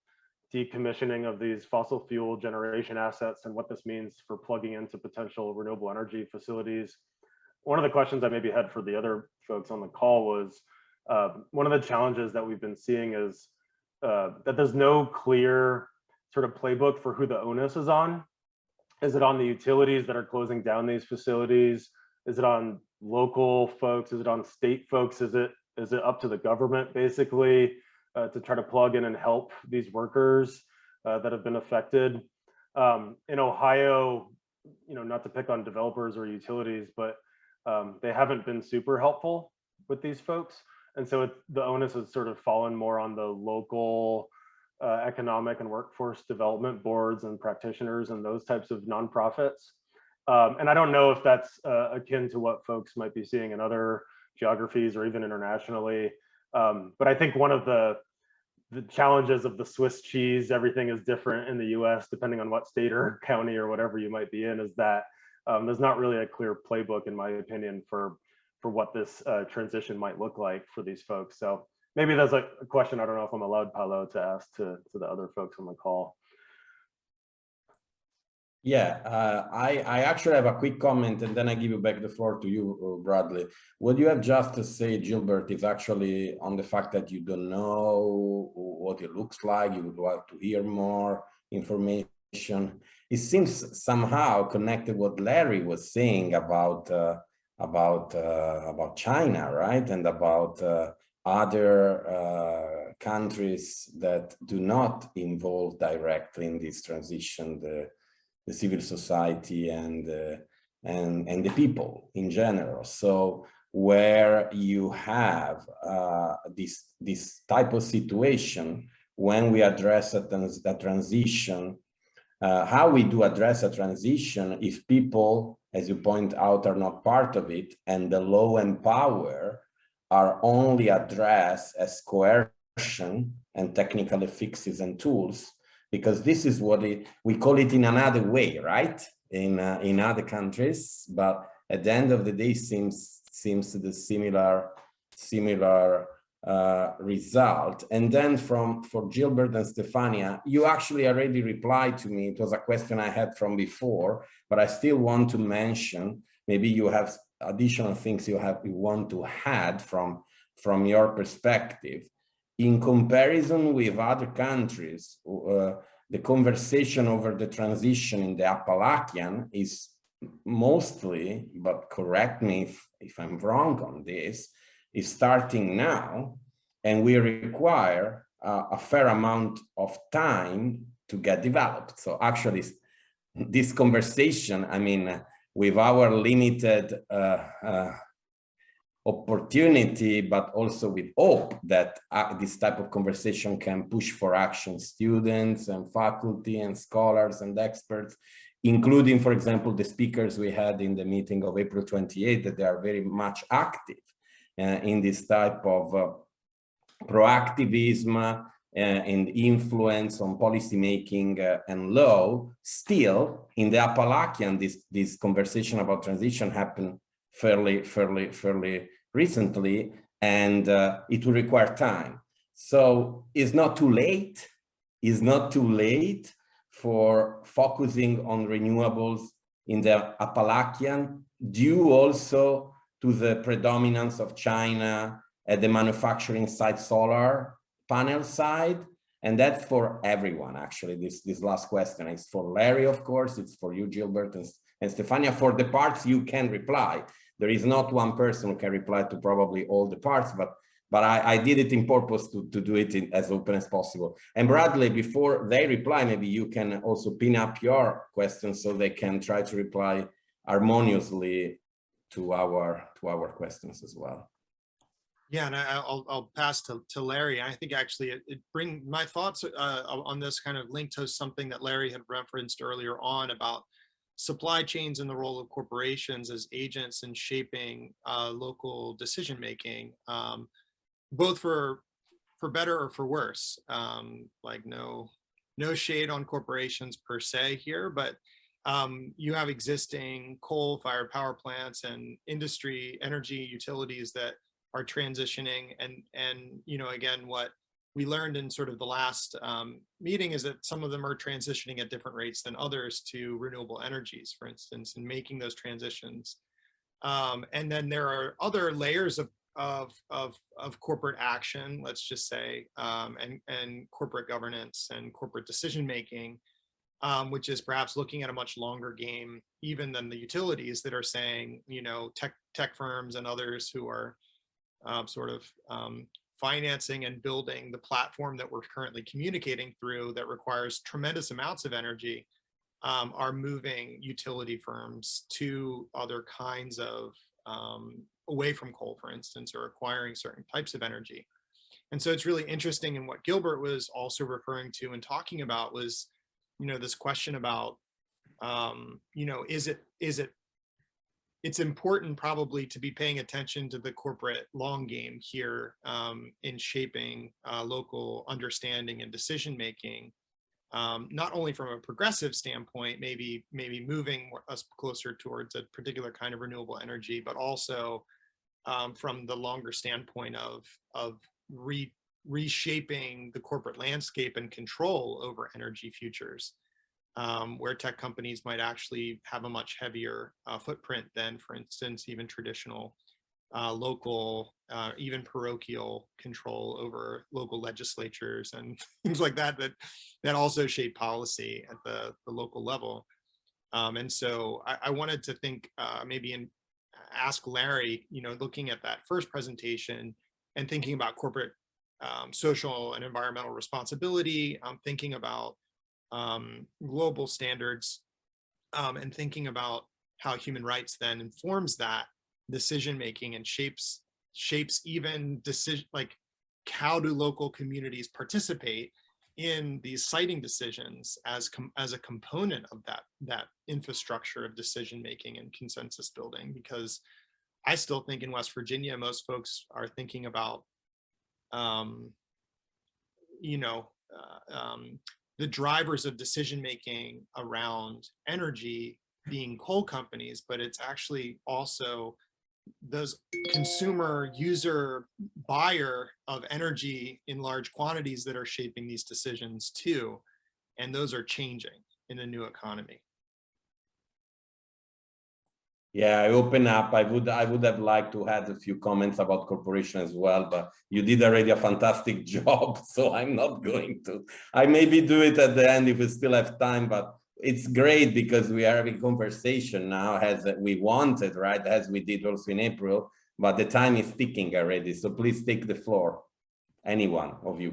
decommissioning of these fossil fuel generation assets and what this means for plugging into potential renewable energy facilities. One of the questions I maybe had for the other folks on the call was, one of the challenges that we've been seeing is that there's no clear sort of playbook for who the onus is on. Is it on the utilities that are closing down these facilities? Is it on local folks? Is it on state folks? Is it up to the government basically to try to plug in and help these workers that have been affected? In Ohio, not to pick on developers or utilities, but they haven't been super helpful with these folks. And so the onus has sort of fallen more on the local economic and workforce development boards and practitioners and those types of nonprofits. And I don't know if that's akin to what folks might be seeing in other geographies or even internationally. But I think one of the challenges of the Swiss cheese, everything is different in the US depending on what state or county or whatever you might be in, is that there's not really a clear playbook, in my opinion, for what this transition might look like for these folks. So maybe there's a question, I don't know if I'm allowed, Paolo, to ask to the other folks on the call. Yeah, I actually have a quick comment, and then I give you back the floor to you, Bradley. What you have just to say, Gilbert, is actually on the fact that you don't know what it looks like. You would like to hear more information. It seems somehow connected what Larry was saying about China, right, and about other countries that do not involve directly in this transition, the civil society and the people in general. So where you have this type of situation, when we address a transition, how we do address a transition if people, as you point out, are not part of it, and the law and power are only addressed as coercion and technical fixes and tools, because this is what we call it in another way, right? In other countries, but at the end of the day, seems the similar result. And then for Gilbert and Stefania, you actually already replied to me. It was a question I had from before, but I still want to mention. Maybe you have additional things you want to add from your perspective. In comparison with other countries, the conversation over the transition in the Appalachian is mostly, but correct me if I'm wrong on this, is starting now, and we require a fair amount of time to get developed. So actually, this conversation, I mean, with our limited opportunity, but also with hope that this type of conversation can push for action students and faculty and scholars and experts, including, for example, the speakers we had in the meeting of April 28, that they are very much active in this type of proactivism and influence on policymaking and law. Still, in the Appalachian, this conversation about transition happened fairly recently, and it will require time. So it's not too late. It's not too late for focusing on renewables in the Appalachian, due also to the predominance of China at the manufacturing side, solar panel side. And that's for everyone, actually. This last question is for Larry, of course. It's for you, Gilbert, and Stefania. For the parts you can reply. There is not one person who can reply to probably all the parts, but I did it in purpose to do it as open as possible. And Bradley, before they reply, maybe you can also pin up your questions so they can try to reply harmoniously to our questions as well. Yeah, and I'll pass to Larry. I think actually it brings my thoughts on this kind of link to something that Larry had referenced earlier on about supply chains and the role of corporations as agents in shaping local decision making, both for better or for worse. Like no shade on corporations per se here, but you have existing coal-fired power plants and industry, energy utilities that are transitioning, and you know, again, what we learned in sort of the last meeting is that some of them are transitioning at different rates than others to renewable energies, for instance, and making those transitions. And then there are other layers of corporate action, let's just say, and corporate governance and corporate decision making, which is perhaps looking at a much longer game even than the utilities that are saying, you know, tech firms and others who are sort of financing and building the platform that we're currently communicating through that requires tremendous amounts of energy, are moving utility firms to other kinds of away from coal, for instance, or acquiring certain types of energy. And so it's really interesting, and what Gilbert was also referring to and talking about was, you know, this question about you know, it's important probably to be paying attention to the corporate long game here in shaping local understanding and decision making, not only from a progressive standpoint, maybe moving us closer towards a particular kind of renewable energy, but also from the longer standpoint of reshaping the corporate landscape and control over energy futures, where tech companies might actually have a much heavier footprint than, for instance, even traditional local, even parochial control over local legislatures and things like that also shape policy at the local level. And so I wanted to think ask Larry, you know, looking at that first presentation and thinking about corporate social and environmental responsibility, thinking about global standards, and thinking about how human rights then informs that decision making and shapes even decision, like how do local communities participate in these siting decisions as a component of that infrastructure of decision making and consensus building. Because I still think in West Virginia most folks are thinking about you know, the drivers of decision making around energy being coal companies, but it's actually also those consumer user buyer of energy in large quantities that are shaping these decisions too. And those are changing in the new economy. Yeah, I open up. I would have liked to add a few comments about corporation as well, but you did already a fantastic job, so I'm not going to. I maybe do it at the end if we still have time, but it's great because we are having conversation now as we wanted, right? As we did also in April, but the time is ticking already. So please take the floor, any one of you.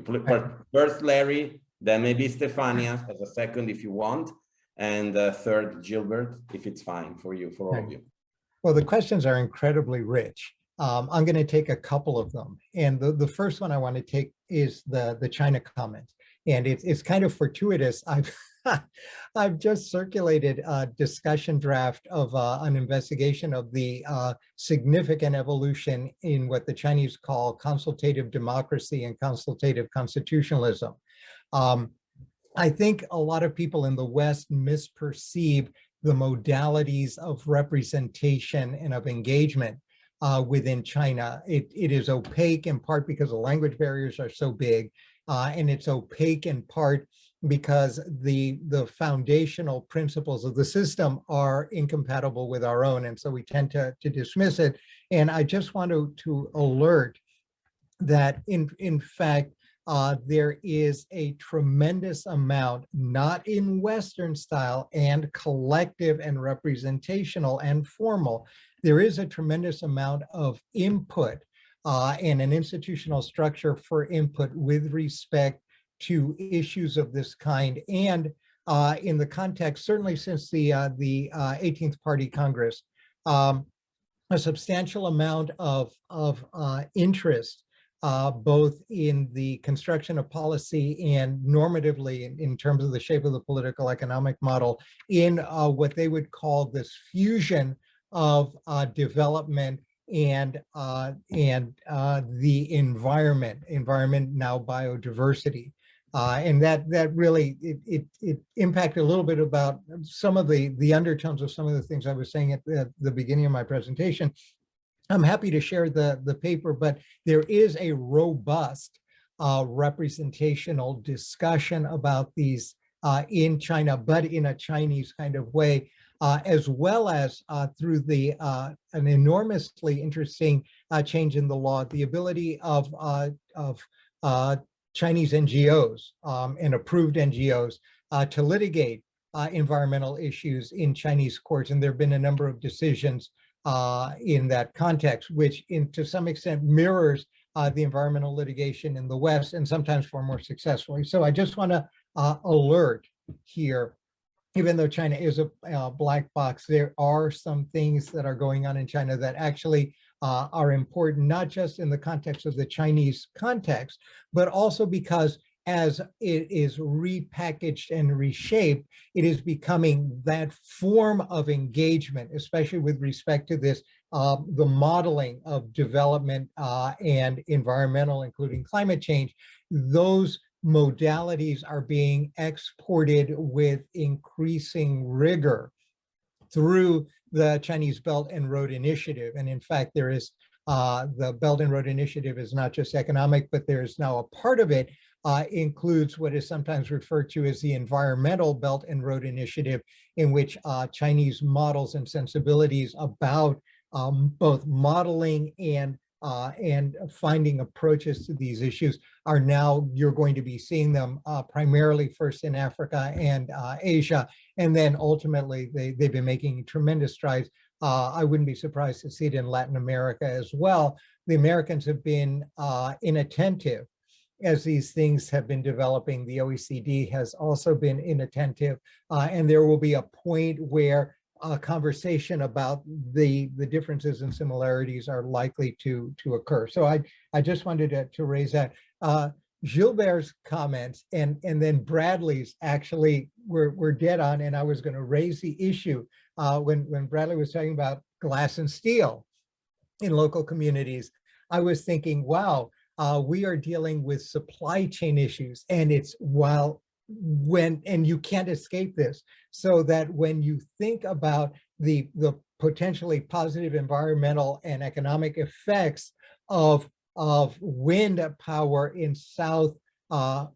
First, Larry, then maybe Stefania as a second if you want, and third, Gilbert, if it's fine for you, for all of you. Well, the questions are incredibly rich. I'm going to take a couple of them. And the first one I want to take is the China comment. And it's kind of fortuitous. I've just circulated a discussion draft of an investigation of the significant evolution in what the Chinese call consultative democracy and consultative constitutionalism. I think a lot of people in the West misperceive the modalities of representation and of engagement within China. It is opaque in part because the language barriers are so big, and it's opaque in part because the foundational principles of the system are incompatible with our own, and so we tend to dismiss it. And I just want to alert that in fact, there is a tremendous amount, not in Western style and collective and representational and formal, there is a tremendous amount of input and an institutional structure for input with respect to issues of this kind. And in the context, certainly since the 18th Party Congress, a substantial amount of interest both in the construction of policy and normatively in terms of the shape of the political economic model in what they would call this fusion of development and the environment now biodiversity. And that really, it impacted a little bit about some of the undertones of some of the things I was saying at the beginning of my presentation. I'm happy to share the paper, but there is a robust representational discussion about these in China, but in a Chinese kind of way, as well as through an enormously interesting change in the law, the ability of Chinese NGOs and approved NGOs to litigate environmental issues in Chinese courts. And there have been a number of decisions in that context, which to some extent mirrors the environmental litigation in the West, and sometimes far more successfully. So I just want to alert here, even though China is a black box, there are some things that are going on in China that actually are important, not just in the context of the Chinese context, but also because as it is repackaged and reshaped, it is becoming that form of engagement, especially with respect to this, the modeling of development and environmental, including climate change. Those modalities are being exported with increasing rigor through the Chinese Belt and Road Initiative. And in fact, there is the Belt and Road Initiative is not just economic, but there's now a part of it includes what is sometimes referred to as the Environmental Belt and Road Initiative, in which Chinese models and sensibilities about both modeling and finding approaches to these issues are now, you're going to be seeing them primarily first in Africa and Asia, and then ultimately they've been making tremendous strides. I wouldn't be surprised to see it in Latin America as well. The Americans have been inattentive as these things have been developing. The OECD has also been inattentive, and there will be a point where a conversation about the differences and similarities are likely to occur. So I just wanted to raise that. Gilbert's comments and then Bradley's actually were dead on, and I was going to raise the issue when Bradley was talking about glass and steel in local communities. I was thinking, wow, we are dealing with supply chain issues, and it's and you can't escape this. So that when you think about the potentially positive environmental and economic effects of wind power in South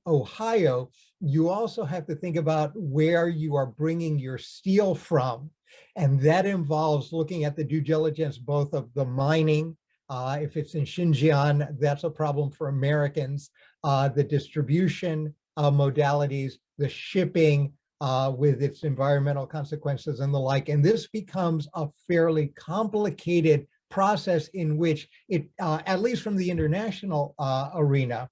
Ohio, you also have to think about where you are bringing your steel from. And that involves looking at the due diligence, both of the mining. If it's in Xinjiang, that's a problem for Americans. The distribution modalities, the shipping with its environmental consequences and the like. And this becomes a fairly complicated process in which it, at least from the international arena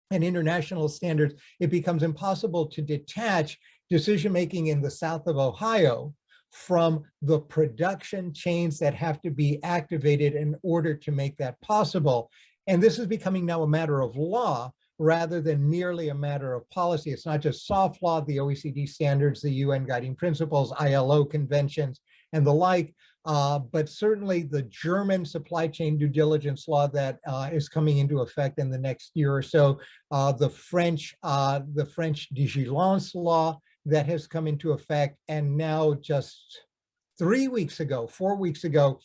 and international standards, it becomes impossible to detach decision-making in the south of Ohio from the production chains that have to be activated in order to make that possible. And this is becoming now a matter of law rather than merely a matter of policy. It's not just soft law, the OECD standards, the UN guiding principles, ILO conventions, and the like, but certainly the German supply chain due diligence law that is coming into effect in the next year or so, the French vigilance law that has come into effect, and now just 4 weeks ago,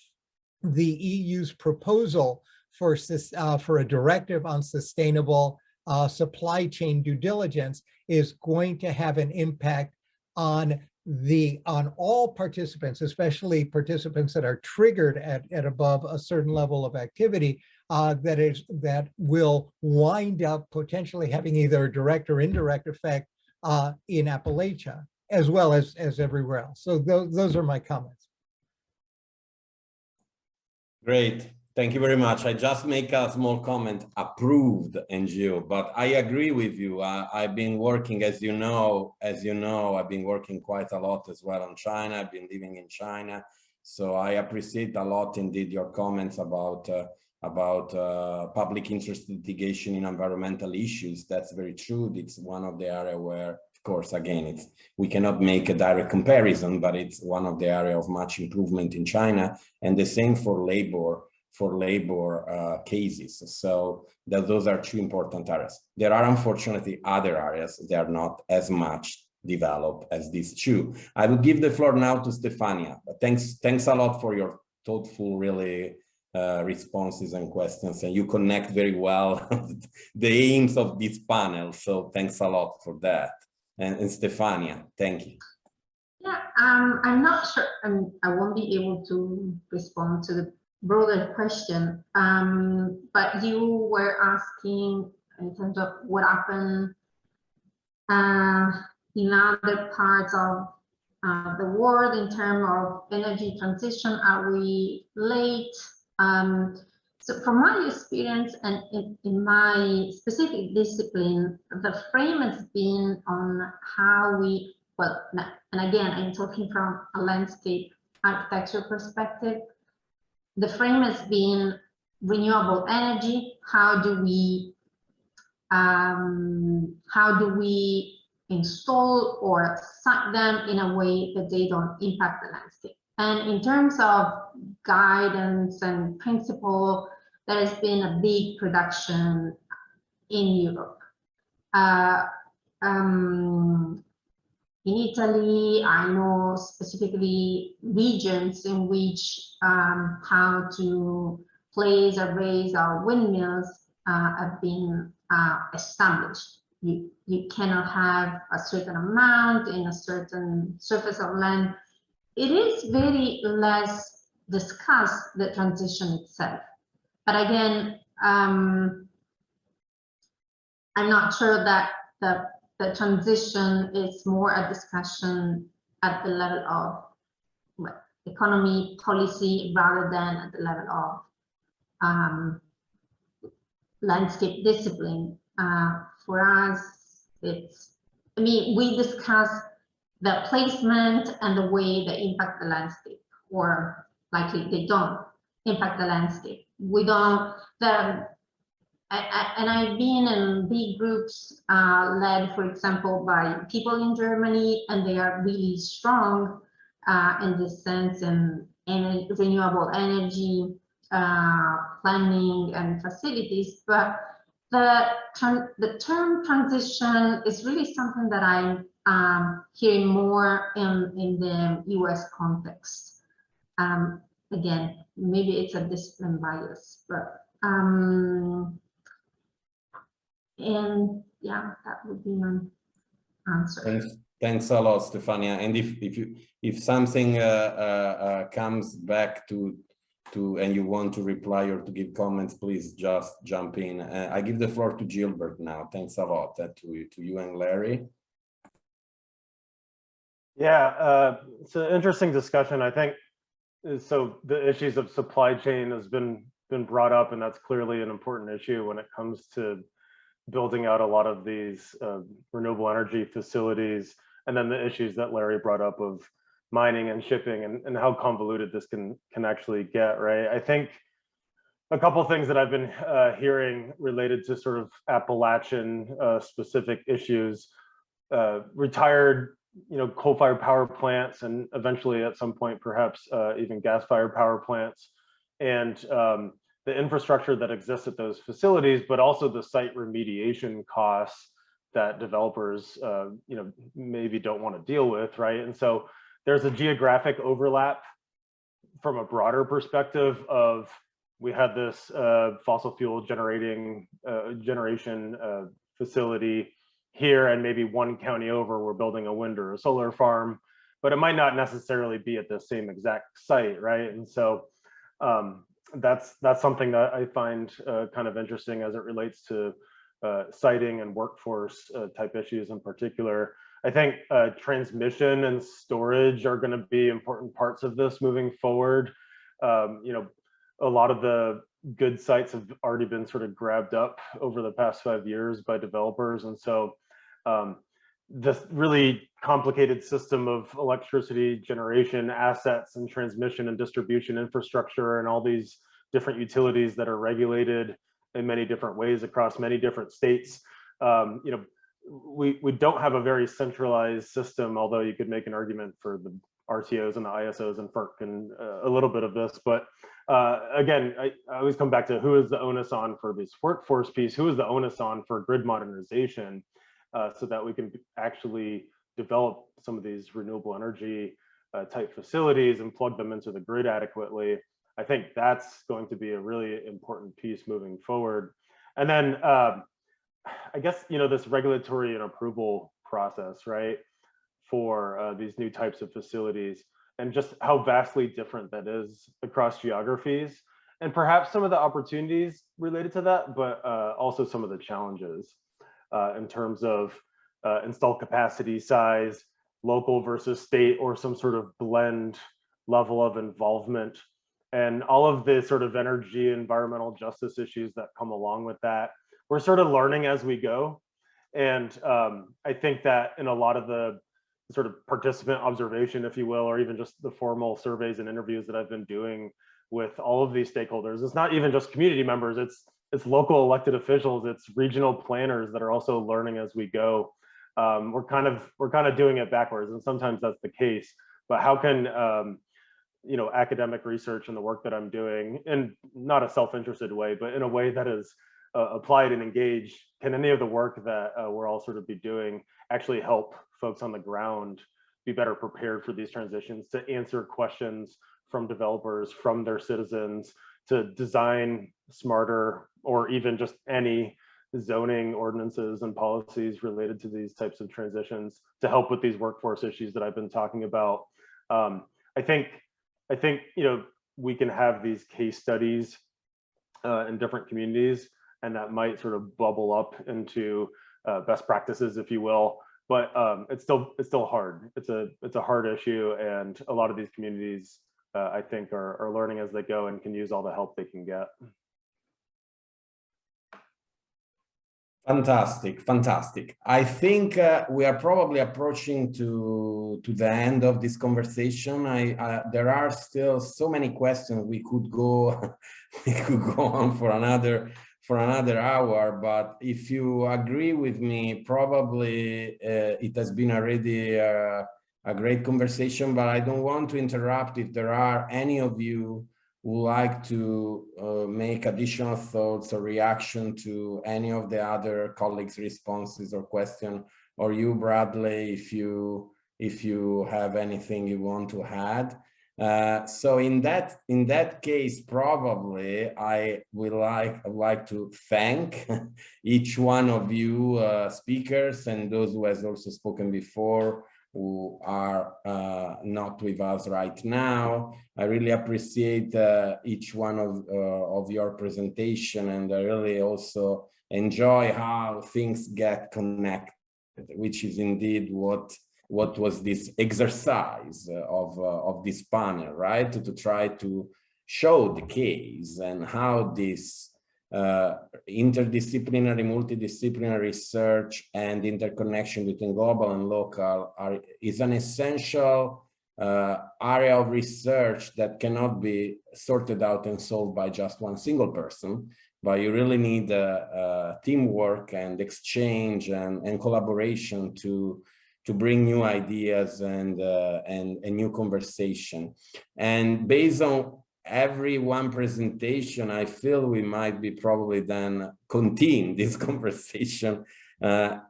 the EU's proposal for a directive on sustainable supply chain due diligence is going to have an impact on all participants, especially participants that are triggered at above a certain level of activity, that will wind up potentially having either a direct or indirect effect in Appalachia, as well as everywhere else. So those are my comments. Great. Thank you very much. I just make a small comment, approved NGO, but I agree with you. I've been working, as you know, I've been working quite a lot as well on China. I've been living in China. So I appreciate a lot indeed your comments about public interest litigation in environmental issues. That's very true. It's one of the areas where, of course, again, we cannot make a direct comparison, but it's one of the areas of much improvement in China, and the same for labor cases. So those are two important areas. There are unfortunately other areas that are not as much developed as these two. I will give the floor now to Stefania. Thanks a lot for your thoughtful, really responses and questions, and you connect very well the aims of this panel. So thanks a lot for that. And Stefania, thank you. Yeah, I'm not sure, I won't be able to respond to the broader question, but you were asking in terms of what happened in other parts of the world in terms of energy transition. Are we late? So from my experience and in my specific discipline, the frame has been on how we, and again, I'm talking from a landscape architecture perspective, the frame has been renewable energy. How do we How do we install or site them in a way that they don't impact the landscape? And in terms of guidance and principle, there has been a big production in Europe. In Italy, I know specifically regions in which how to place or raise our windmills have been established. You cannot have a certain amount in a certain surface of land. It is very less discussed, the transition itself. But again, I'm not sure that the transition is more a discussion at the level of economy, policy, rather than at the level of landscape discipline. For us, it's, I mean, we discuss the placement and the way they impact the landscape, or likely they don't impact the landscape. We don't, and I've been in big groups led, for example, by people in Germany, and they are really strong in this sense in renewable energy planning and facilities. But the term transition is really something that I'm hearing more in the US context. Again, maybe it's a discipline bias, but and yeah, that would be my answer. Thanks a lot, Stefania. And if something comes back to and you want to reply or to give comments, please just jump in. I give the floor to Gilbert now. Thanks a lot to you and Larry. Yeah, it's an interesting discussion, I think. So the issues of supply chain has been brought up, and that's clearly an important issue when it comes to building out a lot of these renewable energy facilities. And then the issues that Larry brought up of mining and shipping, and how convoluted this can actually get, right? I think a couple of things that I've been hearing related to sort of Appalachian specific issues, retired, coal-fired power plants, and eventually at some point, perhaps even gas-fired power plants, and the infrastructure that exists at those facilities, but also the site remediation costs that developers, maybe don't want to deal with, right? And so there's a geographic overlap from a broader perspective of, we had this fossil fuel generation facility here, and maybe one county over, we're building a wind or a solar farm, but it might not necessarily be at the same exact site, right? And so that's something that I find kind of interesting as it relates to siting and workforce type issues in particular. I think transmission and storage are going to be important parts of this moving forward. A lot of the good sites have already been sort of grabbed up over the past 5 years by developers. And so this really complicated system of electricity generation assets and transmission and distribution infrastructure and all these different utilities that are regulated in many different ways across many different states. We don't have a very centralized system, although you could make an argument for the RTOs and the ISOs and FERC and a little bit of this. But again, I always come back to, who is the onus on for this workforce piece? Who is the onus on for grid modernization, so that we can actually develop some of these renewable energy type facilities and plug them into the grid adequately? I think that's going to be a really important piece moving forward. And then I guess, this regulatory and approval process, right, for these new types of facilities, and just how vastly different that is across geographies, and perhaps some of the opportunities related to that, but also some of the challenges in terms of installed capacity size, local versus state, or some sort of blend level of involvement, and all of the sort of energy, environmental justice issues that come along with that. We're sort of learning as we go. And I think that in a lot of the sort of participant observation, if you will, or even just the formal surveys and interviews that I've been doing with all of these stakeholders, it's not even just community members, it's it's local elected officials, it's regional planners that are also learning as we go. We're kind of doing it backwards, and sometimes that's the case. But how can academic research and the work that I'm doing, in not a self-interested way, but in a way that is applied and engaged, can any of the work that we're all sort of be doing actually help folks on the ground be better prepared for these transitions, to answer questions from developers, from their citizens, to design smarter or even just any zoning ordinances and policies related to these types of transitions to help with these workforce issues that I've been talking about. I think we can have these case studies in different communities, and that might sort of bubble up into best practices, if you will. But it's still hard. It's a hard issue, and a lot of these communities, I think, are learning as they go and can use all the help they can get. Fantastic, fantastic. I think we are probably approaching to the end of this conversation. There are still so many questions. We could go on for another hour, but if you agree with me, probably it has been already a great conversation, but I don't want to interrupt. If there are any of you who like to make additional thoughts or reaction to any of the other colleagues' responses or question, or you, Bradley, if you have anything you want to add. So in that case, probably I would like to thank each one of you speakers and those who has also spoken before, who are not with us right now. I really appreciate each one of your presentation, and I really also enjoy how things get connected, which is indeed what was this exercise of this panel, right? To try to show the case and how this interdisciplinary, multidisciplinary research and interconnection between global and local is an essential area of research that cannot be sorted out and solved by just one single person, but you really need teamwork and exchange and collaboration to bring new ideas and new conversation. And based on every one presentation, I feel we might be probably then continue this conversation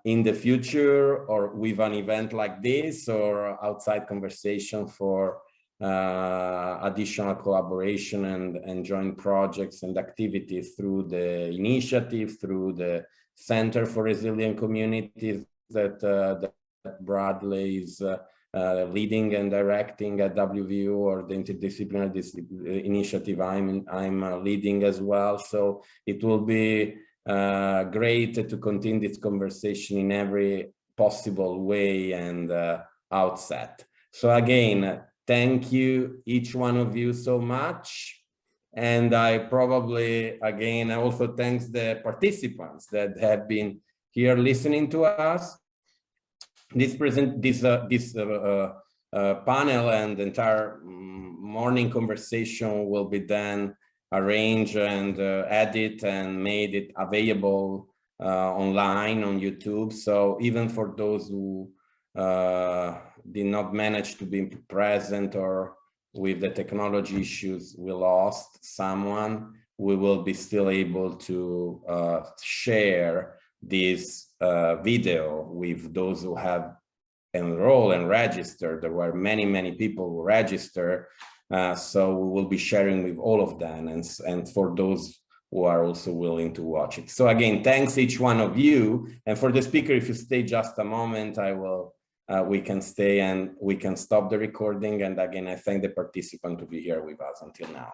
in the future, or with an event like this, or outside conversation for additional collaboration and joint projects and activities through the initiative, through the Center for Resilient Communities that Bradley is leading and directing at WVU, or the interdisciplinary initiative I'm leading as well. So it will be great to continue this conversation in every possible way and outset. So again, thank you, each one of you, so much. And I probably, again, I also thank the participants that have been here listening to us. This panel and entire morning conversation will be then arranged and edited and made it available online on YouTube. So even for those who did not manage to be present, or with the technology issues we lost someone, we will be still able to share this video with those who have enrolled and registered. There were many people who registered, so we will be sharing with all of them, and for those who are also willing to watch it. So again, thanks each one of you. And for the speaker, if you stay just a moment, we can stay and we can stop the recording. And again, I thank the participant to be here with us until now.